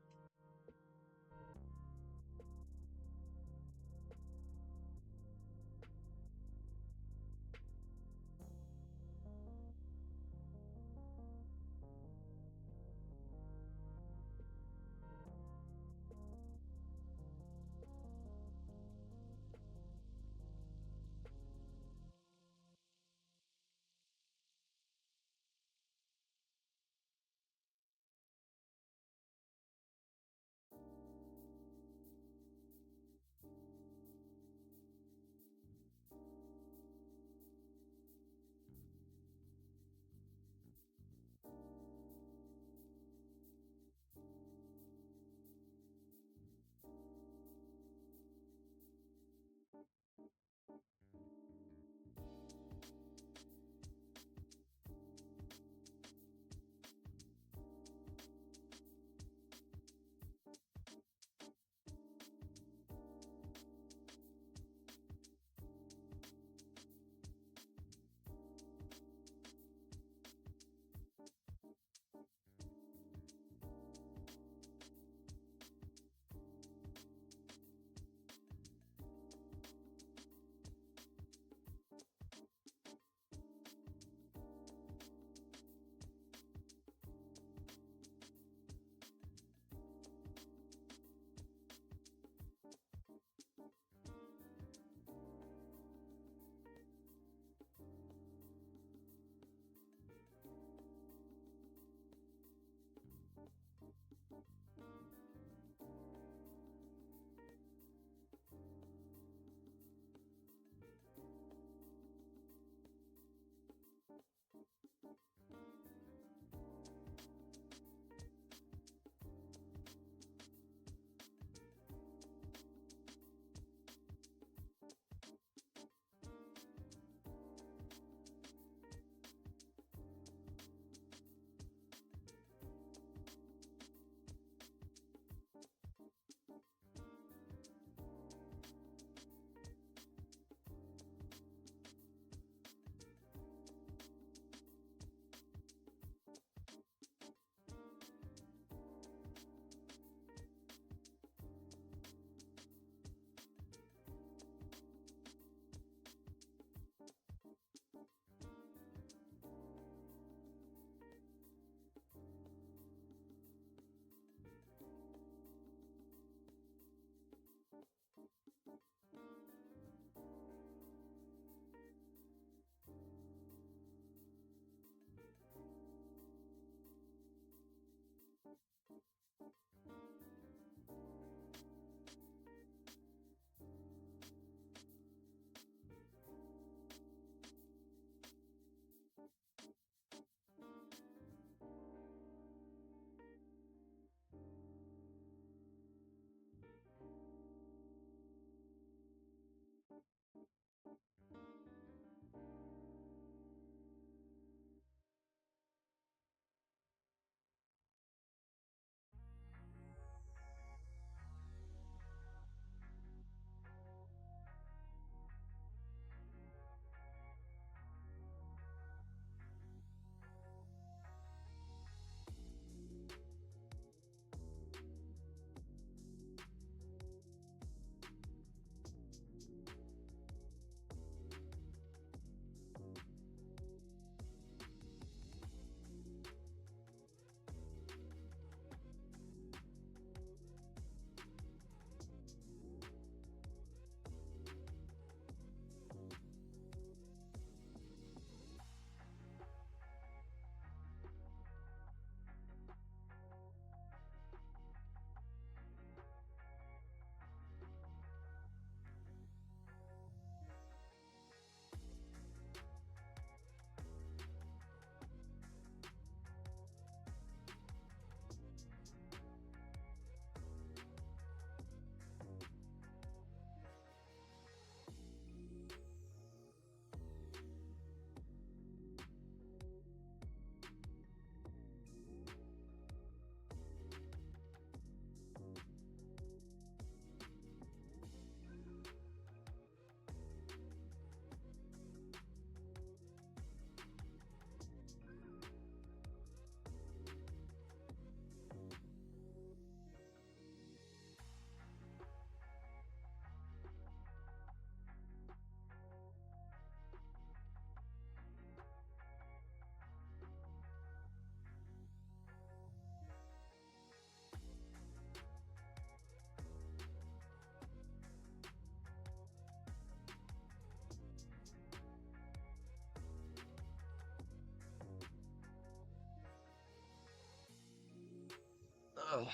Ugh.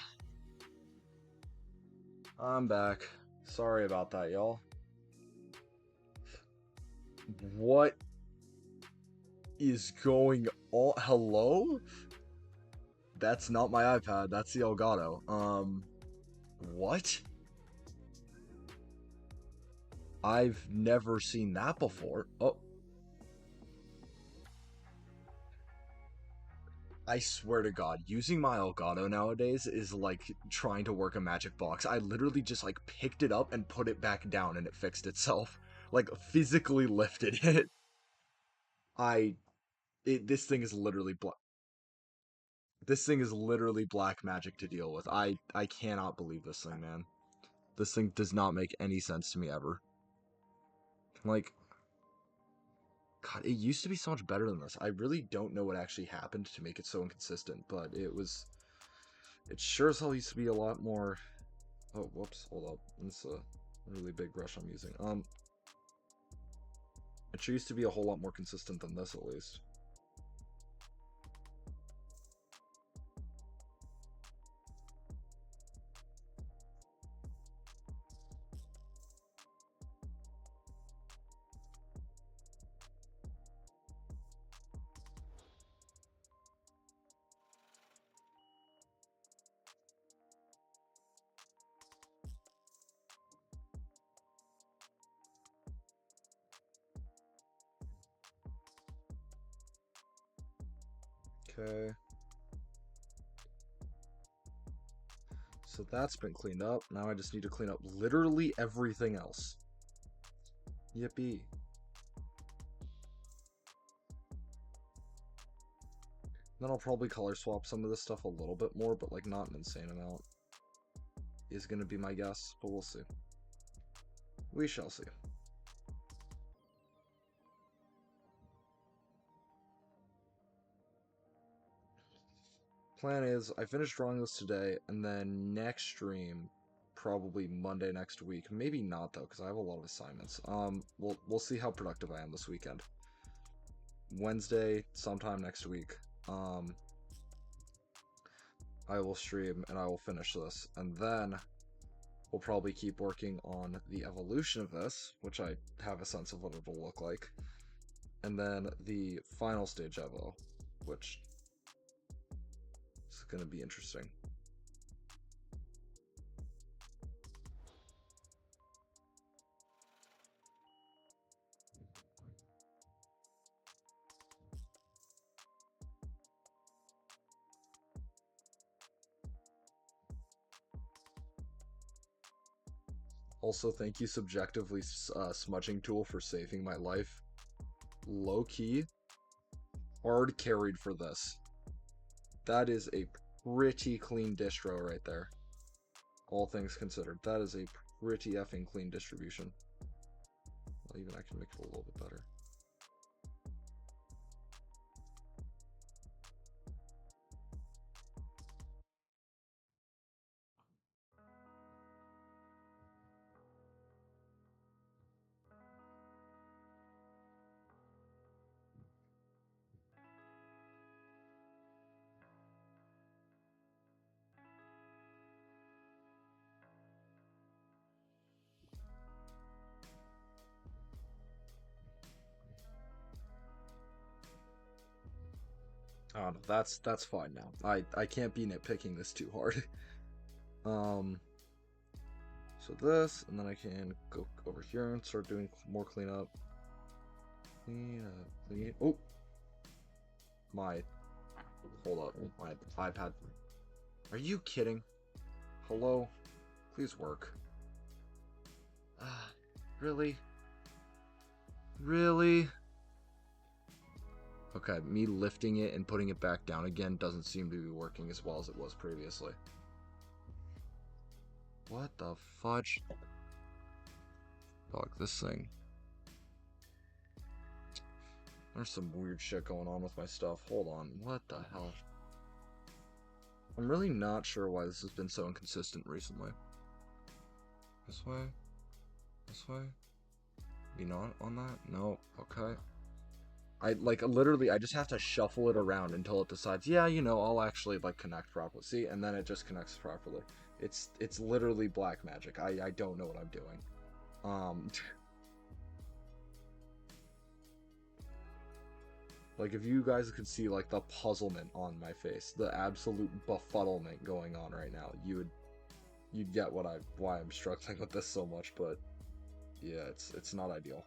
I'm back. Sorry about that, y'all. What is going on? Hello? That's not my iPad. That's the Elgato. What? I've never seen that before. Oh, I swear to God, using my Elgato nowadays is like trying to work a magic box. I literally just like picked it up and put it back down and it fixed itself. Like physically lifted it. I this thing is literally this thing is literally black magic to deal with. I cannot believe this thing, man. This thing does not make any sense to me ever. Like, God, it used to be so much better than this. I really don't know what actually happened to make it so inconsistent, but it was. It sure as hell used to be a lot more. Oh, whoops, hold up. It's a really big brush I'm using. It sure used to be a whole lot more consistent than this, at least. Okay. So that's been cleaned up. Now I just need to clean up literally everything else. Yippee. Then I'll probably color swap some of this stuff a little bit more, but like not an insane amount. Is gonna be my guess, but we'll see. We shall see. Plan is, I finish drawing this today, and then next stream, probably Monday next week. Maybe not though, because I have a lot of assignments. We'll see how productive I am this weekend. Wednesday, sometime next week, I will stream and I will finish this, and then we'll probably keep working on the evolution of this, which I have a sense of what it'll look like, and then the final stage Evo, which is going to be interesting. Also, thank you, Subjectively Smudging Tool, for saving my life. Low key, hard carried for this. That is a pretty clean distro right there. All things considered, that is a pretty effing clean distribution. Well, even I can make it a little bit better. Oh, no, that's fine now. I can't be nitpicking this too hard. So this, and then I can go over here and start doing more cleanup. Clean. Oh, hold up, my iPad. Are you kidding? Hello, please work. Really? Really? Okay, me lifting it and putting it back down again doesn't seem to be working as well as it was previously. What the fudge? Dog, this thing. There's some weird shit going on with my stuff. Hold on, what the hell? I'm really not sure why this has been so inconsistent recently. This way? This way? Be not on that? No, okay. I like literally I just have to shuffle it around until it decides, yeah, I'll actually like connect properly. See, and then it just connects properly. It's literally black magic. I don't know what I'm doing. Like if you guys could see like the puzzlement on my face, the absolute befuddlement going on right now, you'd get why I'm struggling with this so much, but yeah, it's not ideal.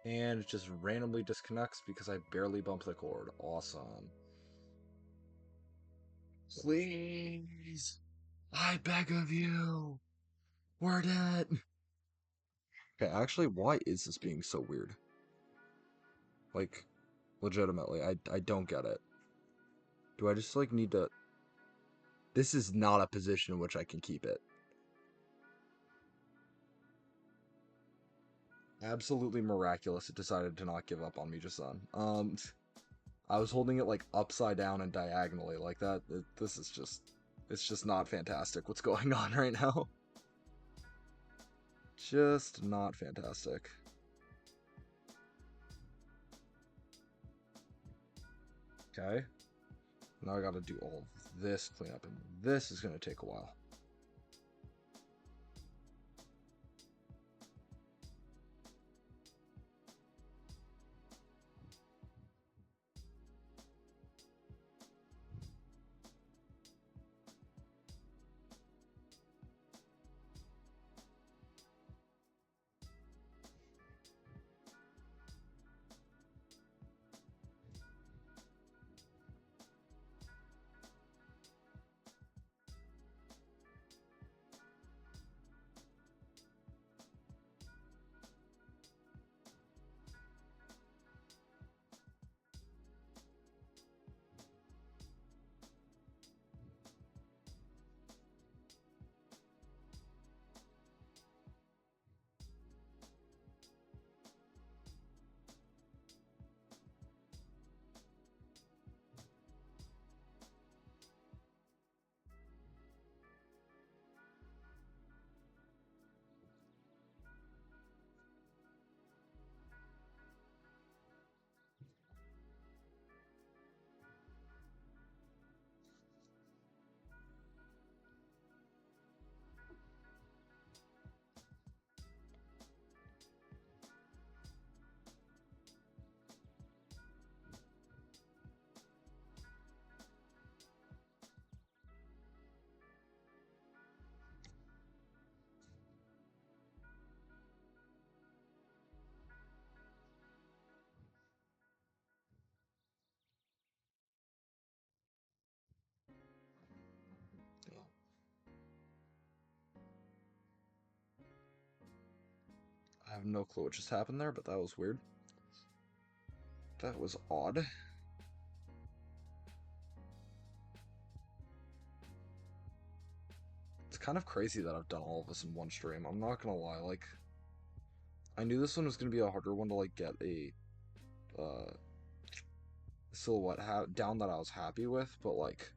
And it just randomly disconnects because I barely bumped the cord. Awesome. Please, I beg of you. Word it. Okay, actually, why is this being so weird? Like, legitimately, I don't get it. Do I just like need to? This is not a position in which I can keep it. Absolutely miraculous. It decided to not give up on me just then. I was holding it like upside down and diagonally like that. This is just, it's just not fantastic. What's going on right now? Just not fantastic. Okay. Now I gotta do all of this cleanup, and this is gonna take a while. I have no clue what just happened there, but that was weird. That was odd. It's kind of crazy that I've done all of this in one stream. I'm not gonna lie, like, I knew this one was gonna be a harder one to like get a uh, silhouette down that I was happy with, but like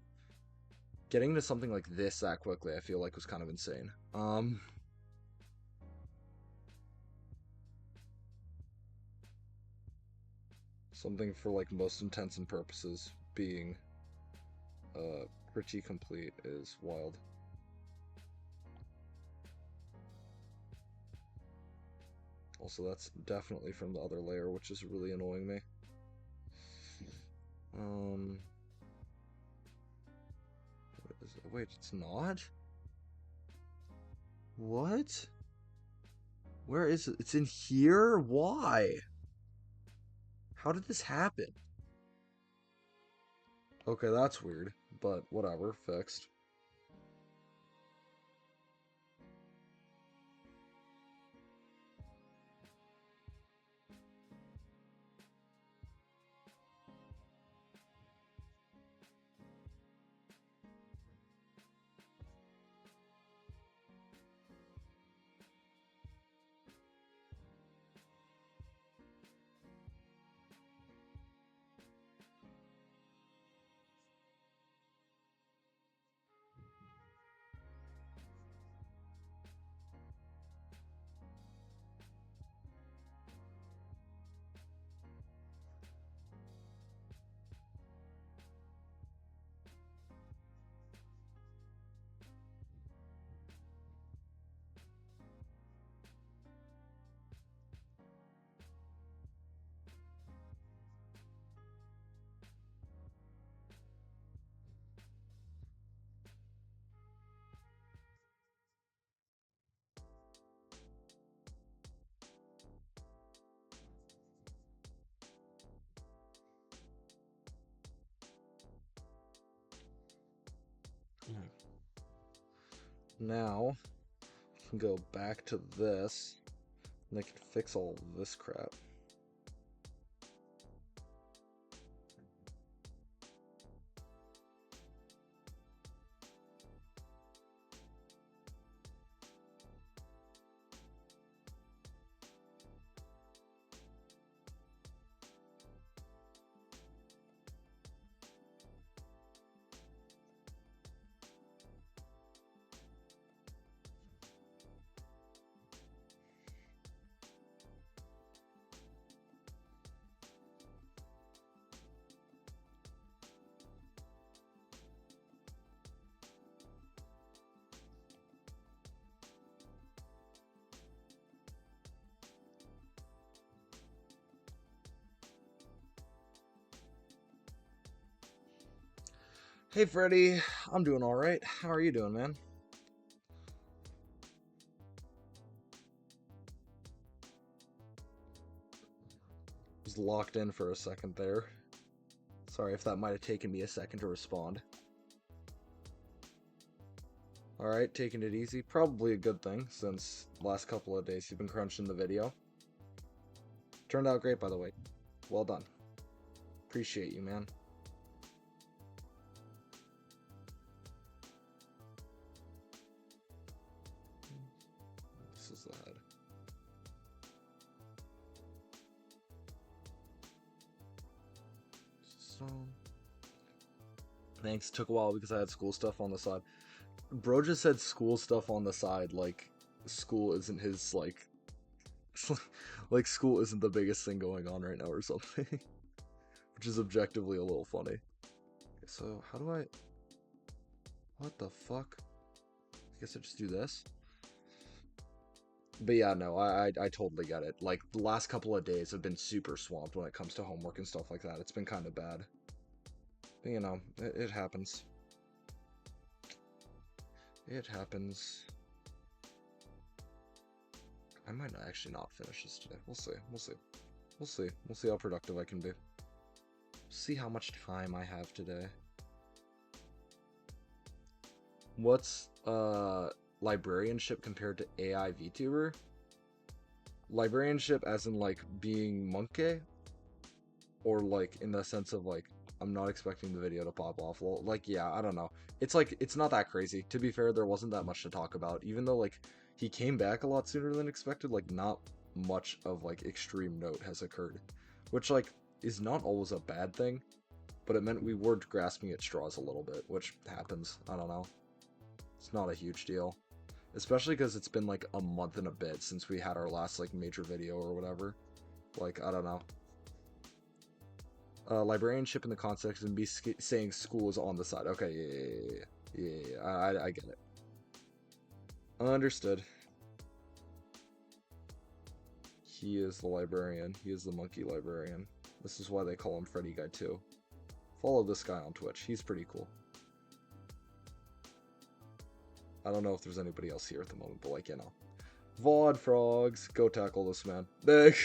getting to something like this that quickly, I feel like was kind of insane. Something for like most intents and purposes being pretty complete is wild. Also, that's definitely from the other layer, which is really annoying me. Wait, it's not? What? Where is it? It's in here? Why? How did this happen? Okay, that's weird, but whatever, fixed. Now, I can go back to this, and I can fix all this crap. Hey Freddy, I'm doing alright. How are you doing, man? Was locked in for a second there. Sorry if that might have taken me a second to respond. Alright, taking it easy. Probably a good thing, since the last couple of days you've been crunching the video. Turned out great, by the way. Well done. Appreciate you, man. This is the head. So... Thanks, took a while because I had school stuff on the side. Bro just said school stuff on the side, like, school isn't his, like... like, school isn't the biggest thing going on right now or something. Which is objectively a little funny. So, how do I... What the fuck? I guess I just do this? But yeah, no, I totally get it. Like, the last couple of days have been super swamped when it comes to homework and stuff like that. It's been kind of bad. But, you know, it happens. It happens. I might actually not finish this today. We'll see. We'll see. We'll see. We'll see how productive I can be. See how much time I have today. What's, librarianship compared to AI VTuber? Librarianship as in, like, being monkey? Or, like, in the sense of, like, I'm not expecting the video to pop off. Well, like, yeah, I don't know. It's, like, it's not that crazy. To be fair, there wasn't that much to talk about. Even though, like, he came back a lot sooner than expected, like, not much of, like, extreme note has occurred. Which, like, is not always a bad thing. But it meant we were grasping at straws a little bit, which happens. I don't know. It's not a huge deal. Especially because it's been, like, a month and a bit since we had our last, like, major video or whatever. Like, I don't know. Librarianship in the context and be saying school is on the side. Okay, yeah, I get it. Understood. He is the librarian. He is the monkey librarian. This is why they call him Freddy Guy 2. Follow this guy on Twitch. He's pretty cool. I don't know if there's anybody else here at the moment, but, like, you know. VOD frogs, go tackle this man. Big.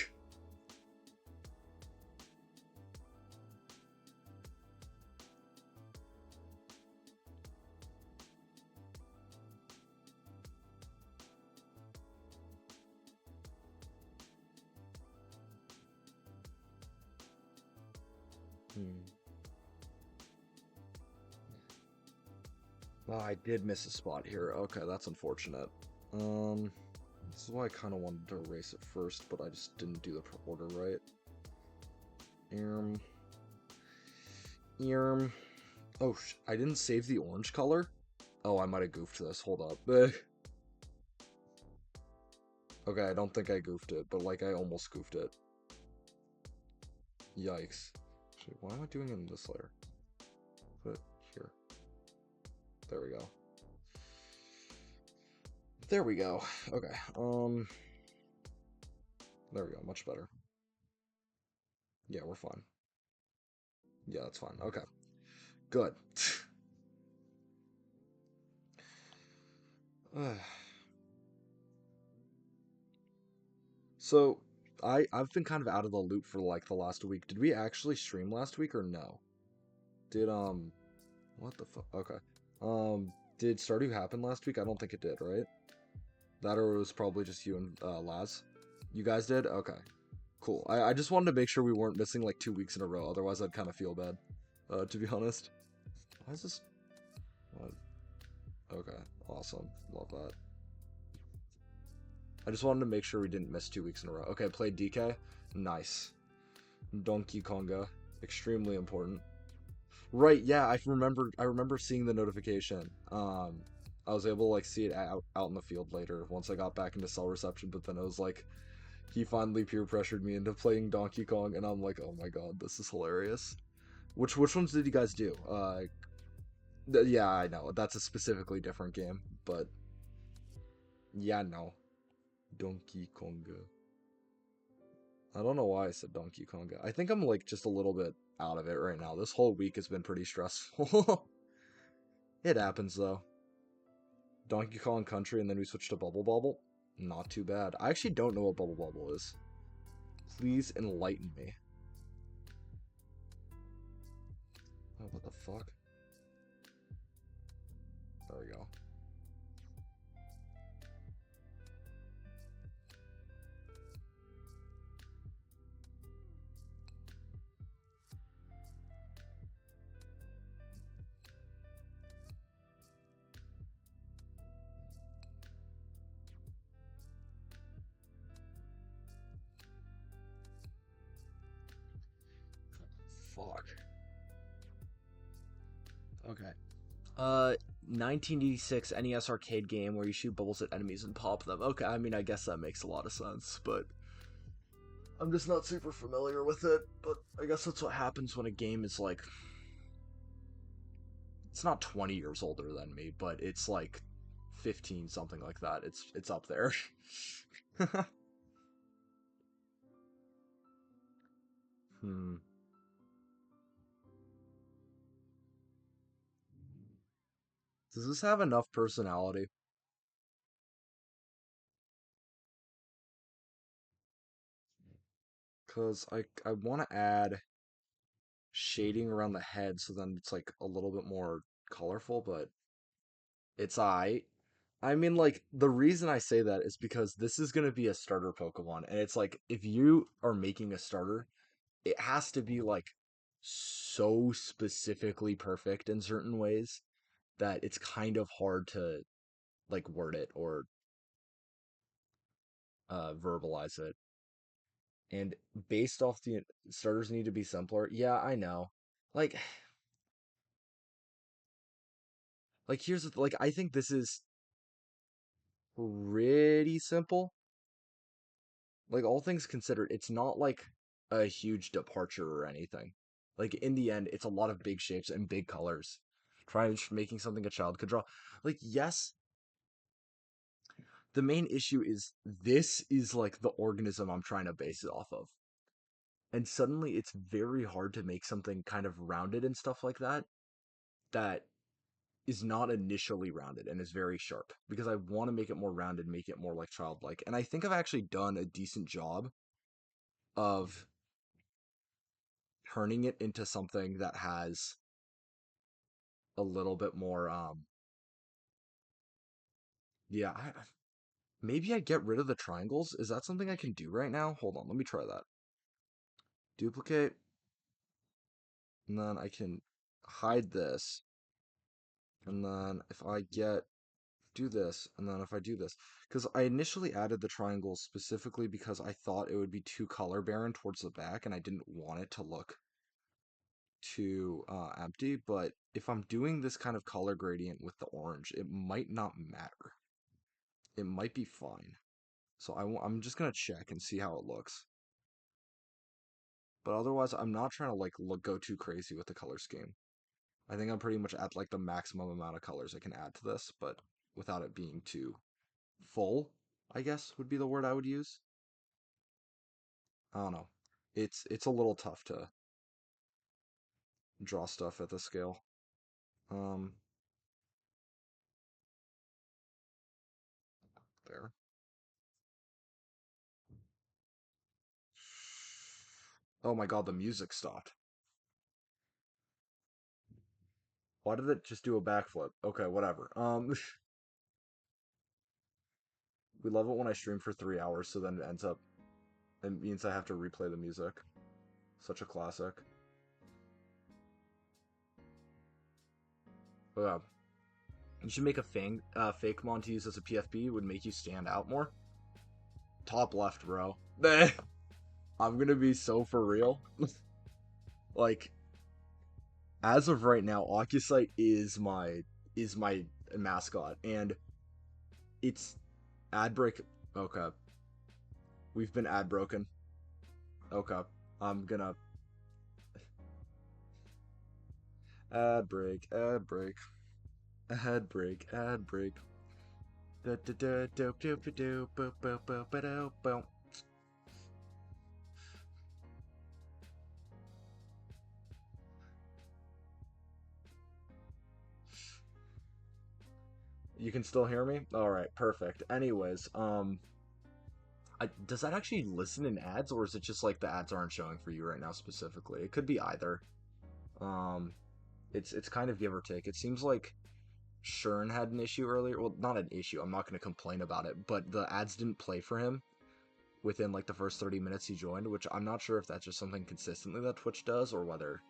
Oh, I did miss a spot here. Okay, that's unfortunate. This is why I kind of wanted to erase it first, but I just didn't do the order right. Oh, I didn't save the orange color? Oh, I might have goofed this. Hold up. Okay, I don't think I goofed it, but, like, I almost goofed it. Yikes. Actually, why am I doing it in this layer? Put it here. There we go. There we go. Okay. There we go. Much better. Yeah, we're fine. Yeah, that's fine. Okay. Good. So, I've been kind of out of the loop for, like, the last week. Did we actually stream last week or no? Did, what the fuck? Okay. Did Stardew happen last week? I don't think it did, right? That or it was probably just you and Laz. You guys did? Okay, cool. I just wanted to make sure we weren't missing like 2 weeks in a row. Otherwise, I'd kind of feel bad, to be honest. Why is this? What? Okay, awesome. Love that. I just wanted to make sure we didn't miss 2 weeks in a row. Okay, played DK. Nice. Donkey Konga. Extremely important. Right, yeah, I remember seeing the notification. I was able to like see it out in the field later once I got back into cell reception, but then it was like he finally peer pressured me into playing Donkey Kong and I'm like, "Oh my God, this is hilarious." Which ones did you guys do? Yeah, I know. That's a specifically different game, but yeah, no. Donkey Konga. I don't know why I said Donkey Konga. I think I'm like just a little bit out of it right now. This whole week has been pretty stressful. It happens though. Donkey Kong Country and then we switched to Bubble Bobble. Not too bad. I actually don't know what Bubble Bobble is. Please enlighten me. Oh, what the fuck? There we go. Fuck. Okay. 1986 NES arcade game where you shoot bubbles at enemies and pop them. Okay, I mean, I guess that makes a lot of sense, but I'm just not super familiar with it. But I guess that's what happens when a game is like, it's not 20 years older than me, but it's like 15, something like that. It's up there. Hmm. Does this have enough personality? Because I want to add shading around the head so then it's like a little bit more colorful, but it's I mean, like, the reason I say that is because this is going to be a starter Pokemon, and it's like, if you are making a starter, it has to be, like, so specifically perfect in certain ways that it's kind of hard to, like, word it or verbalize it. And based off the starters need to be simpler. Yeah, I know. Like, here's the, like, I think this is pretty simple. Like all things considered, it's not like a huge departure or anything. Like in the end, it's a lot of big shapes and big colors. Try making something a child could draw. Like yes, the main issue is this is like the organism I'm trying to base it off of. And suddenly it's very hard to make something kind of rounded and stuff like that that is not initially rounded and is very sharp because I want to make it more rounded, make it more like childlike. And I think I've actually done a decent job of turning it into something that has a little bit more yeah, maybe I get rid of the triangles. Is that something I can do right now? Hold on, let me try that. Duplicate, and then I can hide this. And then if I get do this, and then if I do this, because I initially added the triangles specifically because I thought it would be too color barren towards the back, and I didn't want it to look too empty. But if I'm doing this kind of color gradient with the orange, it might not matter. It might be fine. So I'm just gonna check and see how it looks. But otherwise, I'm not trying to like go too crazy with the color scheme. I think I'm pretty much at like the maximum amount of colors I can add to this, but without it being too full, I guess would be the word I would use. I don't know. It's a little tough to draw stuff at this scale. Um, there. Oh my God, the music stopped. Why did it just do a backflip? Okay, whatever. We love it when I stream for 3 hours, so then it means I have to replay the music. Such a classic. But yeah, you should make a fake mon to use as a PFP. Would make you stand out more. Top left, bro. I'm gonna be so for real. Like, as of right now, Occusite is my mascot, and it's ad break. Okay, we've been ad broken. Okay, I'm gonna ad break, ad break, ad break, ad break. Da da da do do do do bo bo bo bo do bo. You can still hear me? All right, perfect. Anyways, does that actually listen in ads, or is it just like the ads aren't showing for you right now specifically? It could be either. Um, it's kind of give or take. It seems like Shern had an issue earlier. Well, not an issue. I'm not going to complain about it, but the ads didn't play for him within like the first 30 minutes he joined, which I'm not sure if that's just something consistently that Twitch does or whether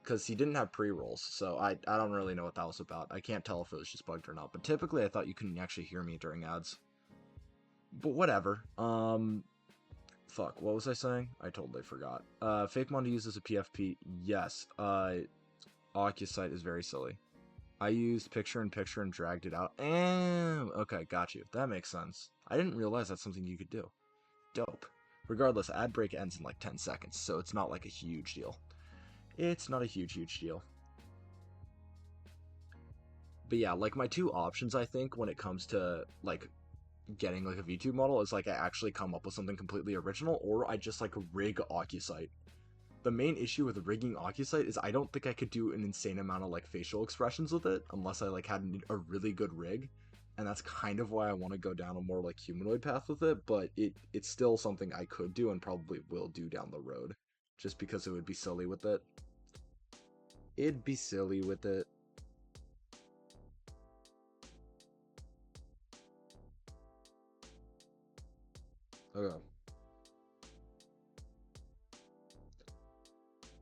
because he didn't have pre-rolls, so I don't really know what that was about. I can't tell if it was just bugged or not, but typically I thought you couldn't actually hear me during ads. But whatever. Fuck, what was I saying? I totally forgot. Fake Mon to use as a PFP, yes. Occusite is very silly. I used picture-in-picture and dragged it out. Okay, got you. That makes sense. I didn't realize that's something you could do. Dope. Regardless, ad break ends in like 10 seconds, so it's not like a huge deal. It's not a huge deal. But yeah, like my two options, I think, when it comes to like getting like a VTube model is like I actually come up with something completely original, or I just like rig Occusite. The main issue with rigging Occusite is I don't think I could do an insane amount of like facial expressions with it unless I like had a really good rig, and that's kind of why I want to go down a more like humanoid path with it. But it's still something I could do and probably will do down the road, just because it would be silly with it. It'd be silly with it. Okay.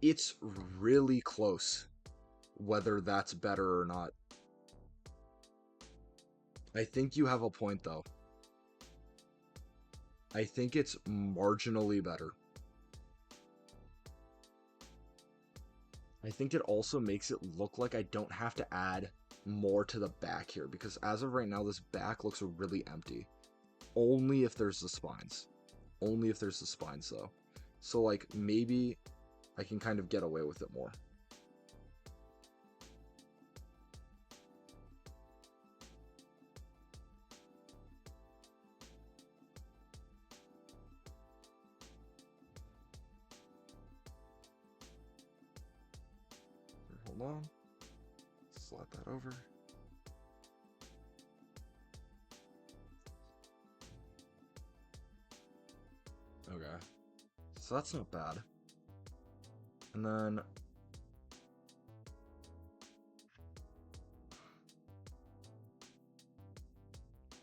It's really close whether that's better or not. I think you have a point though. I think it's marginally better. I think it also makes it look like I don't have to add more to the back here, because as of right now, this back looks really empty. Only if there's the spines. Only if there's the spines, though. So, like, maybe I can kind of get away with it more. Hold on. Slide that over. Okay. So that's not bad. And then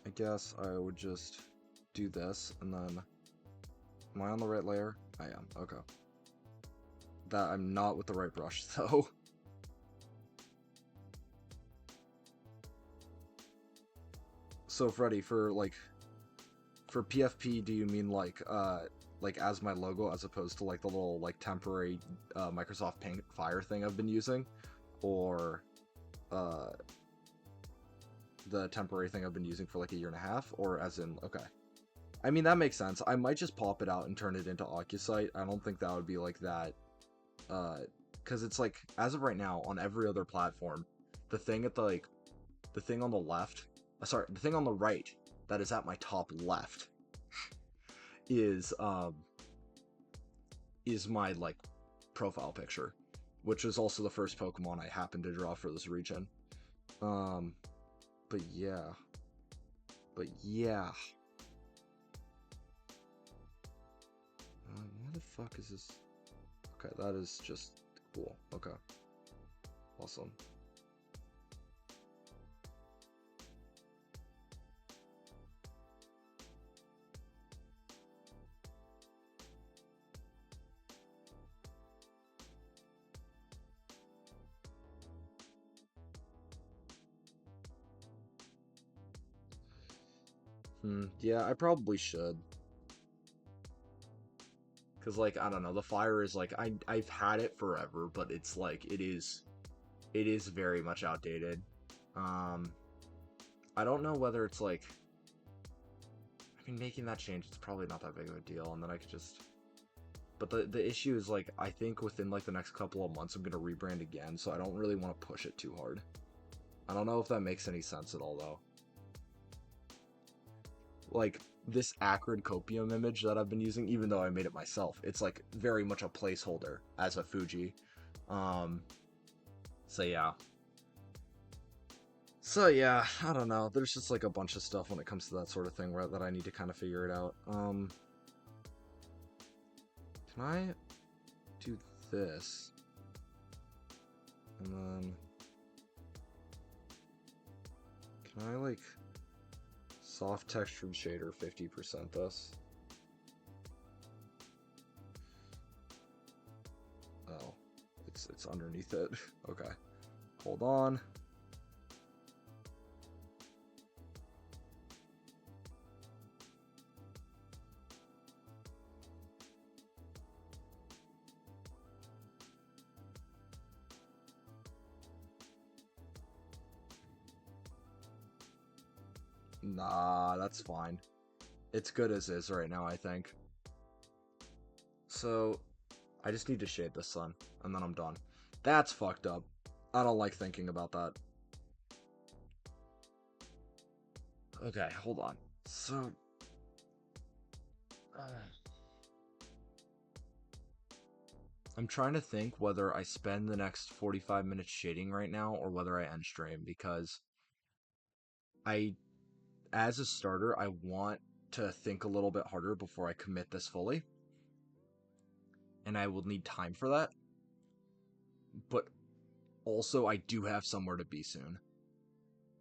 I guess I would just do this, and then am I on the right layer? I am. Okay. That I'm not with the right brush, though. So Freddy, for PFP, do you mean like as my logo as opposed to like the little like temporary Microsoft Paint Fire thing I've been using, or uh the temporary thing I've been using for like a year and a half, or as in okay. I mean that makes sense. I might just pop it out and turn it into Occusite. I don't think that would be like that because it's like as of right now on every other platform, the thing at the thing on the left, sorry, the thing on the right that is at my top left is my like profile picture, which is also the first Pokemon I happened to draw for this region. Um, but yeah, but yeah. Where the fuck is this? Okay, that is just cool. Okay. Awesome. Yeah, I probably should. Cause like I don't know, the fire is like I've had it forever, but it's like it is very much outdated. Um, I don't know whether it's like I mean making that change. It's probably not that big of a deal, and then I could just. But the issue is like I think within like the next couple of months I'm gonna rebrand again, so I don't really want to push it too hard. I don't know if that makes any sense at all though. Like this acrid copium image that I've been using, even though I made it myself, it's like very much a placeholder as a Fuji. Um, so yeah. So yeah, I don't know. There's just like a bunch of stuff when it comes to that sort of thing where that I need to kind of figure it out. Can I do this? And then can I like soft textured shader 50% this? Oh, it's underneath it. Okay. Hold on. Nah, that's fine. It's good as is right now, I think. So, I just need to shade the sun, and then I'm done. That's fucked up. I don't like thinking about that. Okay, hold on. So, uh, I'm trying to think whether I spend the next 45 minutes shading right now or whether I end stream because I, as a starter, I want to think a little bit harder before I commit this fully, and I will need time for that. But also, I do have somewhere to be soon.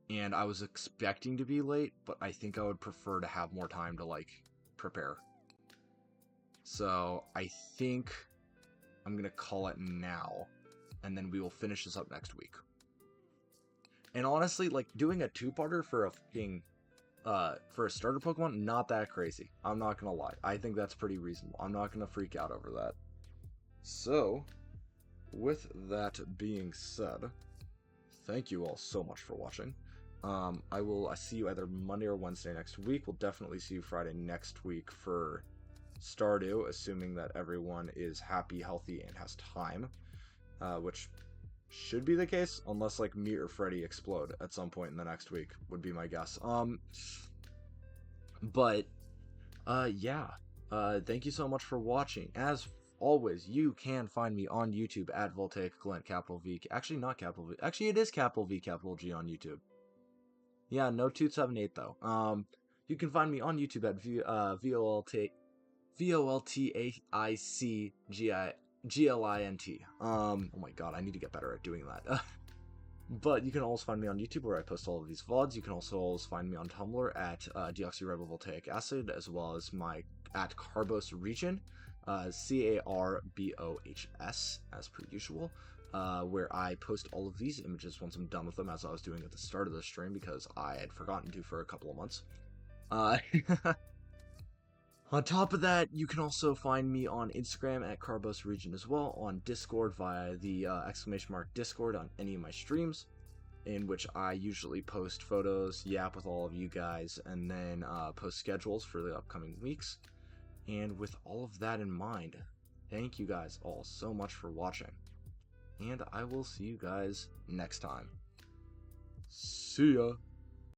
And I was expecting to be late, but I think I would prefer to have more time to, like, prepare. So, I think I'm gonna call it now, and then we will finish this up next week. And honestly, like, doing a two-parter for a fucking, for a starter Pokemon, not that crazy. I'm not gonna lie. I think that's pretty reasonable. I'm not gonna freak out over that. So, with that being said, thank you all so much for watching. I will see you either Monday or Wednesday next week. We'll definitely see you Friday next week for Stardew, assuming that everyone is happy, healthy, and has time, which should be the case, unless like me or Freddy explode at some point in the next week, would be my guess. But yeah. Thank you so much for watching. As always, you can find me on YouTube at Voltaic Glint, capital V. Actually, not capital V. Actually, it is capital V, capital G on YouTube. Yeah, no 278 though. You can find me on YouTube at VOLTAICGLINT. Oh my god, I need to get better at doing that. But you can also find me on YouTube where I post all of these VODs. You can also always find me on Tumblr at deoxyribovoltaic acid, as well as my at Carbos Region, CARBOHS, as per usual, where I post all of these images once I'm done with them, as I was doing at the start of the stream because I had forgotten to for a couple of months. On top of that, you can also find me on Instagram at Carbos Region as well, on Discord via the exclamation mark Discord on any of my streams, in which I usually post photos, yap with all of you guys, and then post schedules for the upcoming weeks. And with all of that in mind, thank you guys all so much for watching, and I will see you guys next time. See ya!